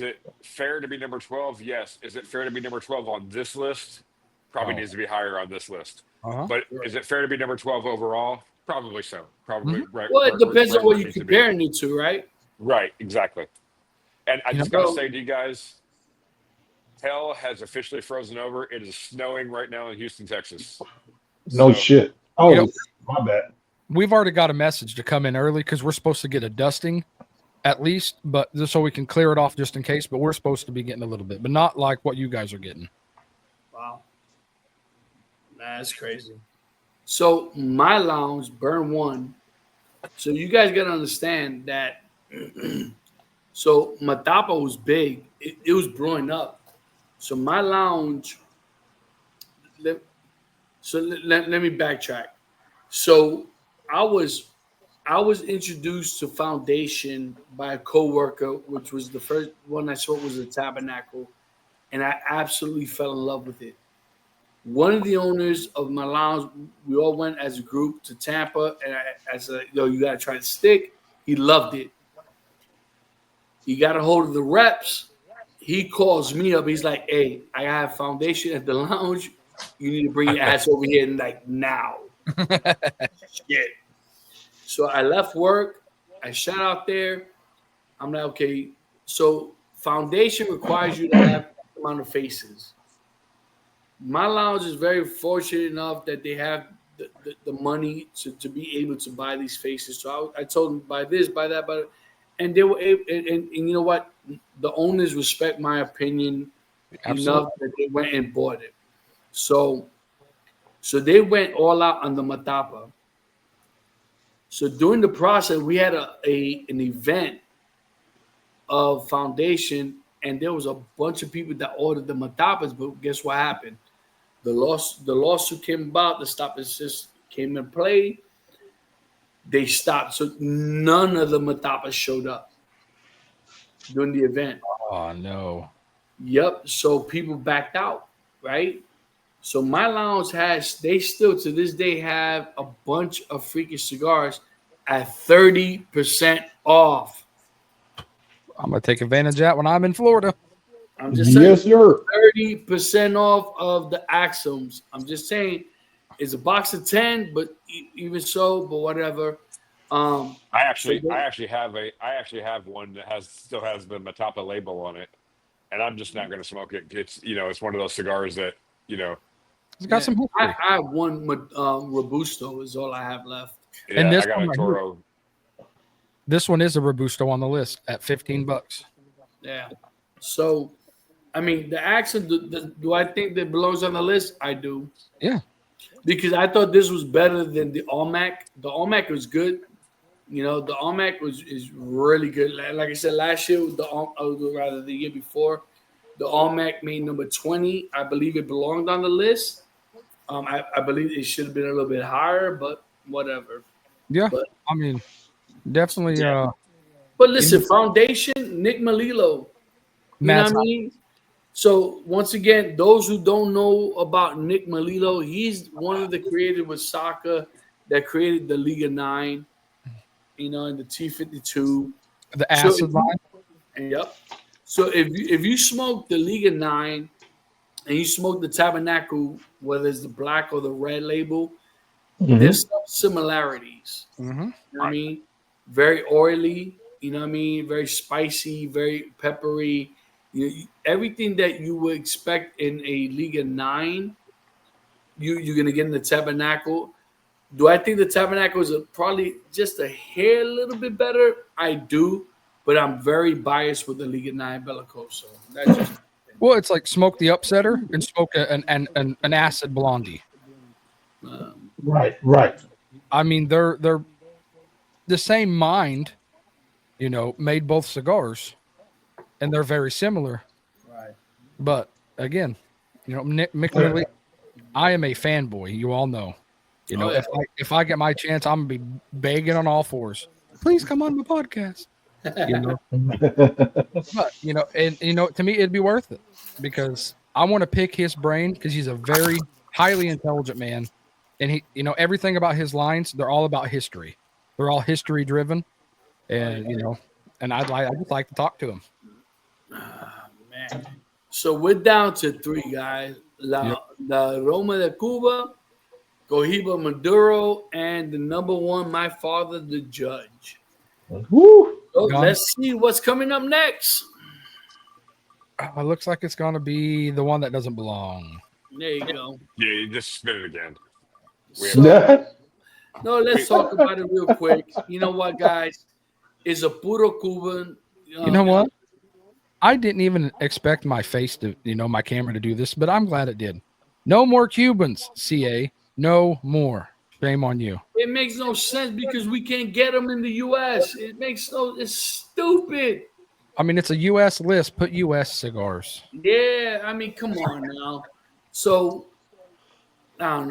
it fair to be number 12? Yes. Is it fair to be number 12 on this list? Probably
Oh.
needs to be higher on this list.
Uh-huh.
But is it fair to be number 12 overall? Probably so. Probably right.
Well, it
right,
depends
right
on
where
what
it
you're
needs to be.
comparing it to, right?
Right. Exactly. And I
You
just
know-
got to
So,
say to you guys, hell has officially frozen over. It is snowing right now in Houston, Texas.
No
So,
shit. Oh, my bad.
We've already got a message to come in early because we're supposed to get a dusting at least, but just so we can clear it off just in case. But we're supposed to be getting a little bit, but not like what you guys are getting.
wow. That's crazy. So, my lounge, burn one. So, you guys got to understand that. So, Matapa was big. It was blowing up. So my lounge. Let me backtrack. So I was I was introduced to Foundation by a coworker, which was the first one I saw was the Tabernacle, and I absolutely fell in love with it. One of the owners of my lounge, we all went as a group to Tampa, and I said, "Yo, you gotta try the stick." He loved it. He got a hold of the reps. He calls me up. He's like, "Hey, I have Foundation at the lounge. You need to bring your ass over here and like now." Shit. So I left work. I shot out there. I'm like, okay. So Foundation requires you to have a amount of faces. My lounge is very fortunate enough that they have the money to be able to buy these faces. So I told them buy this, buy that, buy that. And they were able, and you know what? The owners respect my opinion
Absolutely.
enough that they went and bought it. So they went all out on the Matapa. So during the process, we had an event of Foundation, and there was a bunch of people that ordered the Matapas. But guess what happened? The lawsuit came about. The stop and assist came in play. They stopped, so none of the Matapas showed up during the event.
Oh no.
Yep. So people backed out, right? So my lounge they still to this day have a bunch of freaking cigars at 30% off.
I'm gonna take advantage of that when I'm in Florida.
I'm just saying
Yes, sir.
30% off of the Axums. I'm just saying it's a box of 10, but even so, but whatever.
I actually have one that still has the Matapa label on it, and I'm just not going to smoke it. It's one of those cigars that
It's got some history.
I have one Robusto is all I have left.
Yeah,
And this
I got
one
a
right
Toro.
This one is a Robusto on the list at $15.
Yeah. So, I mean, the accent, do I think that belongs on the list? I do.
Yeah.
Because I thought this was better than the Almac. The Almac was good. The Almac is really good. Like I said, last year, the year before, the Almac made number 20. I believe it belonged on the list. I believe it should have been a little bit higher, but whatever.
Yeah.
But,
I mean, definitely.
yeah. But listen, Foundation, Nick Melillo. You know what I mean? So once again, those who don't know about Nick Melillo, he's one of the creators with Saka that created the Liga 9, in the T52.
The acid line.
Yep. So if you smoke the Liga 9 and you smoke the Tabernacle, whether it's the black or the red label, there's some similarities.
Mm-hmm.
You know what I mean? Very oily, you know what I mean? Very spicy, very peppery. Everything that you would expect in a Liga 9, you're going to get in the Tabernacle. Do I think the Tabernacle is probably just a hair a little bit better? I do, but I'm very biased with the Liga 9 Bellicoso. That's just
Well, it's like smoke the upsetter and smoke an acid blondie.
Right.
I mean, they're the same mind, made both cigars, and they're very similar.
right.
But again, Mick McNeely, I am a fanboy. You all know.
Oh, yeah.
If I get my chance, I'm gonna be begging on all fours. Please come on the podcast. But and to me, it'd be worth it because I want to pick his brain because he's a very highly intelligent man, and he, everything about his lines, they're all about history. They're all history driven, and and I just like to talk to him.
Man. So we're down to 3 guys. La Roma de Cuba, Cohiba Maduro, and the number 1, my father, the judge.
Woo.
So let's see what's coming up next.
It looks like it's gonna be the one that doesn't belong.
There you go.
Yeah, you just spin it again.
No, let's talk about it real quick. You know what, guys? It's a puro Cuban.
You know what? I didn't even expect my face to, my camera to do this, but I'm glad it did. No more Cubans, CA. No more. Shame on you.
It makes no sense because we can't get them in the U.S. It's stupid.
I mean, it's a U.S. list. Put U.S. cigars.
Yeah, I mean, come on now. So I don't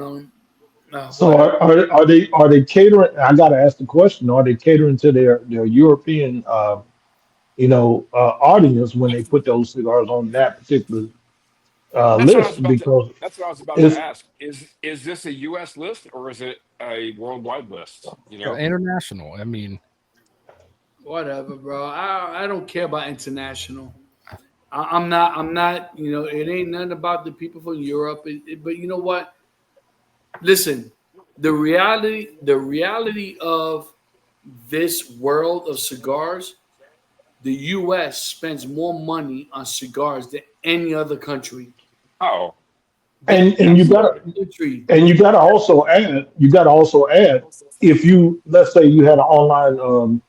know.
So are they catering? I got to ask the question: are they catering to their European audience when they put those cigars on that particular
That's what I was
list?
about to.
Because
That's what I was about to
it's
ask. Is this a U.S. list or is it a worldwide list? You know.
International. I mean,
Whatever, bro. I don't care about international. I'm not. It ain't nothing about the people from Europe. But you know what? Listen, the reality of this world of cigars, the U.S. spends more money on cigars than any other country.
Oh,
Than
and you
any
got
other
to
country.
and you got to also add if you let's say you had an online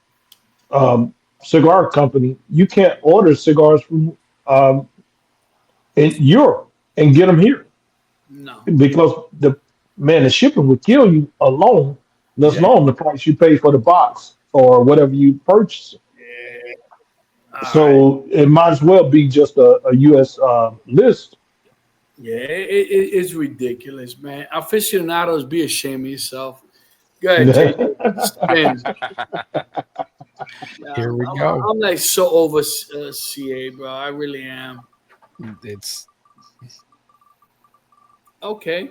cigar company, you can't order cigars from um, in Europe and get them here
No.
because the shipping would kill you alone, let
Yeah.
alone the price you pay for the box or whatever you purchase.
All right.
So it might as well be just a U.S. List.
Yeah, it's ridiculous, man. Aficionados, be ashamed of yourself. Go ahead, JJ. Spin. Yeah,
here
I'm,
we
I'm,
go.
I'm like so over CA, bro. I really am.
It's
Okay,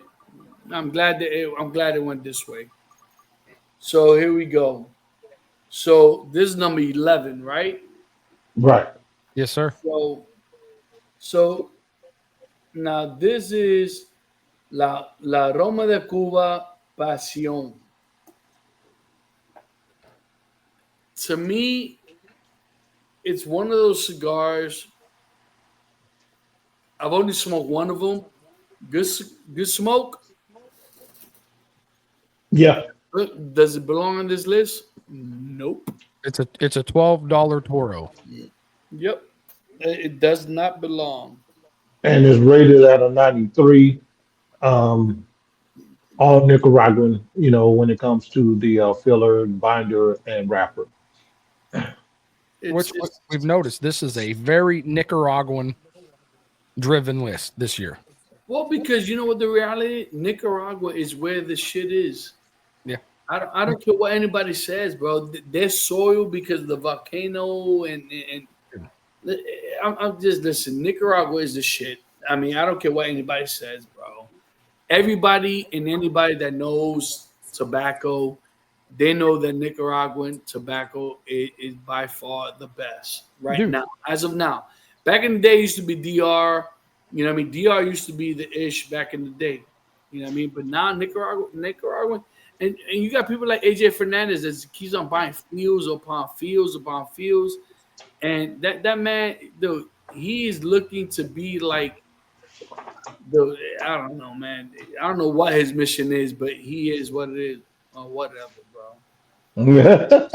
I'm glad it went this way. So here we go. So this is number 11, right?
Right.
yes, sir.
So now this is La Roma de Cuba Pasión. To me, it's one of those cigars. I've only smoked one of them. Good, good smoke.
Yeah.
Does it belong on this list? Nope.
It's a $12 Toro.
Yep. It does not belong.
And it's rated at a 93. Um, all Nicaraguan, when it comes to the filler, binder, and wrapper.
It's
Which
it's
we've noticed. This is a very Nicaraguan driven list this year.
well because you know what the reality. Nicaragua is where the shit is.
Yeah.
I don't care what anybody says, bro. Their soil because of the volcano and I'm just listen. Nicaragua is the shit. I mean, I don't care what anybody says, bro. Everybody and anybody that knows tobacco, they know that Nicaraguan tobacco is by far the best right
Dude.
now, as of now. Back in the day, it used to be DR. You know what I mean? DR used to be the ish back in the day. You know what I mean? But now Nicaraguan, and you got people like AJ Fernandez that keeps on buying fields upon fields upon fields. And that man, dude, he is looking to be like the I don't know, man. I don't know what his mission is, but he is what it is, or whatever, bro.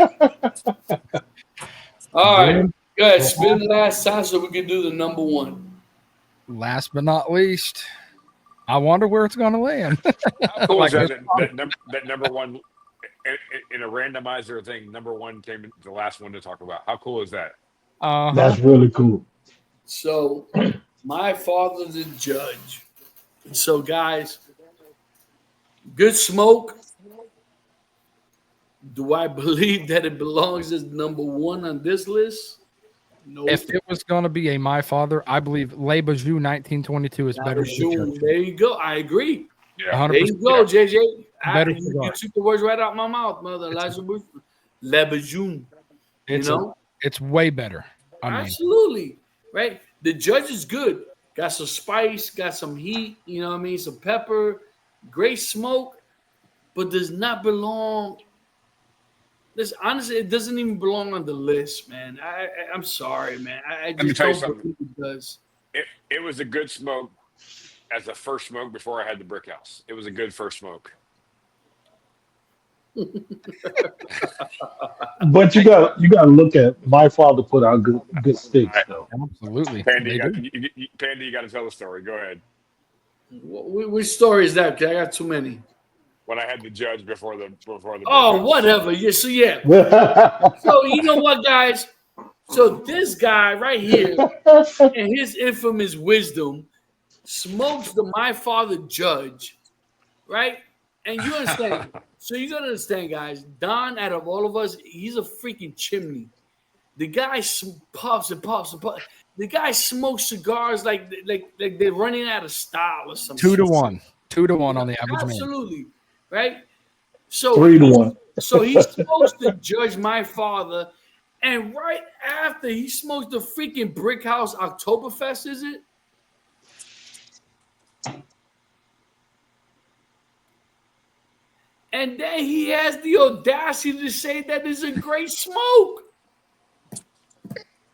All right,
Then,
good. Spin the last time so we can do the number one.
last but not least, I wonder where it's going to land.
how cool
Like
is that?
this
That number one in a randomizer thing. Number one came the last one to talk about. How cool is that?
Uh-huh.
That's really cool.
So, my father, the judge. So, guys, good smoke. Do I believe that it belongs as number one on this list? No.
If it was going to be a My Father, I believe Le Bijou 1922 is better than the Churchill.
There you go. I agree.
Yeah.
100%.
There you go, JJ.
Better
You
cigar.
took the words right out my mouth, mother. Elijah Bush. Le Bijou.
It's,
You know?
it's way better. I mean,
Absolutely. Right? The judge is good. Got some spice, got some heat, you know what I mean? Some pepper, great smoke, but does not belong. This honestly, it doesn't even belong on the list, man. I'm sorry, man. I
Let me
just
tell you
don't
something.
believe it does.
It was a good smoke as a first smoke before I had the brick house. It was a good first smoke.
But you got to look at my father put out good sticks
All right.
though.
absolutely.
Panda,
They
you got
do.
Panda, you got to tell the story. Go ahead.
Which story is that? 'Cause I got too many.
When I had the judge before the brick
Oh,
house.
whatever. Yeah, so yeah.
Yeah.
So you know what, guys? So this guy right here, in his infamous wisdom, smokes the My Father Judge, right? And you understand. So you gotta understand, guys. Don, out of all of us, he's a freaking chimney. The guy puffs and puffs and puffs. The guy smokes cigars like they're running out of style or something.
2-1. 2-1 on the average man.
Absolutely, right? So
3-1.
So he's supposed to judge My Father, and right after he smokes the freaking Brick House Oktoberfest, is it? And then he has the audacity to say that is a great smoke.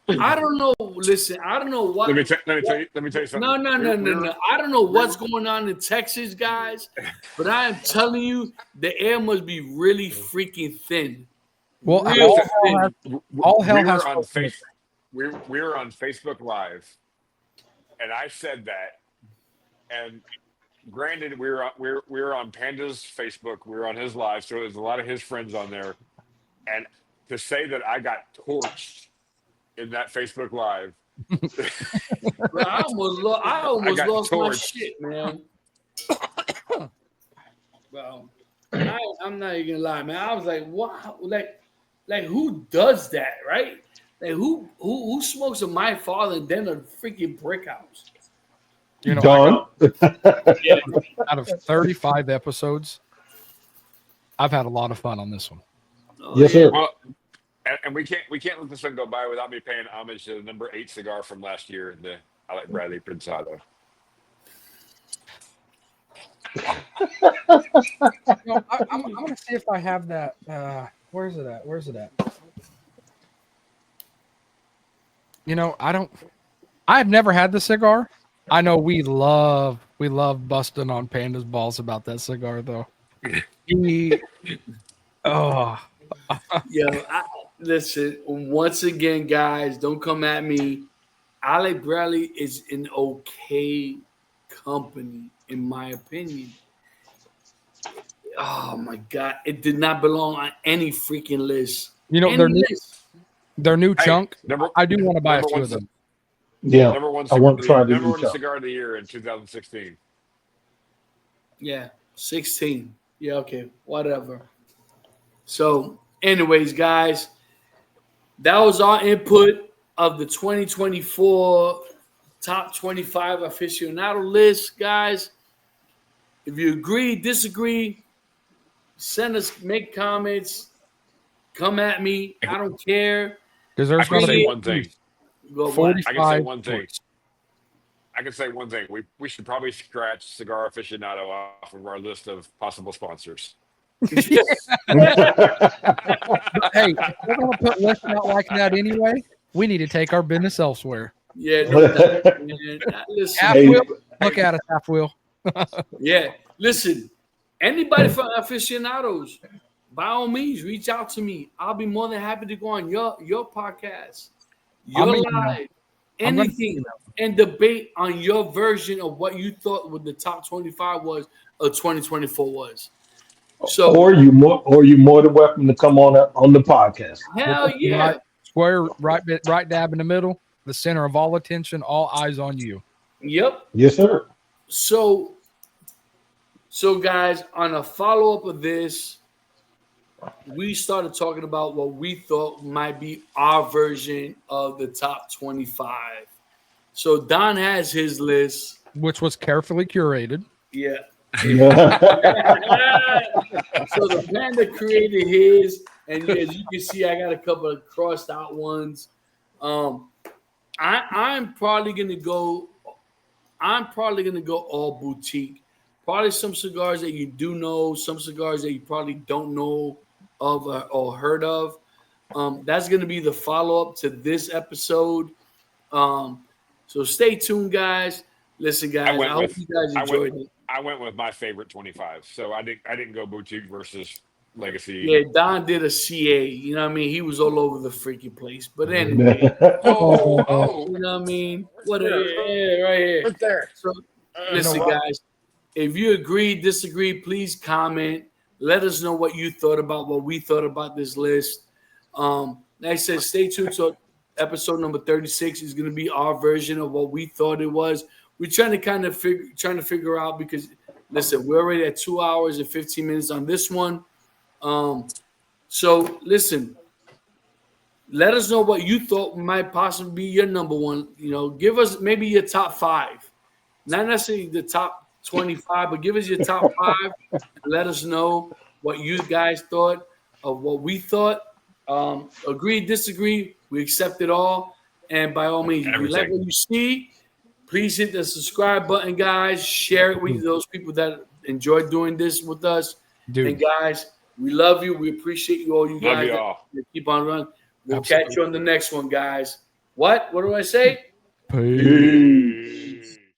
I don't know. Listen, I don't know what.
Let me tell you something.
No. I don't know what's going on in Texas, guys, but I am telling you, the air must be really freaking thin.
Well,
all hell has on Facebook. We were on Facebook Live, and I said that, and granted, we were on Panda's Facebook, we were on his live, so there's a lot of his friends on there, and to say that I got torched in that Facebook Live,
Bro, I almost lost my shit, man. Bro, I'm not even gonna lie, man. I was like, what? Like who does that, right? Like who smokes a My Father and then a freaking Brick House?
You know,
Don.
out of 35 episodes, I've had a lot of fun on this one.
Yes, sir.
well, and we can't let this one go by without me paying homage to the number 8 cigar from last year, the Alec Bradley Prensado.
No, I'm gonna see if I have that. Where's it at? You know, I've never had the cigar. I know we love busting on Panda's balls about that cigar, though.
Listen, once again, guys, don't come at me. Alec Bradley is an okay company, in my opinion. Oh my God, it did not belong on any freaking list.
You know, their new chunk. I do want to buy a few of them.
Yeah,
Number one
I want to try the
number
new
one
chop.
cigar of the year in 2016.
Yeah, 16. Yeah, okay, whatever. So, anyways, guys, that was our input of the 2024 top 25 aficionado list, guys. If you agree, disagree, make comments, come at me. I don't care.
Because there's
I
going
can
to
say
be
one thing.
Go
Forty-
what?
I can say
5
one thing.
choice.
I can say one thing. We should probably scratch Cigar Aficionado off of our list of possible sponsors.
Hey, if we're going to put lists out like that anyway, we need to take our business elsewhere.
Yeah, no doubt, man. Listen,
Half
Hey.
wheel, look at us, half wheel.
yeah, listen. Anybody from aficionados, by all means, reach out to me. I'll be more than happy to go on your podcast, your
I'm
live,
I'm gonna
anything, and debate on your version of what you thought what the top 25 was or 2024 was. So,
or you more than welcome to come on the podcast.
hell yeah.
Square right dab in the middle, the center of all attention, all eyes on you.
Yep.
Yes, sir.
So guys, on a follow-up of this, we started talking about what we thought might be our version of the top 25. So Don has his list.
Which was carefully curated.
Yeah.
Yeah.
So the Panda created his, and as you can see, I got a couple of crossed out ones. I'm probably gonna go all boutique. Probably some cigars that you do know, some cigars that you probably don't know of or heard of. That's gonna be the follow-up to this episode. So stay tuned, guys. Listen, guys, I hope you guys enjoyed it.
I went with my favorite 25, so I didn't go boutique versus legacy.
Yeah, Don did a CA. You know what I mean? He was all over the freaking place. But anyway, you know what I mean? Right here.
Right there.
So listen, guys, if you agree, disagree, please comment. Let us know what you thought about what we thought about this list. Like I said, stay tuned to episode number 36 is going to be our version of what we thought it was. We're trying to figure out because listen, we're already at 2 hours and 15 minutes on this one. So listen, let us know what you thought might possibly be your number one. You know, give us maybe your top 5, not necessarily the top 25, but give us your top 5. And let us know what you guys thought of what we thought. Agree, disagree, we accept it all. And by all means, if you like what you see, please hit the subscribe button, guys. Share it with those people that enjoy doing this with us.
Dude.
And guys, we love you. We appreciate you all. You
Love
guys
y'all.
that keep on running. We'll
Absolutely.
catch you on the next one, guys. What do I say?
Peace.
Peace.